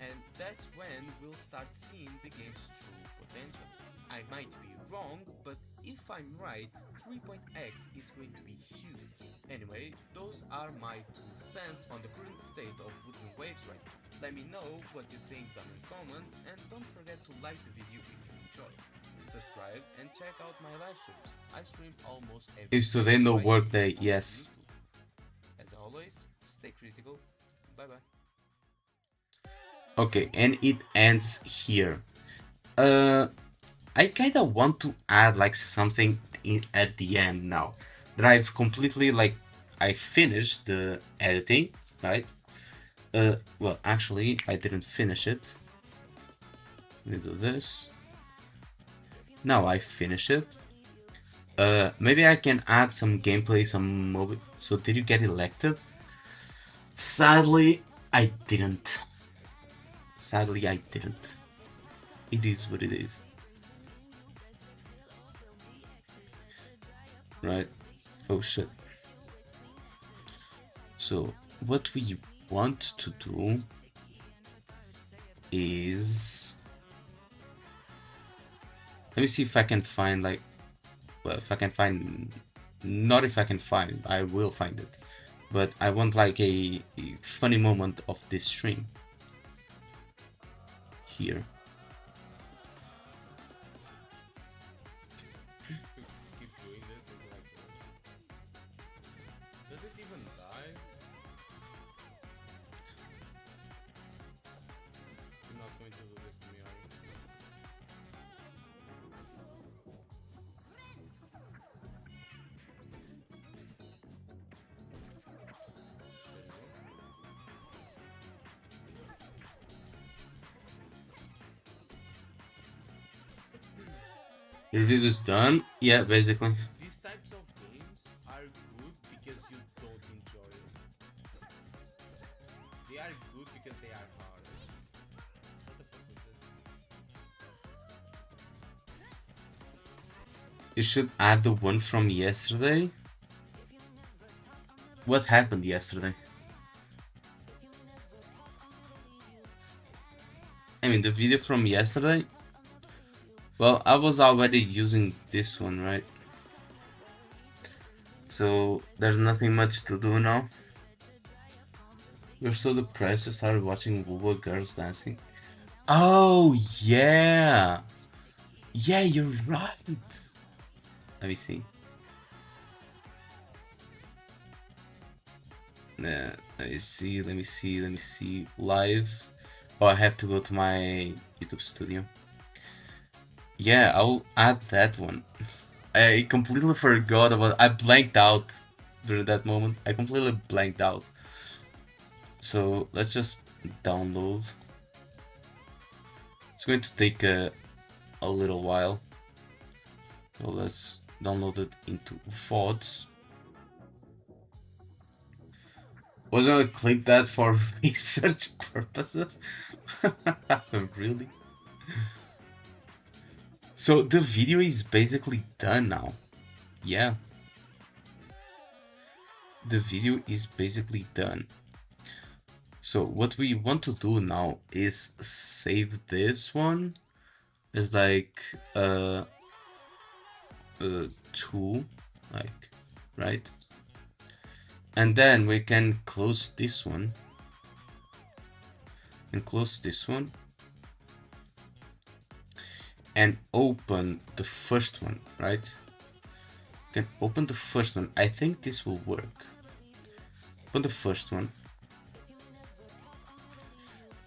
and that's when we'll start seeing the game's true potential. I might be wrong, but if I'm right, 3.x is going to be huge. Anyway, those are my 2 cents on the current state of Woodland Waves right now. Let me know what you think down in the comments, and don't forget to like the video if you enjoyed. Subscribe and check out my live streams. I stream almost every Is today no Friday work day? on Yes. YouTube. As always, stay critical. Bye bye. Okay, and it ends here. I kind of want to add like something at the end now that I've completely like I finished the editing, right? Well, actually, I didn't finish it. Let me do this. Now I finish it. Maybe I can add some gameplay, some mobile. So did you get elected? Sadly, I didn't. Sadly, I didn't. It is what it is. Right? Oh shit. So what we want to do is, let me see if I can find like, well, if I can find, not if I can find, I will find it, but I want like a funny moment of this stream here. Keep doing this and like, does it even die? You're not going to do this to me, are you? Your video's done? Yeah, basically. These types of games are good because you don't enjoy it. They are good because they are hard. What the fuck was this? You should add the one from yesterday. What happened yesterday? I mean, the video from yesterday? Well, I was already using this one, right? So, there's nothing much to do now. You're so depressed you started watching Wuwa girls dancing. Oh yeah. Yeah, you're right. Let me see. Let me see, let me see, let me see. Lives. Oh, I have to go to my YouTube studio. Yeah, I'll add that one. I completely forgot about. I blanked out during that moment. I completely blanked out. So let's just download. It's going to take a little while. So let's download it into VODs. Was I gonna clip that for research purposes? Really? So the video is basically done now. Yeah. The video is basically done. So what we want to do now is save this one as like a tool, like, right? And then we can close this one and close this one and open the first one, right? You can open the first one. I think this will work. Open the first one.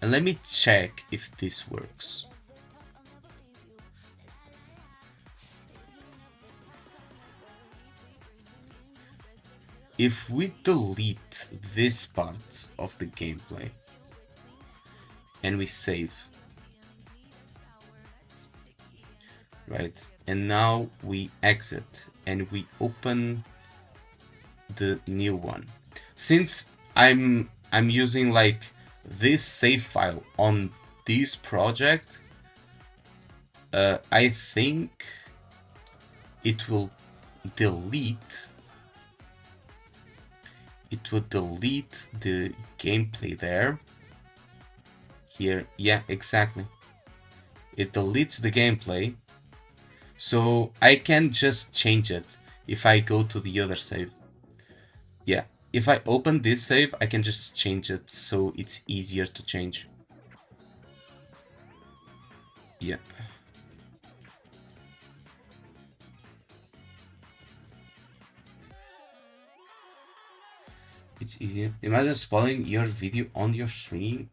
And let me check if this works. If we delete this part of the gameplay and we save, right? And now we exit and we open the new one. Since I'm using like this save file on this project, I think it will delete the gameplay there. Here, yeah, exactly. It deletes the gameplay, so I can just change it if I go to the other save. Yeah, if I open this save, I can just change it so it's easier to change. Yeah. It's easier. Imagine spoiling your video on your stream.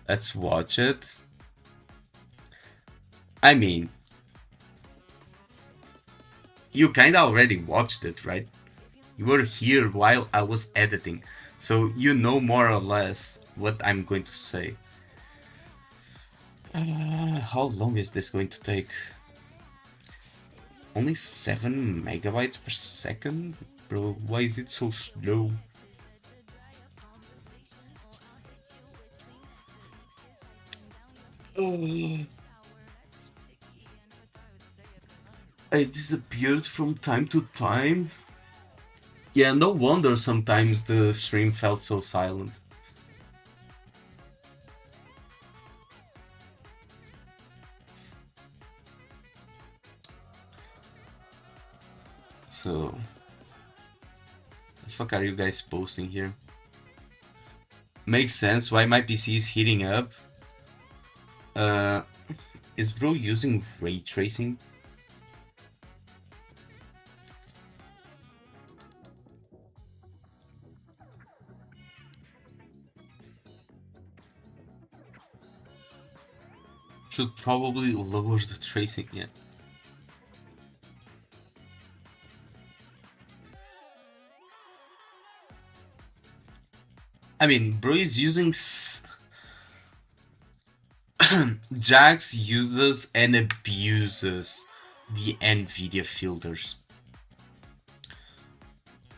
Let's watch it. I mean, you kinda already watched it, right? You were here while I was editing, so you know more or less what I'm going to say. How long is this going to take? Only 7 megabytes per second? Bro, why is it so slow? I disappeared from time to time. Yeah, no wonder sometimes the stream felt so silent. So, the fuck are you guys posting here? Makes sense why my PC is heating up. Is bro using ray tracing? Should probably lower the tracing, yeah. I mean, bro is using Jax uses and abuses the NVIDIA filters.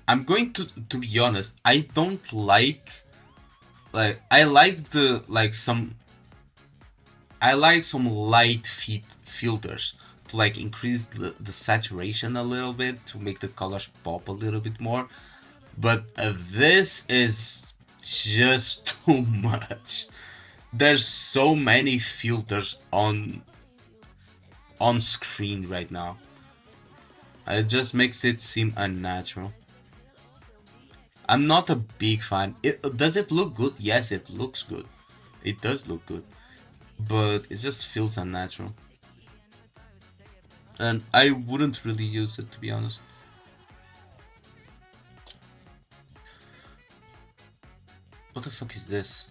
I'm going to be honest, I don't like I like the I like some light filters to like increase the saturation a little bit to make the colors pop a little bit more, but this is just too much. There's so many filters on screen right now. It just makes it seem unnatural. I'm not a big fan. Does it look good? Yes, it looks good. It does look good, but it just feels unnatural. And I wouldn't really use it, to be honest. What the fuck is this?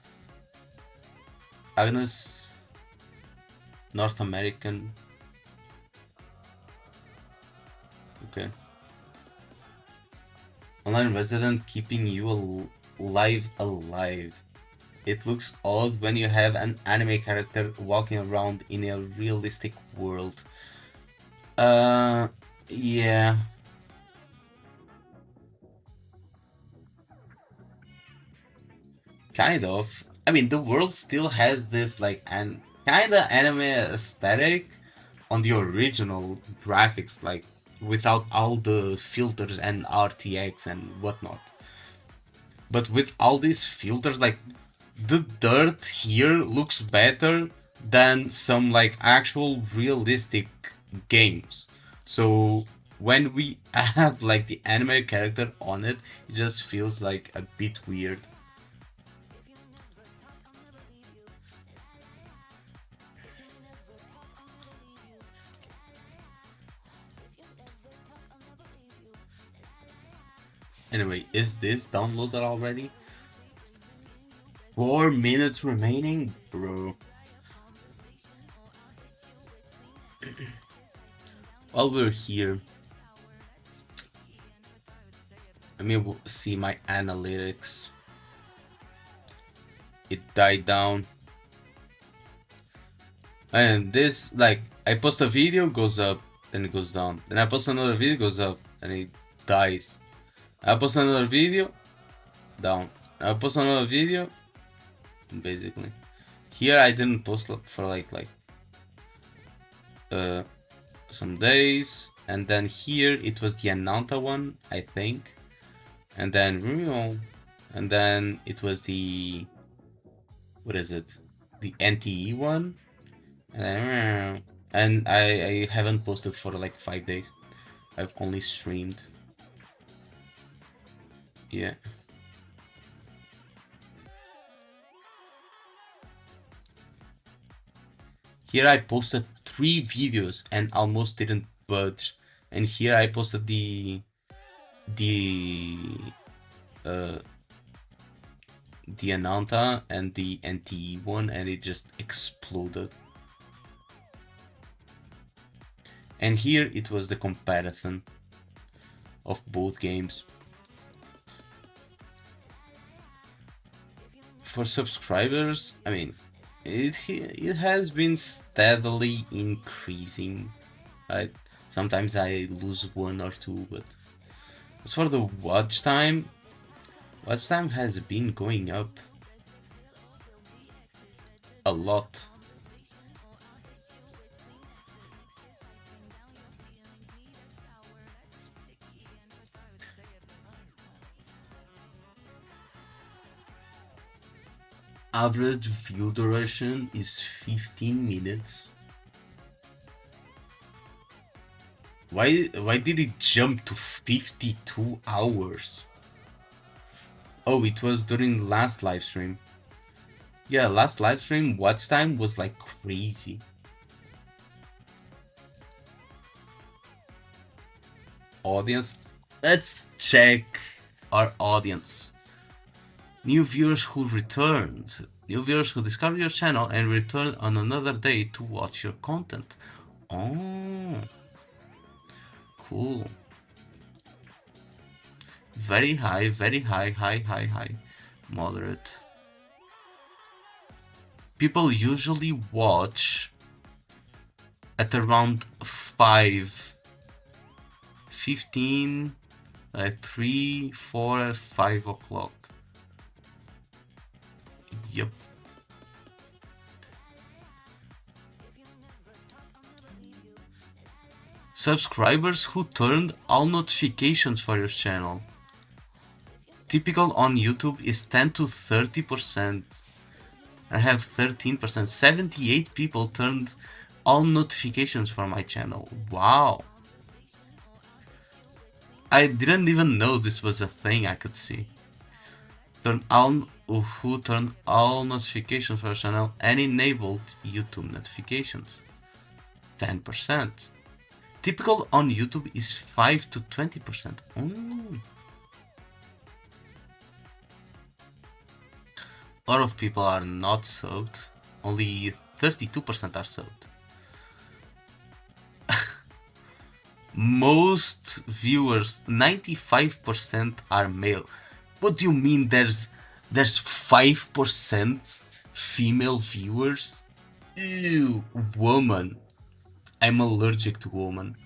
Agnes, North American. Okay. Online resident keeping you alive. It looks odd when you have an anime character walking around in a realistic world. Yeah. Kind of. I mean, the world still has this like an kinda anime aesthetic on the original graphics, like without all the filters and RTX and whatnot. But with all these filters, like the dirt here looks better than some like actual realistic games. So when we add like the anime character on it, it just feels like a bit weird. Anyway, is this downloaded already? 4 minutes remaining? Bro. While we're here, let me see my analytics. It died down. And this, like, I post a video, goes up, then it goes down. Then I post another video, goes up, and it dies. I post another video, down. I post another video, basically. Here I didn't post for like some days, and then here it was the Ananta one, I think, and then it was the, what is it, the NTE one, and I haven't posted for like 5 days. I've only streamed. Yeah. Here I posted 3 videos and almost didn't budge. And here I posted the Ananta and the NTE one, and it just exploded. And here it was the comparison of both games. For subscribers, I mean, it has been steadily increasing. Right? Sometimes I lose 1 or 2, but as for the watch time has been going up a lot. Average view duration is 15 minutes. Why did it jump to 52 hours? Oh, it was during last live stream. Yeah, last live stream watch time was like crazy. Audience, let's check our audience. New viewers who returned. New viewers who discover your channel and return on another day to watch your content. Oh, cool. Very high, high. Moderate. People usually watch at around 5:15, 3, 4, 5 o'clock. Yep. Subscribers who turned all notifications for your channel. Typical on YouTube is 10 to 30%. I have 13%. 78 people turned all notifications for my channel. Wow. I didn't even know this was a thing I could see. Turn on who turned all notifications for our channel and enabled YouTube notifications. 10%. Typical on YouTube is 5 to 20%. A lot of people are not subbed. Only 32% are subbed. Most viewers, 95% are male. What do you mean there's 5% female viewers? Ew, woman. I'm allergic to women.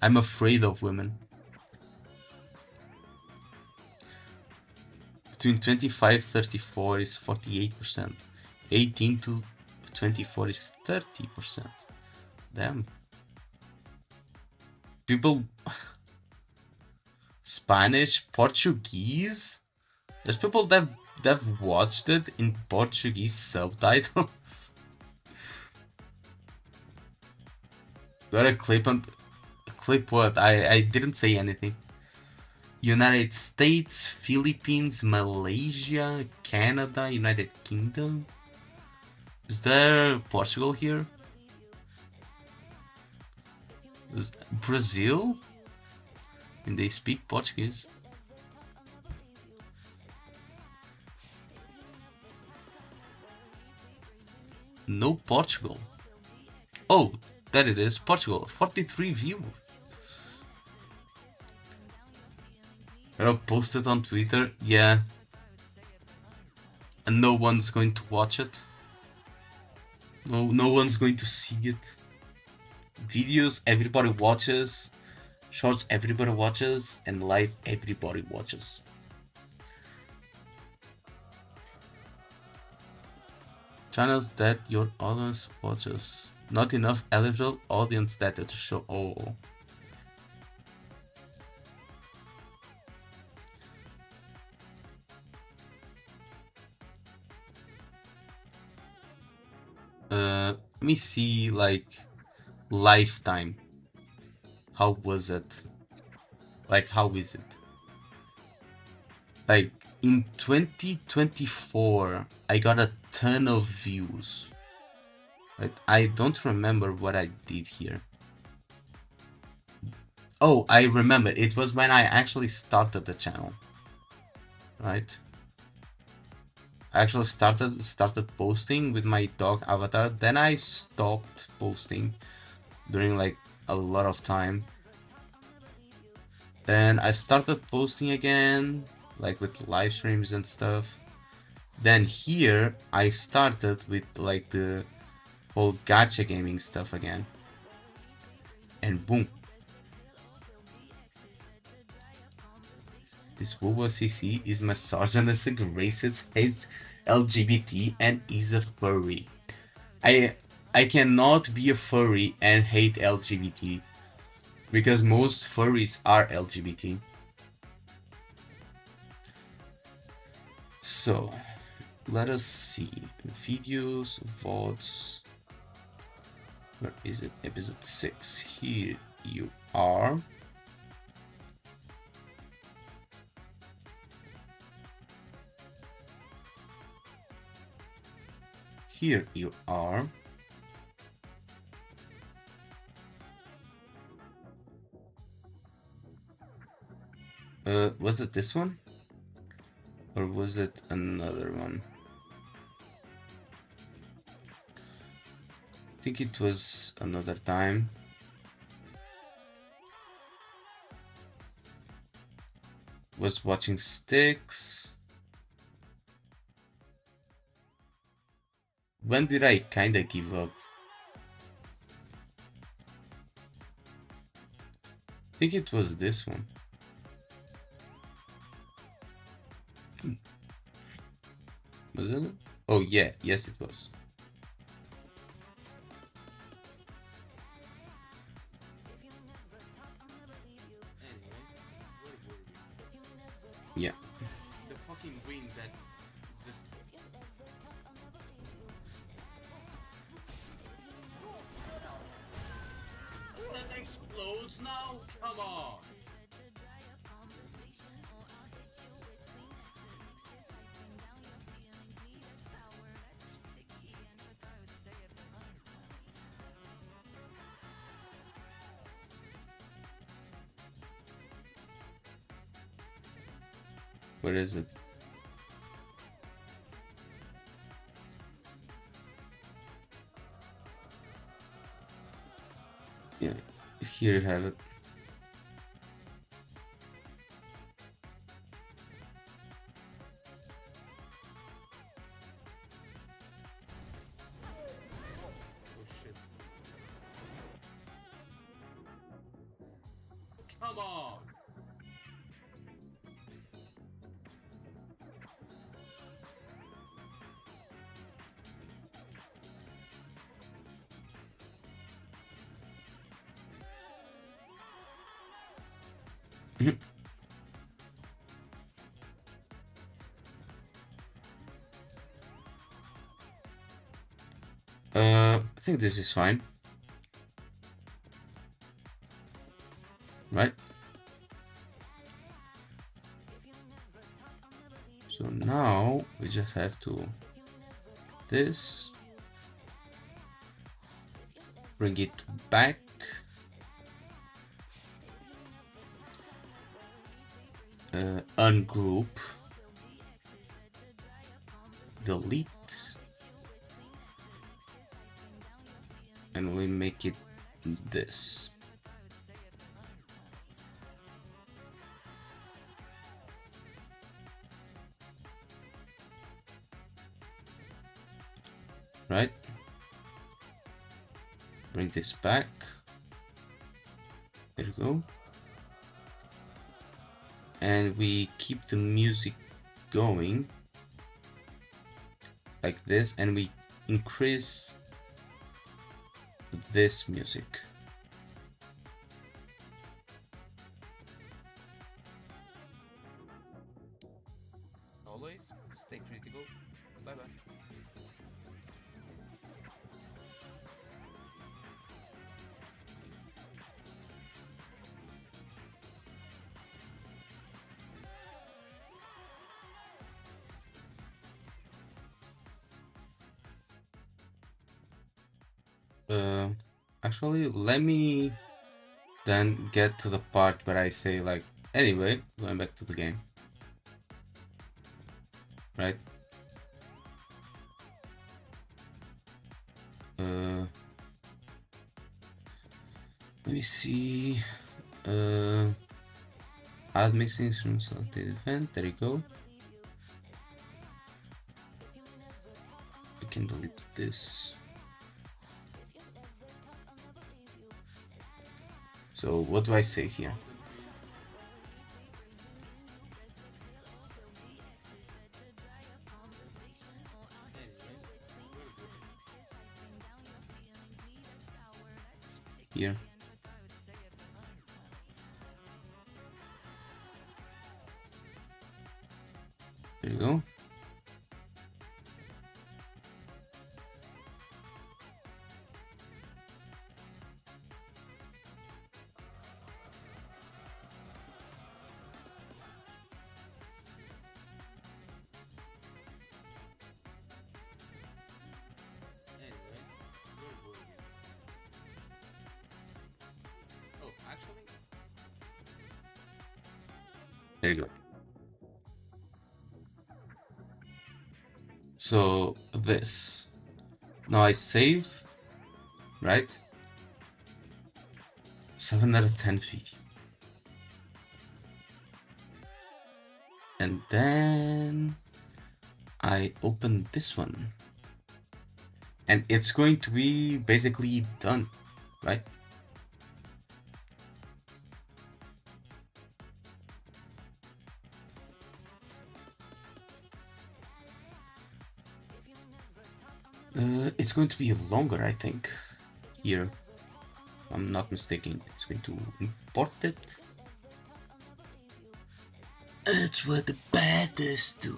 I'm afraid of women. Between 25-34 is 48%. 18 to 24 is 30%. Damn. People... Spanish, Portuguese? There's people that watched it in Portuguese subtitles. Got a clip on... Clip what? I didn't say anything. United States, Philippines, Malaysia, Canada, United Kingdom. Is there Portugal here? Is Brazil? And they speak Portuguese. No Portugal. Oh, there it is. Portugal. 43 viewers. I posted on Twitter. Yeah. And no one's going to watch it. No one's going to see it. Videos everybody watches. Shorts everybody watches. And live everybody watches. Channels that your audience watches. Not enough eligible audience data to show. Oh. Let me see, like, lifetime. How was it? Like, how is it? Like, in 2024, I got a ton of views. But I don't remember what I did here. Oh, I remember. It was when I actually started the channel. Right? I actually started posting with my dog avatar. Then I stopped posting during like a lot of time. Then I started posting again, like with live streams and stuff. Then here I started with like the whole gacha gaming stuff again. And boom. This Wobo CC is misogynist, racist, hates LGBT, and is a furry. I cannot be a furry and hate LGBT. Because most furries are LGBT. So, let us see. Videos, VODs. Where is it? Episode 6. Here you are. Here you are. Was it this one? Or was it another one? I think it was another time. Was watching Sticks. When did I kinda give up? I think it was this one. Was it? Oh yeah, yes it was. Yeah. The fucking wind that this... that explodes now? Come on! Where is it? Yeah, here you have it. Oh shit. Come on! I think this is fine. Right? So now we just have to this, bring it back, ungroup, delete, and we make it this. Right? Bring this back. There we go. And we keep the music going like this, and we increase this music. Always stay critical. Bye bye. Actually, let me then get to the part where I say, like, anyway, going back to the game. Right? Let me see. Add mixing from selected event. There you go. We can delete this. So what do I say here? Here. There you go. There you go. So this. Now I save, right? 710 feet. And then I open this one. And it's going to be basically done, right? It's going to be longer, I think, here. If I'm not mistaken. It's going to import it. It's what the baddest do.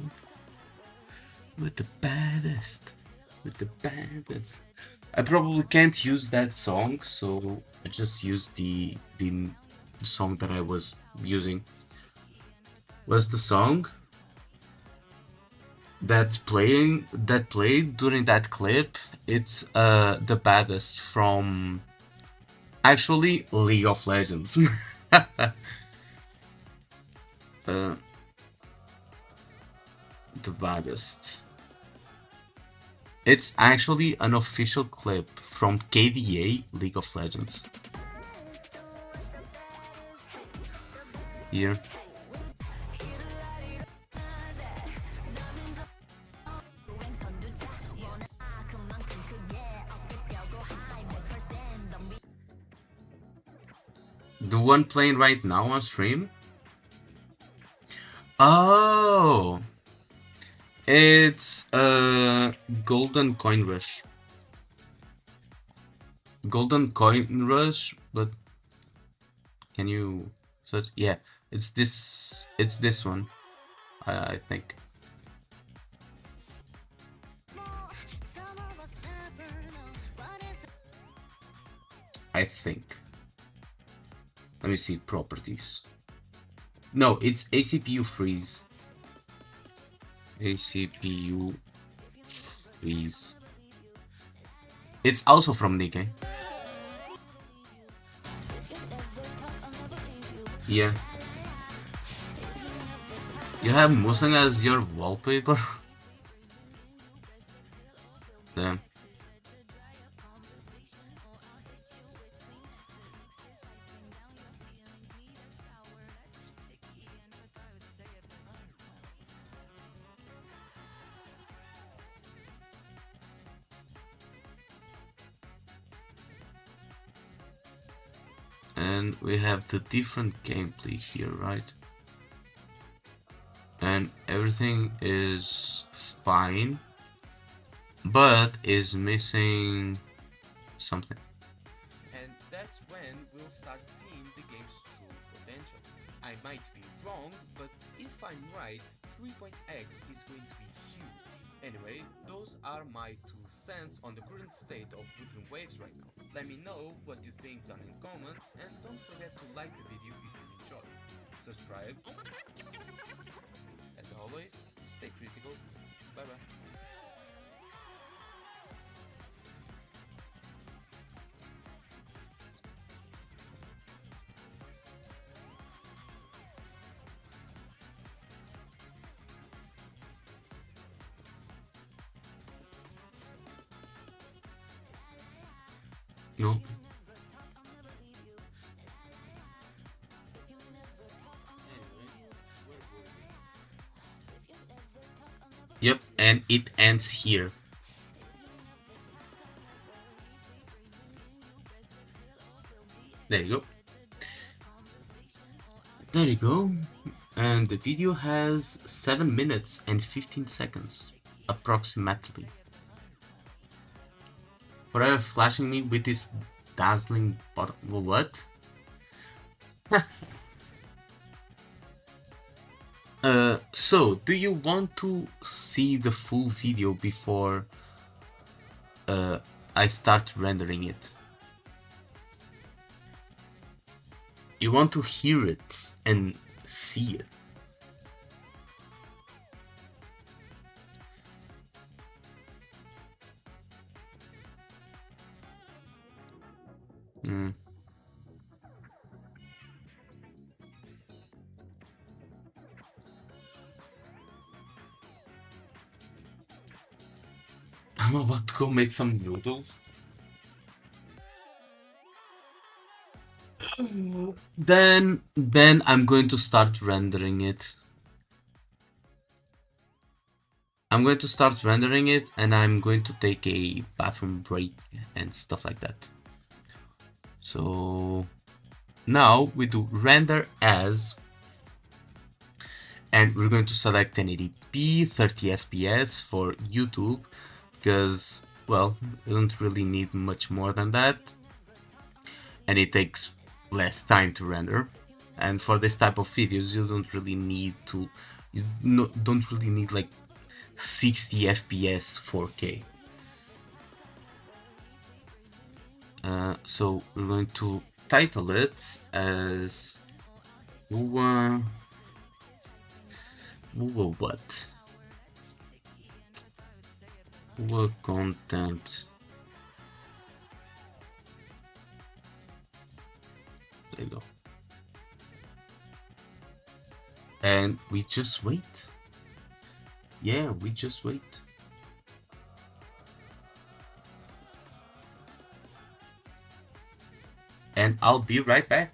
With the baddest. With the baddest. I probably can't use that song, so I just used the song that I was using. Was the song that played during that clip? It's the baddest from actually League of Legends. uh, the baddest. It's actually an official clip from KDA League of Legends. Here. The one playing right now on stream? Oh, it's Golden Coin Rush. Golden Coin Rush, but can you search? Yeah, it's this. It's this one. I think. I think. Let me see properties. No, it's ACPU freeze. ACPU freeze. It's also from Nikkei. Yeah. You have Mustang as your wallpaper? Damn. And we have the different gameplay here, right? And everything is fine, but is missing something. And that's when we'll start seeing the game's true potential. I might be wrong, but if I'm right, 3.x is going to be huge. Anyway, those are my 2 cents on the current state of Wuthering Waves right now. Let me know what you think down in comments, and don't forget to like the video if you enjoyed. Subscribe. As always, stay critical. Bye bye. No. Yep, and it ends here. There you go. There you go. And the video has 7 minutes and 15 seconds, approximately. Forever flashing me with this dazzling bottom. What? So, do you want to see the full video before I start rendering it? You want to hear it and see it. I'm about to go make some noodles. Then I'm going to start rendering it. I'm going to start rendering it, and I'm going to take a bathroom break and stuff like that. So now we do render as, and we're going to select 1080p 30 fps for YouTube, because, well, you don't really need much more than that, and it takes less time to render. And for this type of videos, you don't really need to, don't really need like 60 fps 4K. So we're going to title it as Wua what? Wua content. There you go. And we just wait. Yeah, we just wait. And I'll be right back.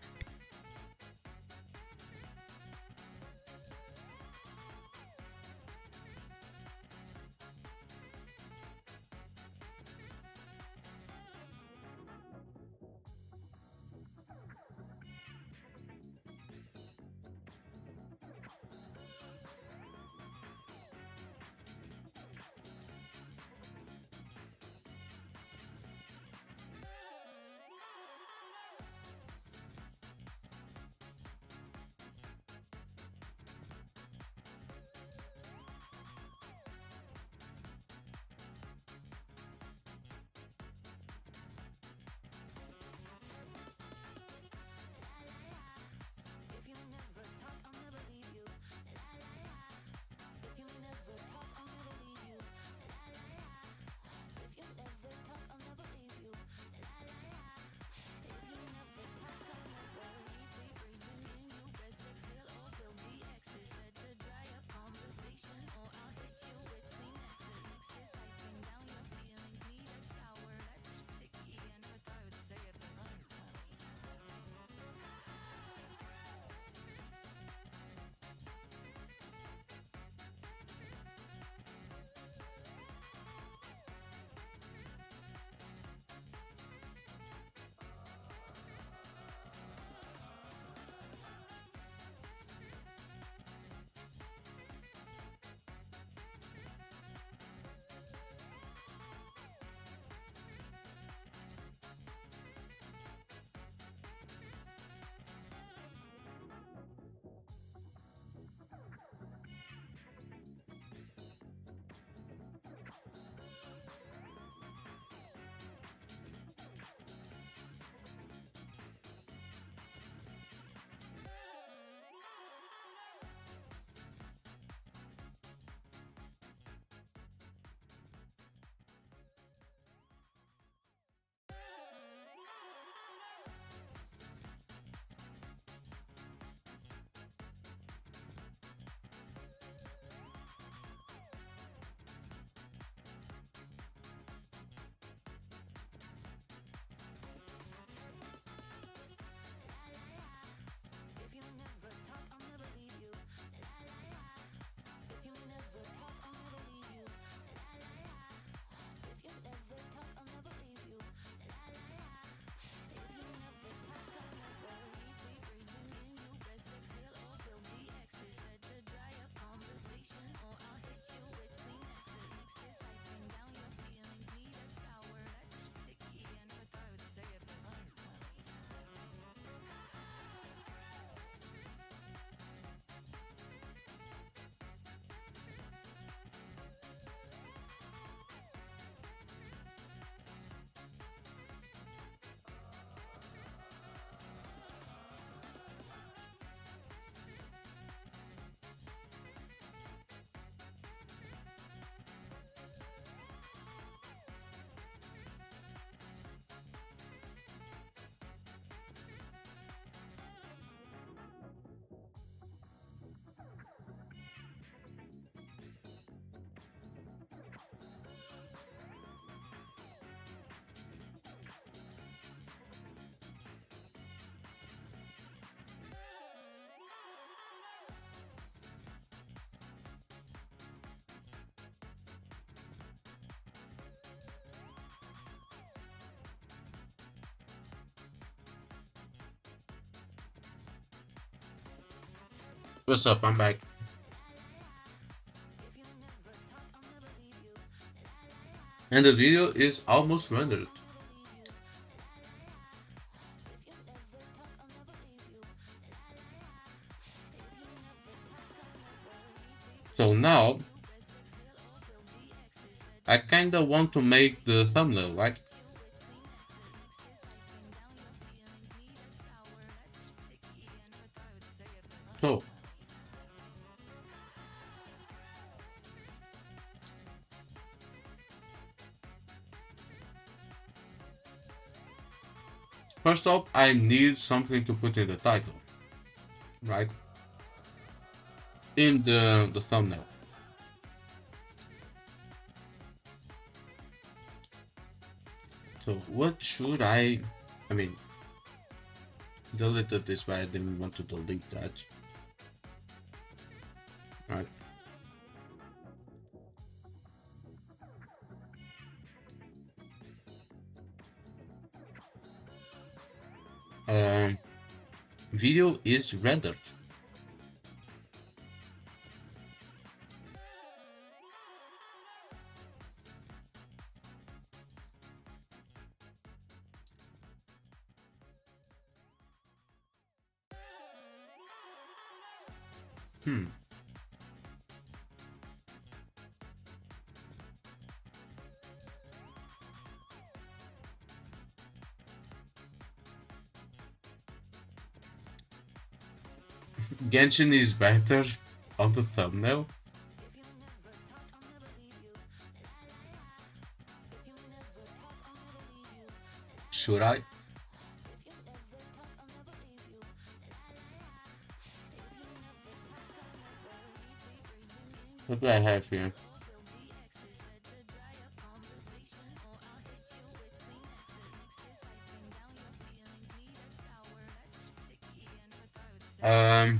What's up? I'm back. And the video is almost rendered. So now I kinda want to make the thumbnail, right? So, first up, I need something to put in the title, right? In the thumbnail. So what should I mean, deleted this, but I didn't want to delete that. Right. Um, Video is rendered. Hmm. Genshin is better on the thumbnail. Should I? What do I have here? Um,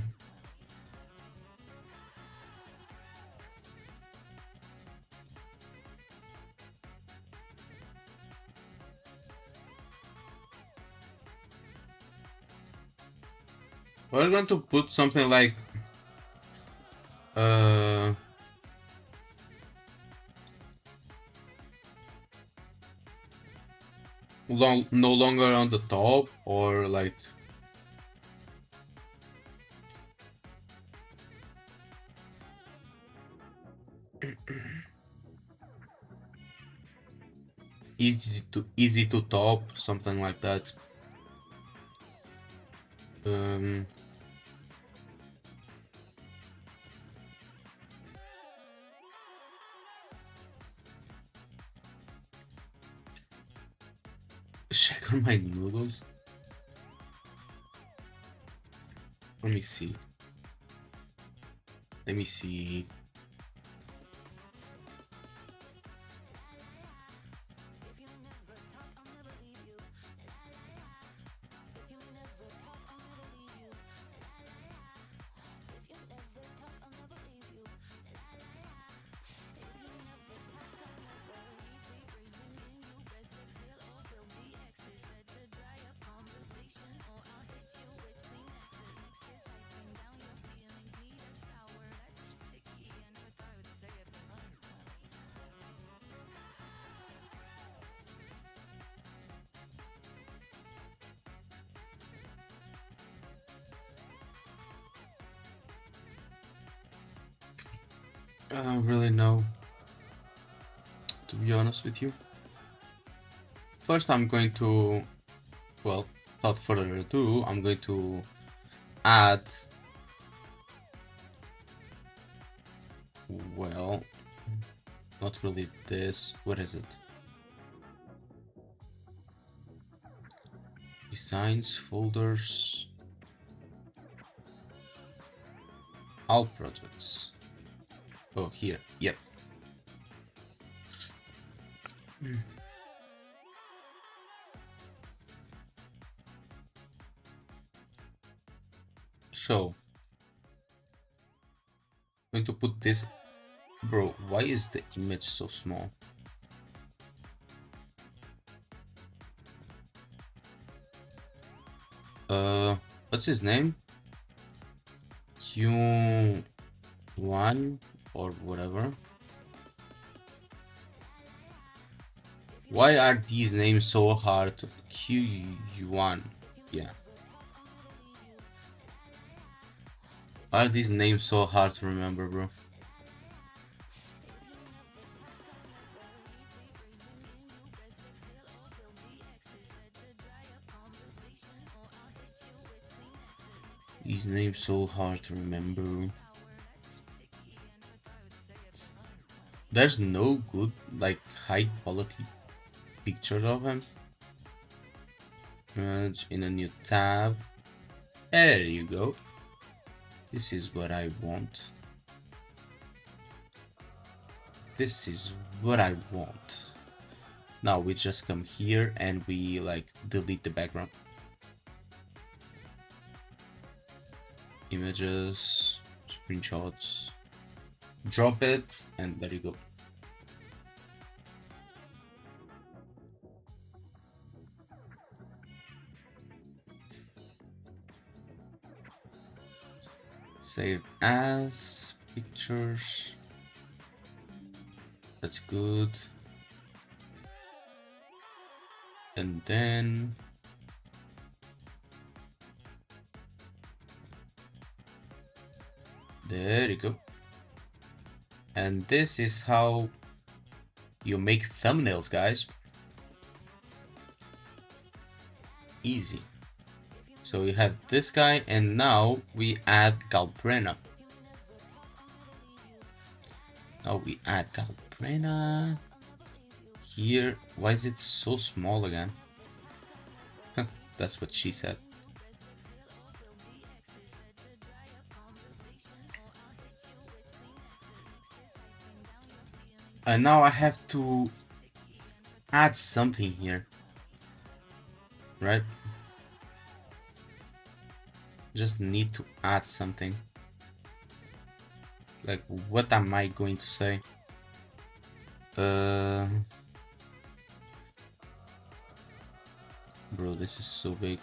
we're going to put something like uh no longer on the top, or like easy to top, something like that. Um, check on my noodles. Let me see. Let me see. I don't really know, to be honest with you. First, I'm going to, well, without further ado, I'm going to add, well, not really this. What is it? Designs, folders, all projects. Oh, here. Yep. So, I'm going to put this. Bro, why is the image so small? What's his name? Q1 or whatever. Why are these names so hard? Q1, yeah. Why are these names so hard to remember, bro? His name's so hard to remember. There's no good, like, high quality pictures of him. Merge in a new tab. There you go. This is what I want. This is what I want. Now we just come here and we like delete the background. Images, screenshots, drop it, and there you go. Save as pictures. That's good. And then there you go. And this is how you make thumbnails, guys. Easy. So we have this guy, and now we add Galbrena. Now we add Galbrena here. Why is it so small again? That's what she said. And now I have to add something here, right? Just need to add something. Like, what am I going to say? Bro, this is so big.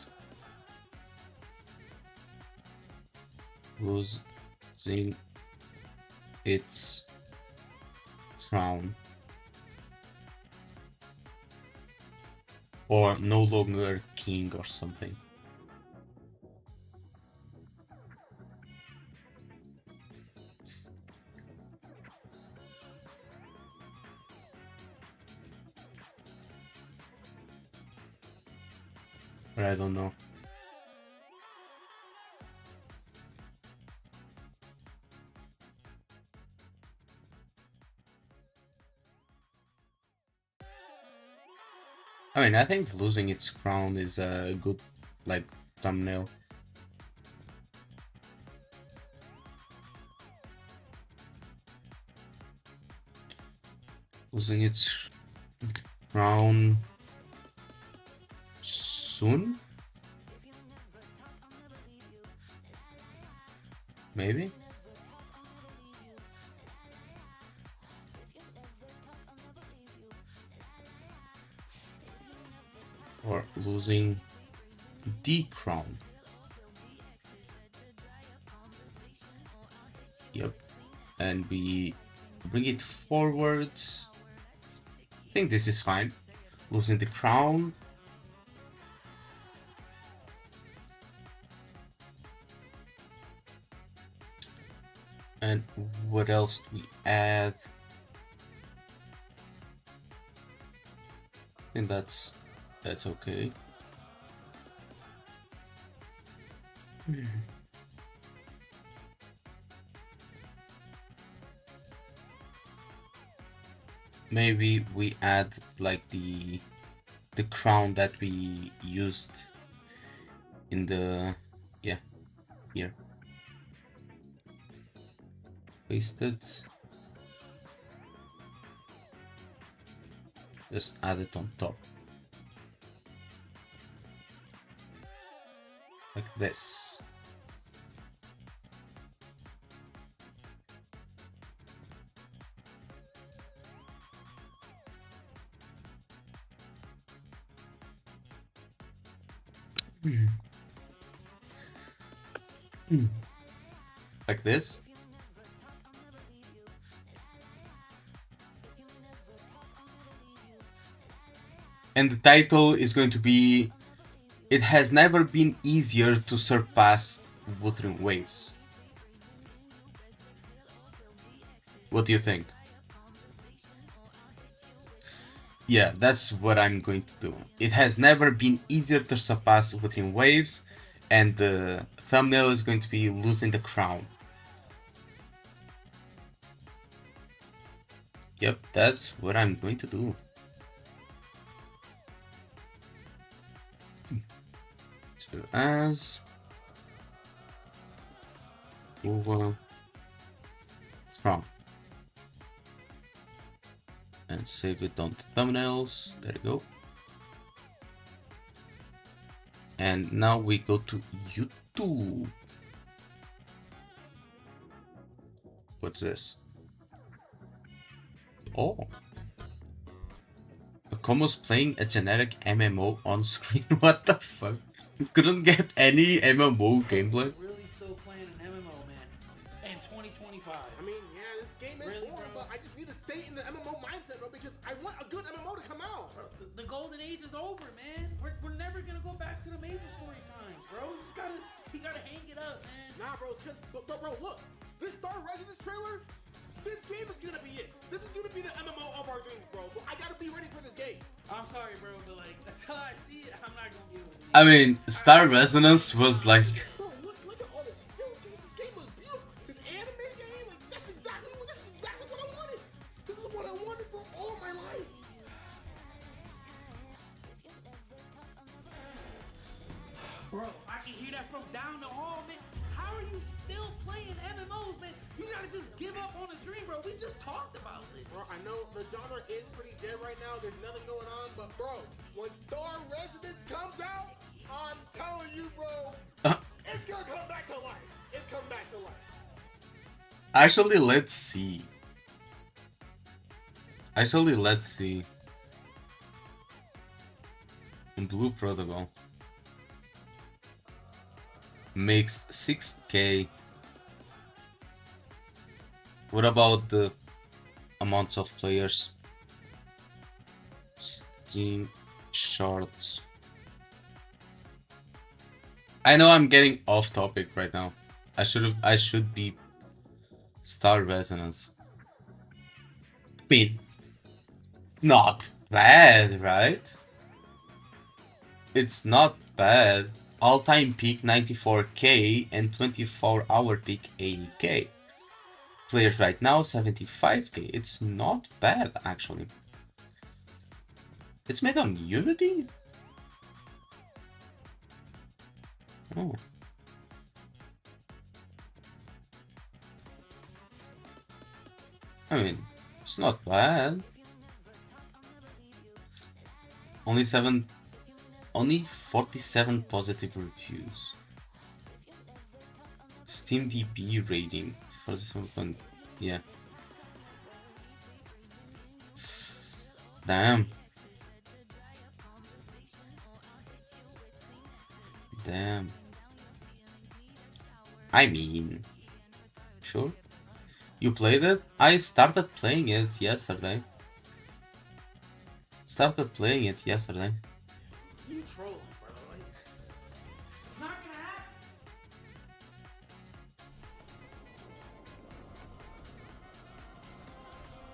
Losing its crown. Or no longer king or something. But I don't know. I mean, I think losing its crown is a good, like, thumbnail. Losing its crown soon? Maybe? Or losing the crown. Yep. And we bring it forwards. I think this is fine. Losing the crown. And what else do we add? I think that's okay. Maybe we add like the crown that we used in the here. Pasted. Just add it on top. Like this. Like this. And the title is going to be "It has never been easier to surpass Wuthering Waves." What do you think? Yeah, that's what I'm going to do. It has never been easier to surpass Wuthering Waves, and the thumbnail is going to be losing the crown. Yep, that's what I'm going to do. So as Google Chrome and save it on thumbnails. There you go. And now we go to YouTube. What's this? Oh. Akomo's playing a generic MMO on screen. What the fuck? Couldn't get any MMO gameplay. Really still playing an MMO, man. In 2025. I mean, yeah, this game is Really, boring, bro? but I just need to stay in the MMO mindset, bro, because I want a good MMO to come out. Bro, the golden age is over, man. We're never gonna go back to the Maple Story times, bro. You gotta hang it up, man. Nah, bro, it's 'cause, bro, look, this Star Residence trailer, this game is gonna be it. This is gonna be the MMO of our dreams, bro. So I gotta be ready for this game. I'm sorry, bro, but like until I see it, I'm not gonna be able to. I mean, Star Resonance was like... Bro, look at all this filters. This game looks beautiful. It's an anime game. Like this is exactly what I wanted. This is what I wanted for all my life. Bro, I can hear that from down the hall, man. How are you still playing MMOs, man? You gotta just give up on the dream, bro. We just talked about this. Bro, I know the genre is pretty dead right now. There's nothing going on, but bro, when Star Residence comes out, I'm telling you, bro, it's gonna come back to life. It's come back to life. Actually, let's see. Blue Protocol makes 6K. What about the amounts of players? Steam charts. I know I'm getting off topic right now. I should be Star Resonance. I mean, it's not bad, right? It's not bad. All-time peak 94K and 24-hour peak 80K. Players right now 75K. It's not bad actually. It's made on Unity? Oh. I mean, it's not bad. Only 47 positive reviews. Steam DB rating for this one, yeah. Damn. I mean, sure. You played it? I started playing it yesterday. You trolling, bro. Like, it's not gonna happen.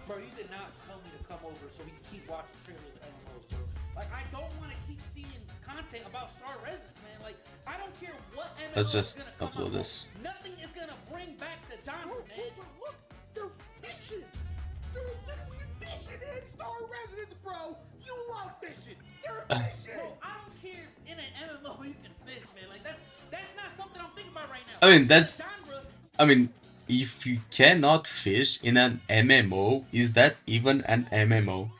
Bro, you did not tell me to come over so we can keep watching trailers of MMOs, bro. Like, I don't want to keep seeing content about Star Residence, man. Like, I don't care what MMO Let's is just gonna come upload out, this. bro. Nothing is gonna bring back the genre, man. Look, they're fishing. They're literally fishing in Star Residence, bro. You love fishing. They're fishing. Bro, I don't care if in an MMO you can fish, man. Like, that's not something I'm thinking about right now. I mean, that's... Genre, I mean, if you cannot fish in an MMO, is that even an MMO?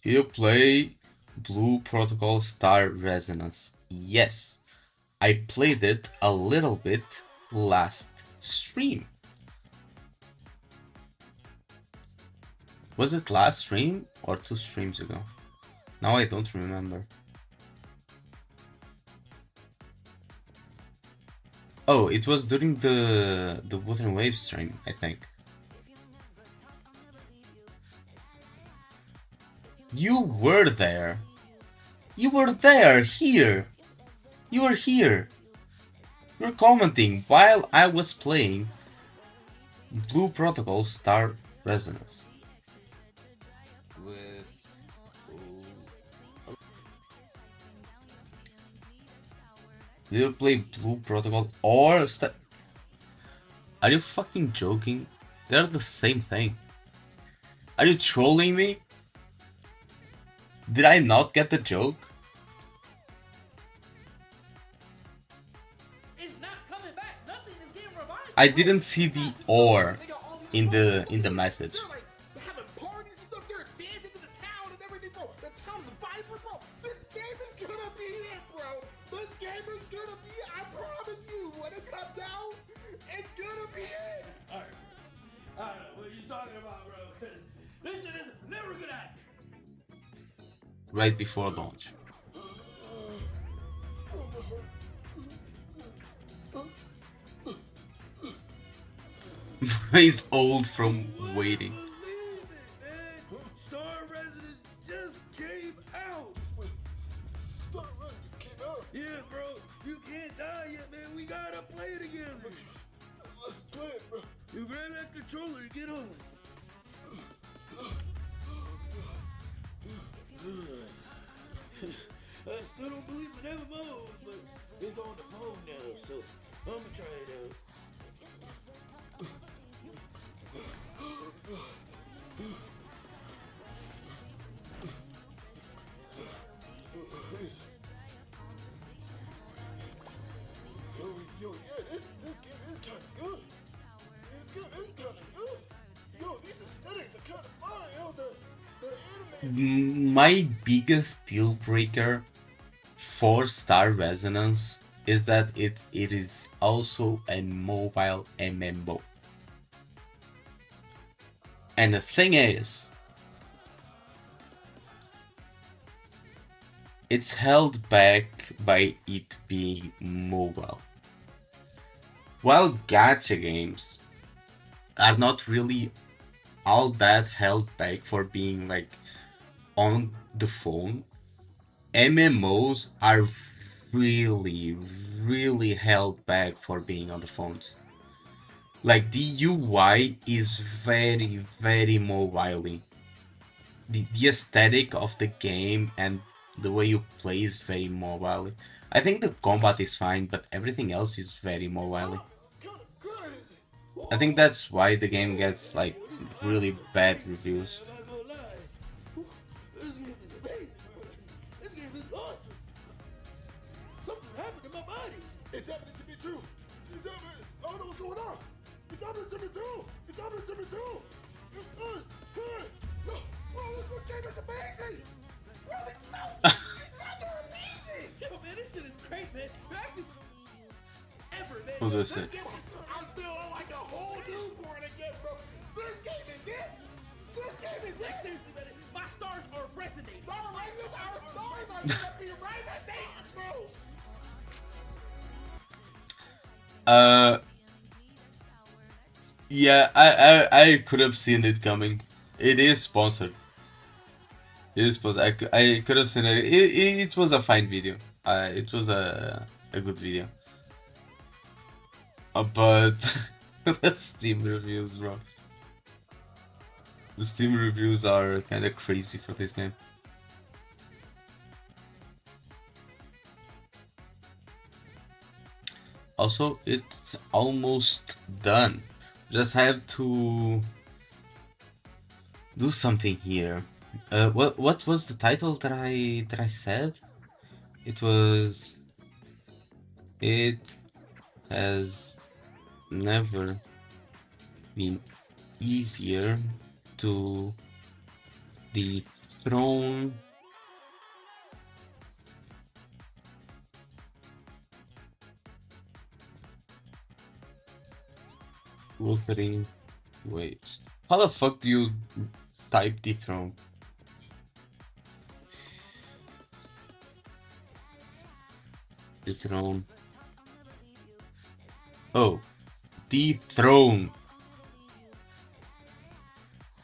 You play Blue Protocol Star Resonance. Yes, I played it a little bit last stream. Was it last stream or 2 streams ago? Now I don't remember. Oh, it was during the Water and Wave stream, I think. You were there. You were there, here. You were here. You were commenting while I was playing Blue Protocol Star Resonance. Do you play Blue Protocol or Are you fucking joking? They're the same thing. Are you trolling me? Did I not get the joke? It's not coming back. Nothing is getting revived. I didn't see the or in the message. They're like having parties and stuff. They're dancing to the town and everything, bro. The town's vibrant, bro. This game is gonna be it, bro. This game is gonna be it. I promise you. When it comes out, it's gonna be it. All right, what are you talking about, bro? Because this shit is never gonna happen. Right before launch. He's old from waiting. Believe it, man. Star Residence just came out. Star Residence came out. Yeah, bro. You can't die yet, man. We gotta play it together. Let's play it, bro. You grab that controller and get on. I still don't believe in MMOs, but it's on the phone now, so I'm gonna try it out. Yo, yeah, this game is kind of good. It's kind of good. Yo, these aesthetics are kind of fire. Yo, the anime. My biggest deal breaker for Star Resonance is that it is also a mobile MMO. And the thing is, it's held back by it being mobile. While gacha games are not really all that held back for being like on the phone, MMOs are really held back for being on the phones. Like the UI is very mobile. The aesthetic of the game and the way you play is very mobile. I think the combat is fine, but everything else is very mobile. I think that's why the game gets like really bad reviews. I'm not gonna lie. This game is amazing, bro. This game is awesome. Something happened to my body. It's happening to me too. It's happening. I don't know what's going on. It's happening to me too. It's happening to me too. No, bro, this game is amazing. Bro, these mounts are amazing. Yo, man, this shit is great, man. You're actually ever, man. What was it? I'm feeling like a whole newborn again, bro. This game is it. This game is Like, it. seriously, man, my stars are resonating. Our stars are gonna be resonating, bro. Yeah, I could have seen it coming. It is sponsored. It is sponsored. I could have seen it. It was a fine video. It was a good video. But the Steam reviews, bro. The Steam reviews are kind of crazy for this game. Also, it's almost done. Just have to do something here. What was the title that I said? It was. It has never been easier to dethrone Wuthering Waves. How the fuck do you type dethrone? Dethrone. Oh, dethrone.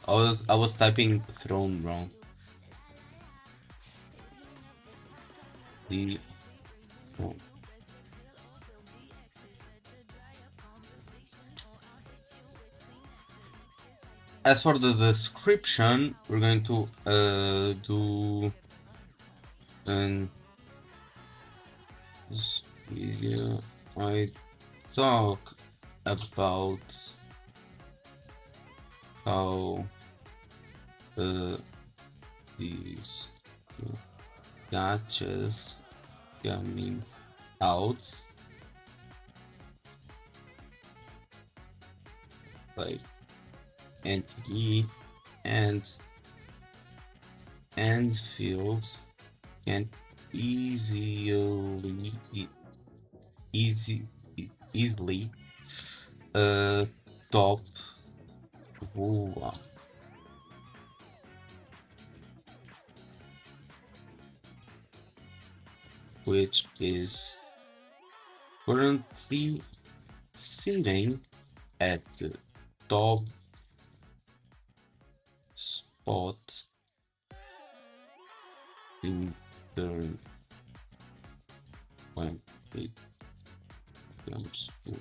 I was typing throne wrong. Dethrone. As for the description, we're going to do an video, I talk about how these gachas coming out, like entity and fields can easily easy easily top one, which is currently sitting at the top spot in the when it comes to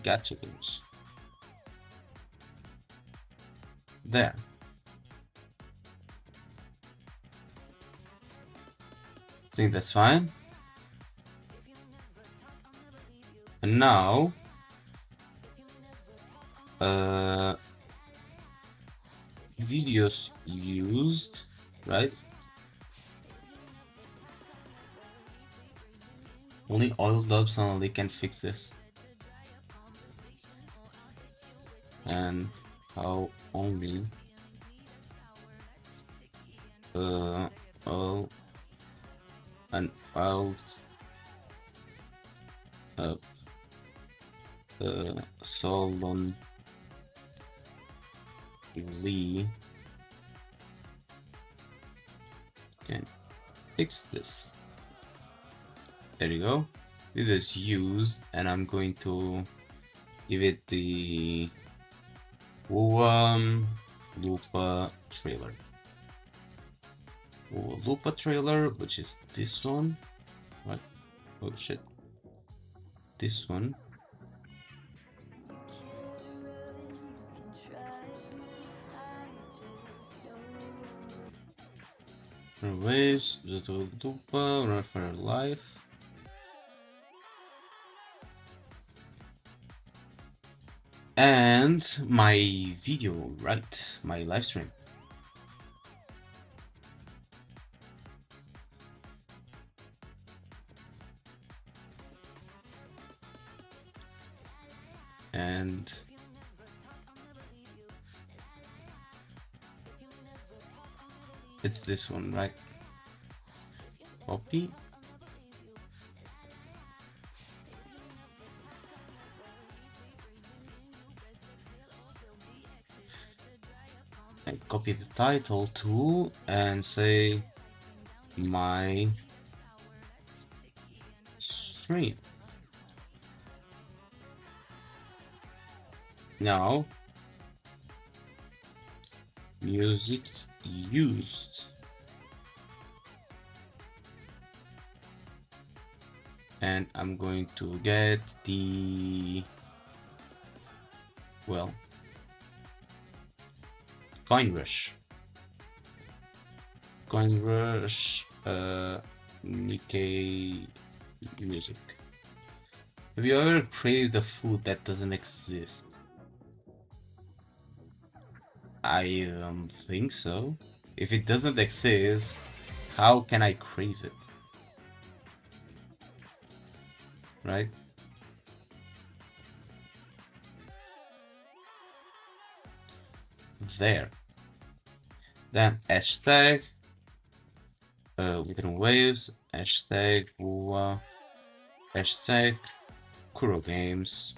gacha games. There. Think that's fine. And now videos used, right? Only oil dubs only can fix this. And how only oil and out up Solon Lee can fix this. There you go. This is used, and I'm going to give it the Lupa trailer. Lupa trailer, which is this one. What? Oh shit. This one. Waves, the Lupa, run for your life. And my video, right? My live stream. And it's this one, right? Copy. And copy the title too and say my stream. Now, music used. And I'm going to get the, well, Coin Rush. Coin Rush, Nikkei music. Have you ever craved a food that doesn't exist? I don't think so. If it doesn't exist, how can I crave it? Right? It's there. Then hashtag within waves, hashtag hashtag Kuro Games.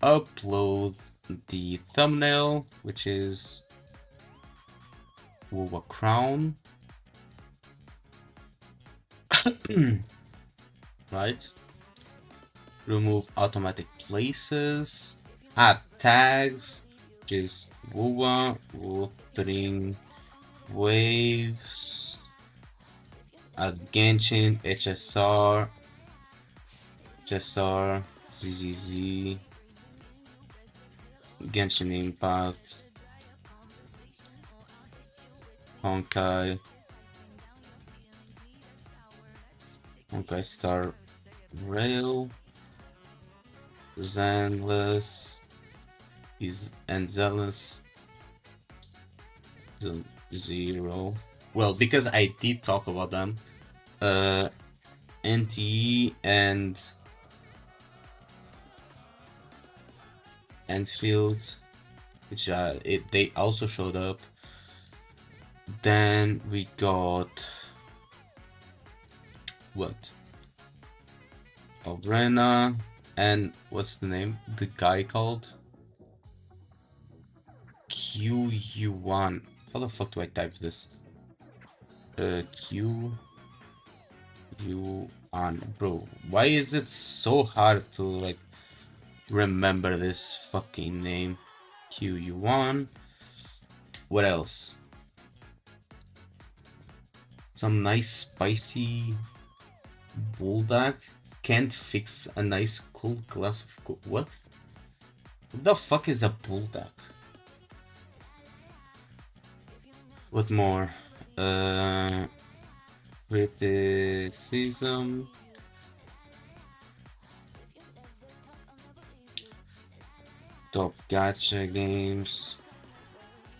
Upload the thumbnail, which is Wuwa Crown. Right? Remove automatic places. Add tags, which is Wuwa, Wuthering Waves. Add Genshin, HSR, ZZZ, Genshin Impact, Honkai Star Rail, Zenless, is and Zealous 0. Well, because I did talk about them. NTE and Enfield, which they also showed up. Then we got what? Albrena and what's the name? The guy called QU1. How the fuck do I type this? QU1. Bro, why is it so hard to like remember this fucking name? QU1. What else? Some nice spicy bulldog can't fix a nice cool glass of what? What the fuck is a bulldog? What more? Criticism. Top gacha games.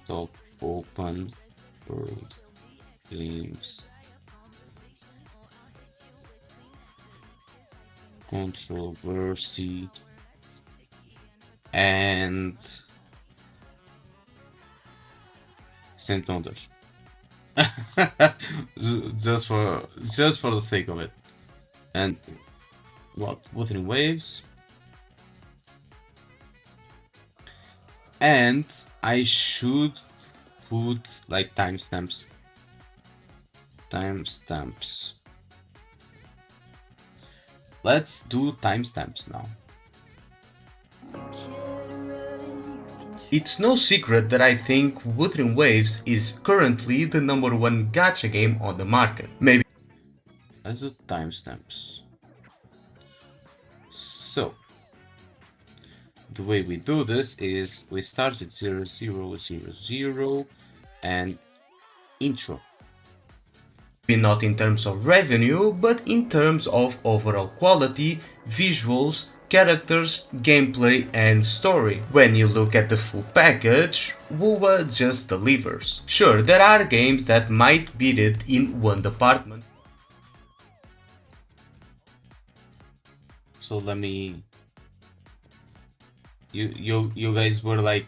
Top open world games. Controversy. And Saint Anders. just for the sake of it. And what? Wuthering Waves. And I should put like timestamps. Let's do timestamps now. It's no secret that I think Wuthering Waves is currently the #1 gacha game on the market. Maybe. Let's do timestamps. So, the way we do this is we start with 0000 and intro. Not in terms of revenue, but in terms of overall quality, visuals, characters, gameplay and story. When you look at the full package, WoWa just delivers. Sure, there are games that might beat it in one department. So let me... You guys were like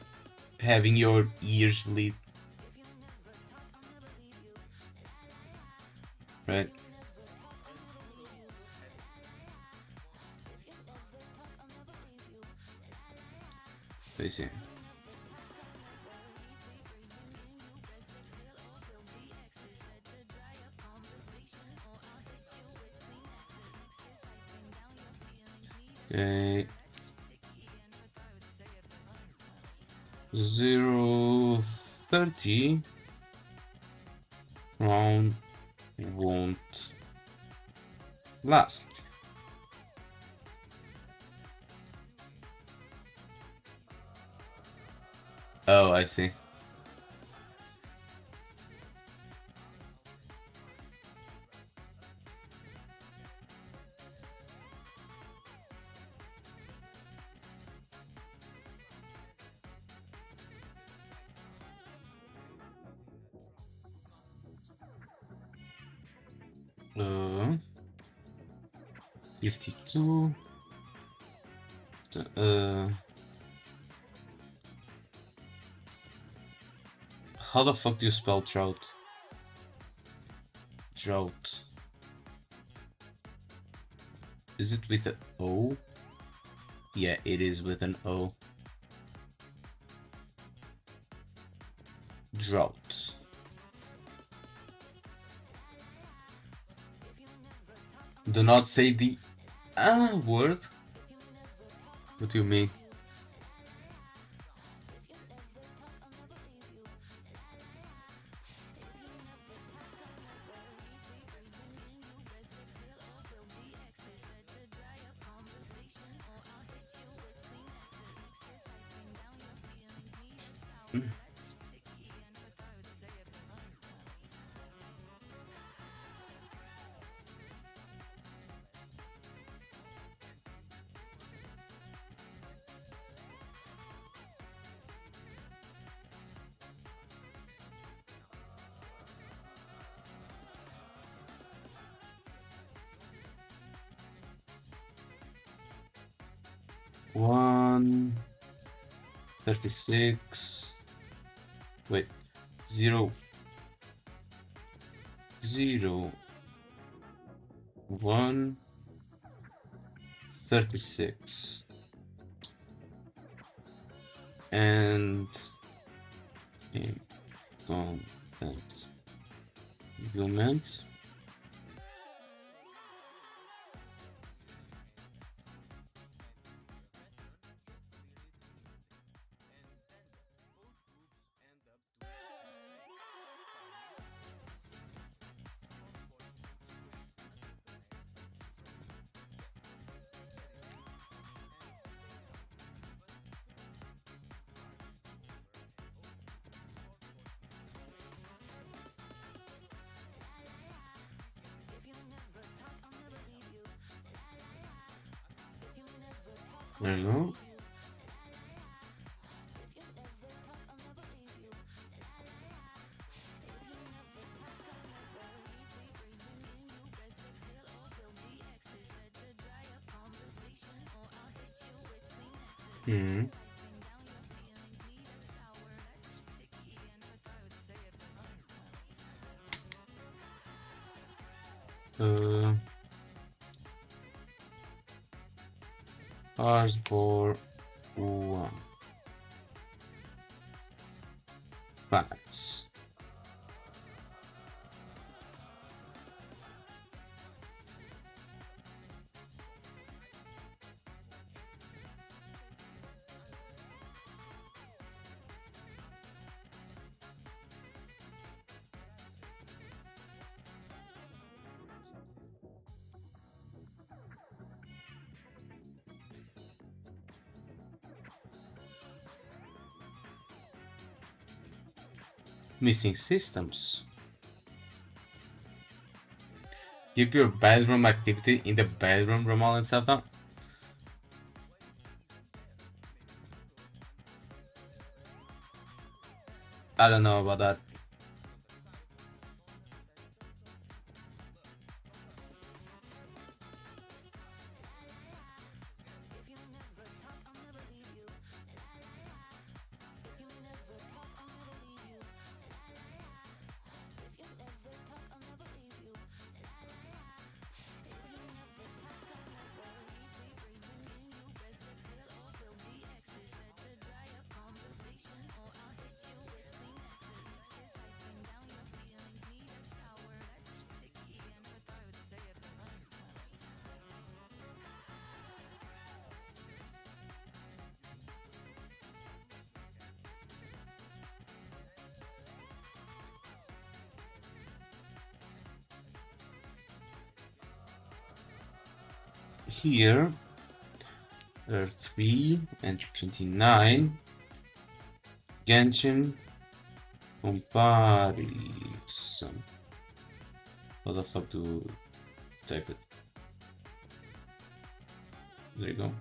having your ears bleed. Right? I see. Okay. 030 round won't last. Oh, I see. Uh, 52. How the fuck do you spell drought? Drought. Is it with an O? Yeah, it is with an O. Drought. Do not say the word. What do you mean? 136. Wait, 0 0 1 36 and in content argument there you go. Hmm. Hardcore 1 pass. Missing systems. Keep your bedroom activity in the bedroom room all itself now. I don't know about that. Here there are 3 and 29 Genshin comparison. How the fuck to type it? There you go.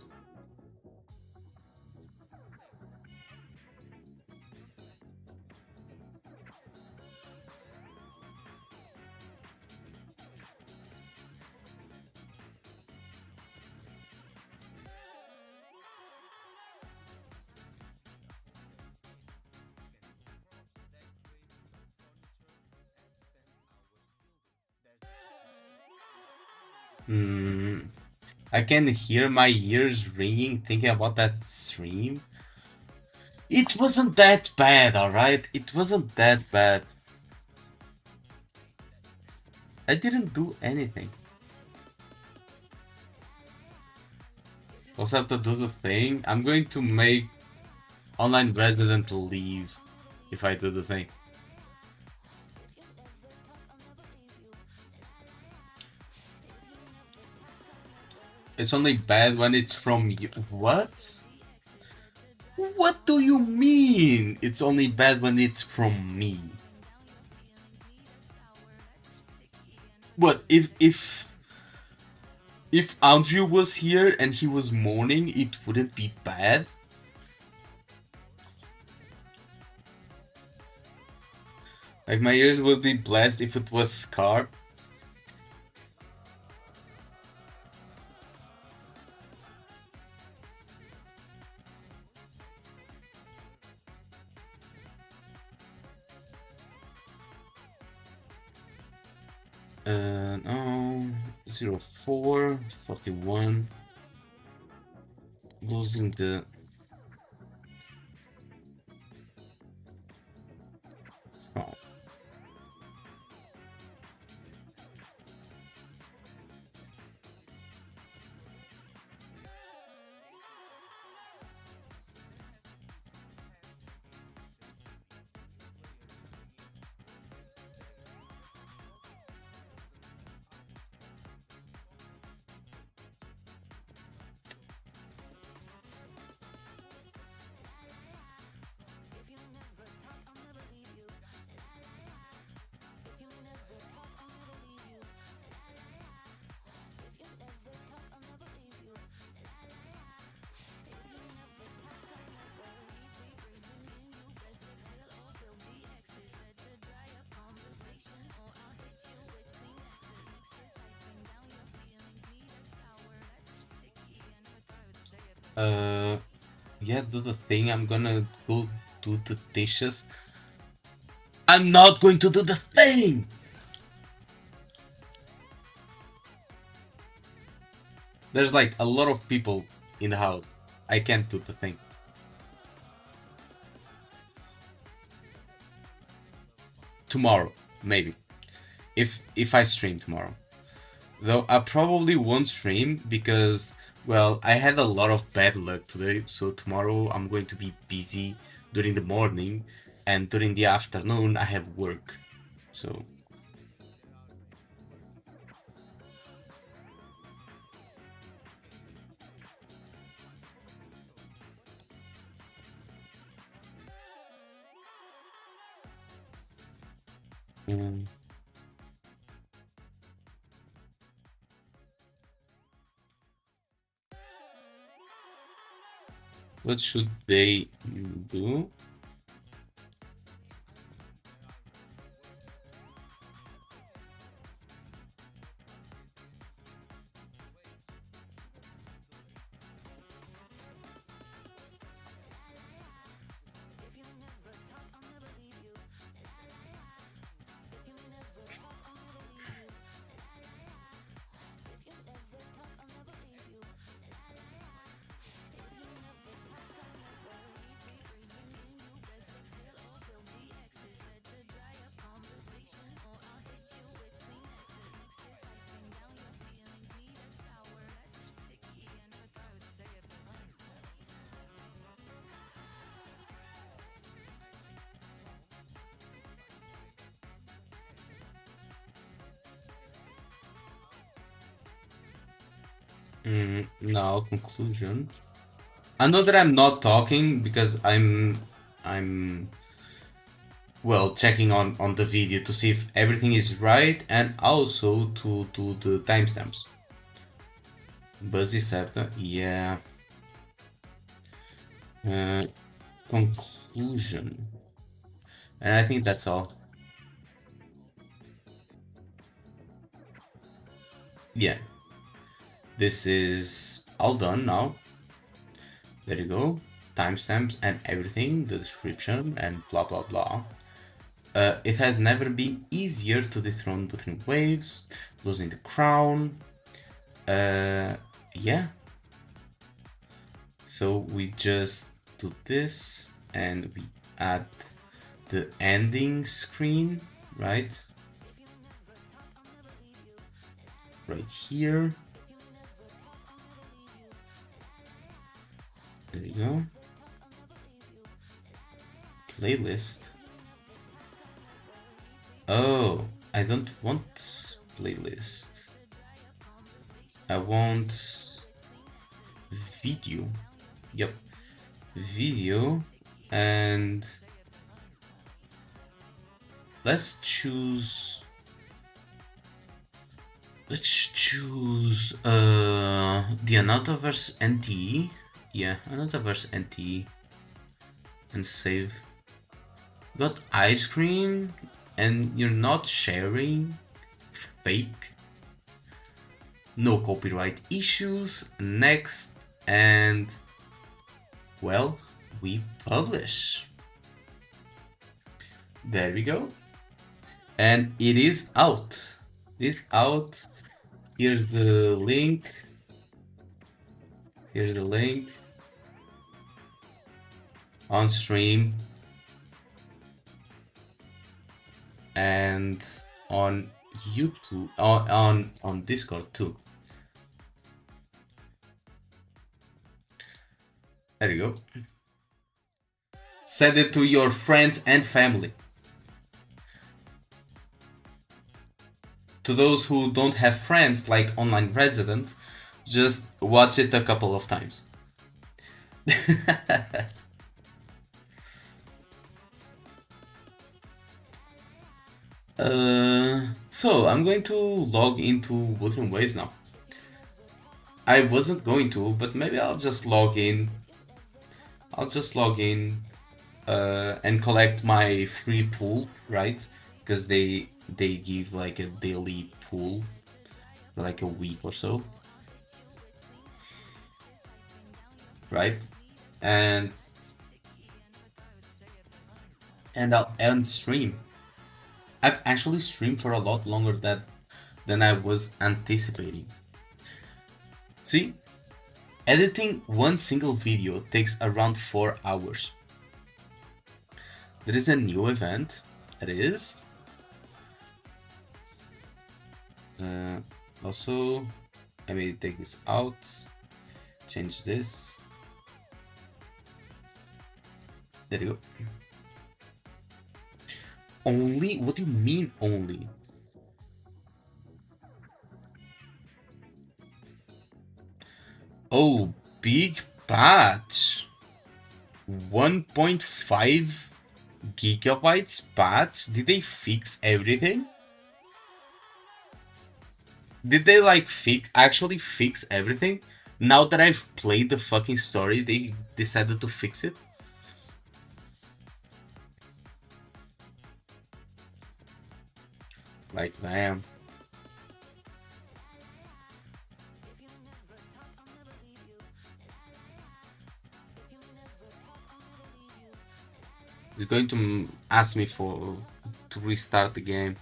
I can hear my ears ringing thinking about that stream. It wasn't that bad, alright? It wasn't that bad. I didn't do anything. Also have to do the thing. I'm going to make online resident leave if I do the thing. It's only bad when it's from you. What? What do you mean? It's only bad when it's from me. But if Andrew was here and he was mourning, it wouldn't be bad. Like my ears would be blessed if it was Scar. No, 04, 41. Losing the oh. Yeah, do the thing. I'm gonna go do the dishes. I'm not going to do the thing! There's like a lot of people in the house. I can't do the thing. Tomorrow, maybe. If I stream tomorrow. Though I probably won't stream because, well, I had a lot of bad luck today, so tomorrow I'm going to be busy during the morning, and during the afternoon I have work. So what should they do? Now conclusion. I know that I'm not talking because I'm well checking on the video to see if everything is right and also to do the timestamps. Buzzy Septa, yeah. Conclusion. And I think that's all. Yeah. This is all done now. There you go. Timestamps and everything, the description and blah blah blah. It has never been easier to dethrone Buthrin Waves, losing the crown. Yeah. So we just do this and we add the ending screen, right? Right here. There you go. Playlist. Oh, I don't want playlist. I want video. Yep. Video. And let's choose the Anatoverse NT. Yeah, Anatoverse NT. And save. Got ice cream and you're not sharing. Fake. No copyright issues. Next. And well, we publish. There we go. And it is out. this out. Here's the link. Here's the link on stream and on YouTube, on Discord too. There you go. Send it to your friends and family. To those who don't have friends like online residents, just watch it a couple of times. So I'm going to log into Wuthering Waves now. I wasn't going to, but maybe I'll just log in. I'll just log in and collect my free pool, right? Because they give like a daily pool for like a week or so, right? And I'll end stream. I've actually streamed for a lot longer than I was anticipating. See, editing one single video takes around 4 hours. There is a new event. It is. Also, I may take this out, change this. There you go. Only? What do you mean only? Oh, big patch. 1.5 gigabytes patch? Did they fix everything? Did they like actually fix everything? Now that I've played the fucking story, they decided to fix it? Like, damn. He's going to ask me to restart the game.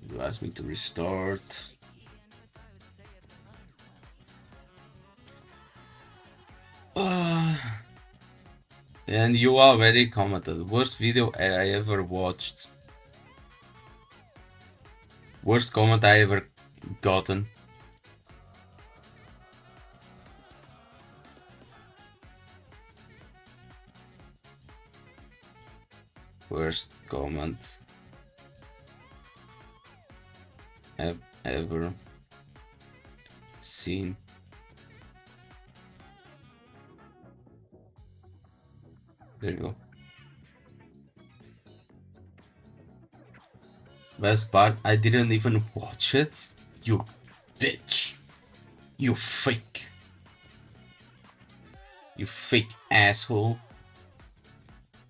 You ask me to restart. And you already commented. Worst video I ever watched. Worst comment I ever gotten. Worst comment I've ever seen. There you go. Best part, I didn't even watch it. You bitch. You fake. You fake asshole.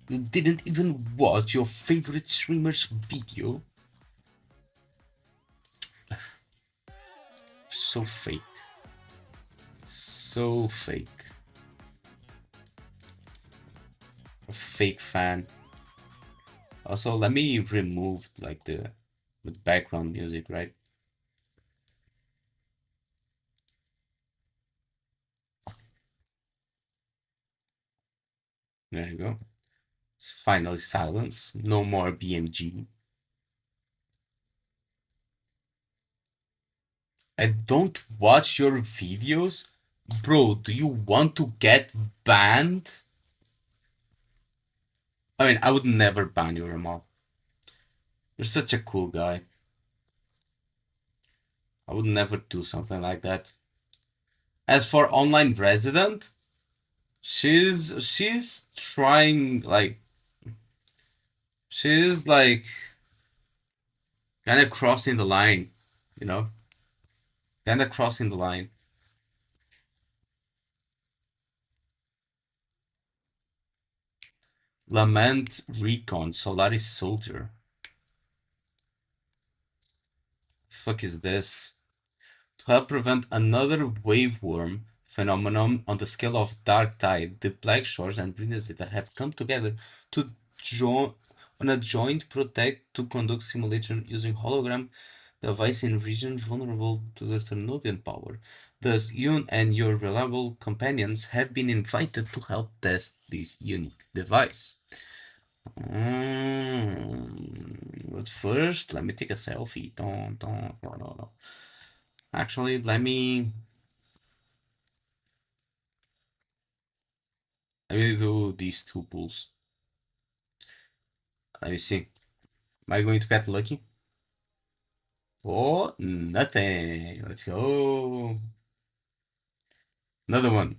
You didn't even watch your favorite streamer's video. So fake. So fake. A fake fan. Also, let me remove like the background music, right? There you go. It's finally silence. No more BMG. I don't watch your videos? Bro, do you want to get banned? I mean, I would never ban you, Ramal. You're such a cool guy. I would never do something like that. As for online resident, she's trying like she's like kind of crossing the line, you know? Kind of crossing the line. Lament Recon Solaris Soldier. Fuck is this? To help prevent another waveworm phenomenon on the scale of Dark Tide, the Black Shores and Renazita have come together to join on a joint project to conduct simulation using hologram device in regions vulnerable to the Ternodian power. Thus, you and your reliable companions have been invited to help test this unique device. But first, let me take a selfie. Actually, let me do these two pulls. Let me see. Am I going to get lucky? Oh, nothing. Let's go. Another one.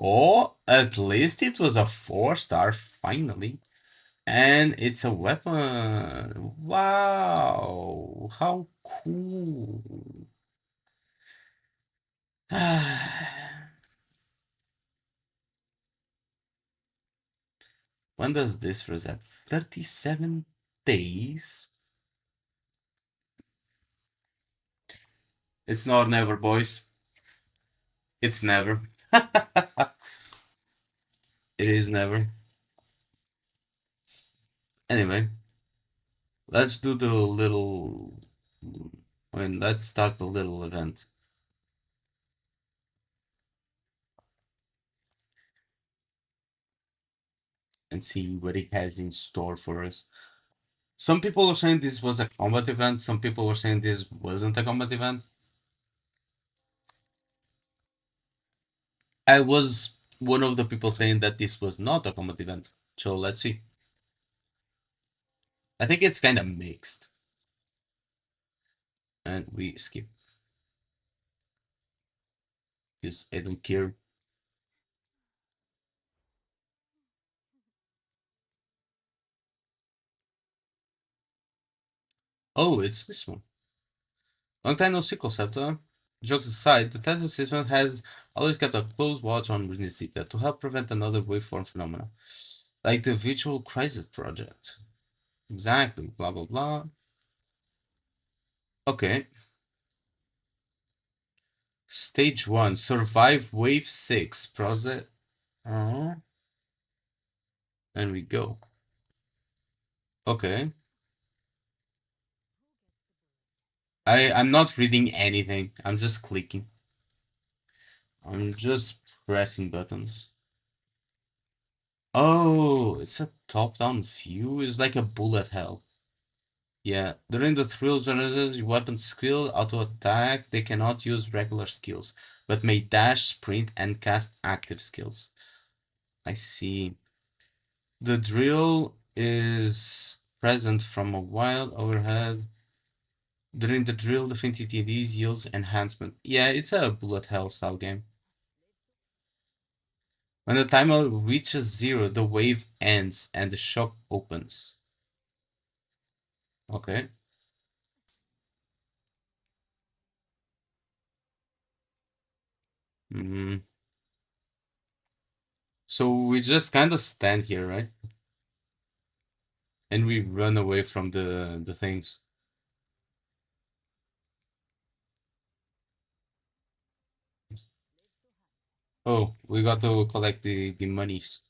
Oh, at least it was a 4-star finally. And it's a weapon. Wow. How cool. When does this reset? 37 days? It's not never, boys. It's never. It is never. Anyway, let's do the little. Let's start the little event. And see what it has in store for us. Some people were saying this was a combat event, some people were saying this wasn't a combat event. I was one of the people saying that this was not a combat event. So let's see. I think it's kind of mixed. And we skip. Because I don't care. Oh, it's this one. Long time no see, Concepta. Jokes aside, the test system has always kept a close watch on Renizita to help prevent another waveform phenomena. Like the Virtual Crisis Project. Exactly, blah blah blah. Okay. Stage 1, survive wave 6, process. And we go. Okay. I'm not reading anything. I'm just clicking. I'm just pressing buttons. Oh, it's a top-down view. It's like a bullet hell. Yeah, during the thrill generates your weapon skill, auto attack, they cannot use regular skills, but may dash, sprint, and cast active skills. I see. The drill is present from a while overhead. During the drill, the TTDs yields enhancement. Yeah, it's a bullet hell style game. When the timer reaches 0, the wave ends and the shop opens. Okay. Mm. So we just kind of stand here, right? And we run away from the things. Oh, we got to collect the monies.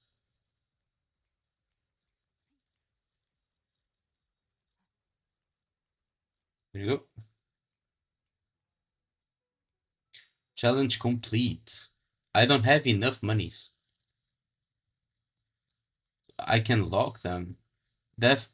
There you go. Challenge complete. I don't have enough monies. I can lock them. Death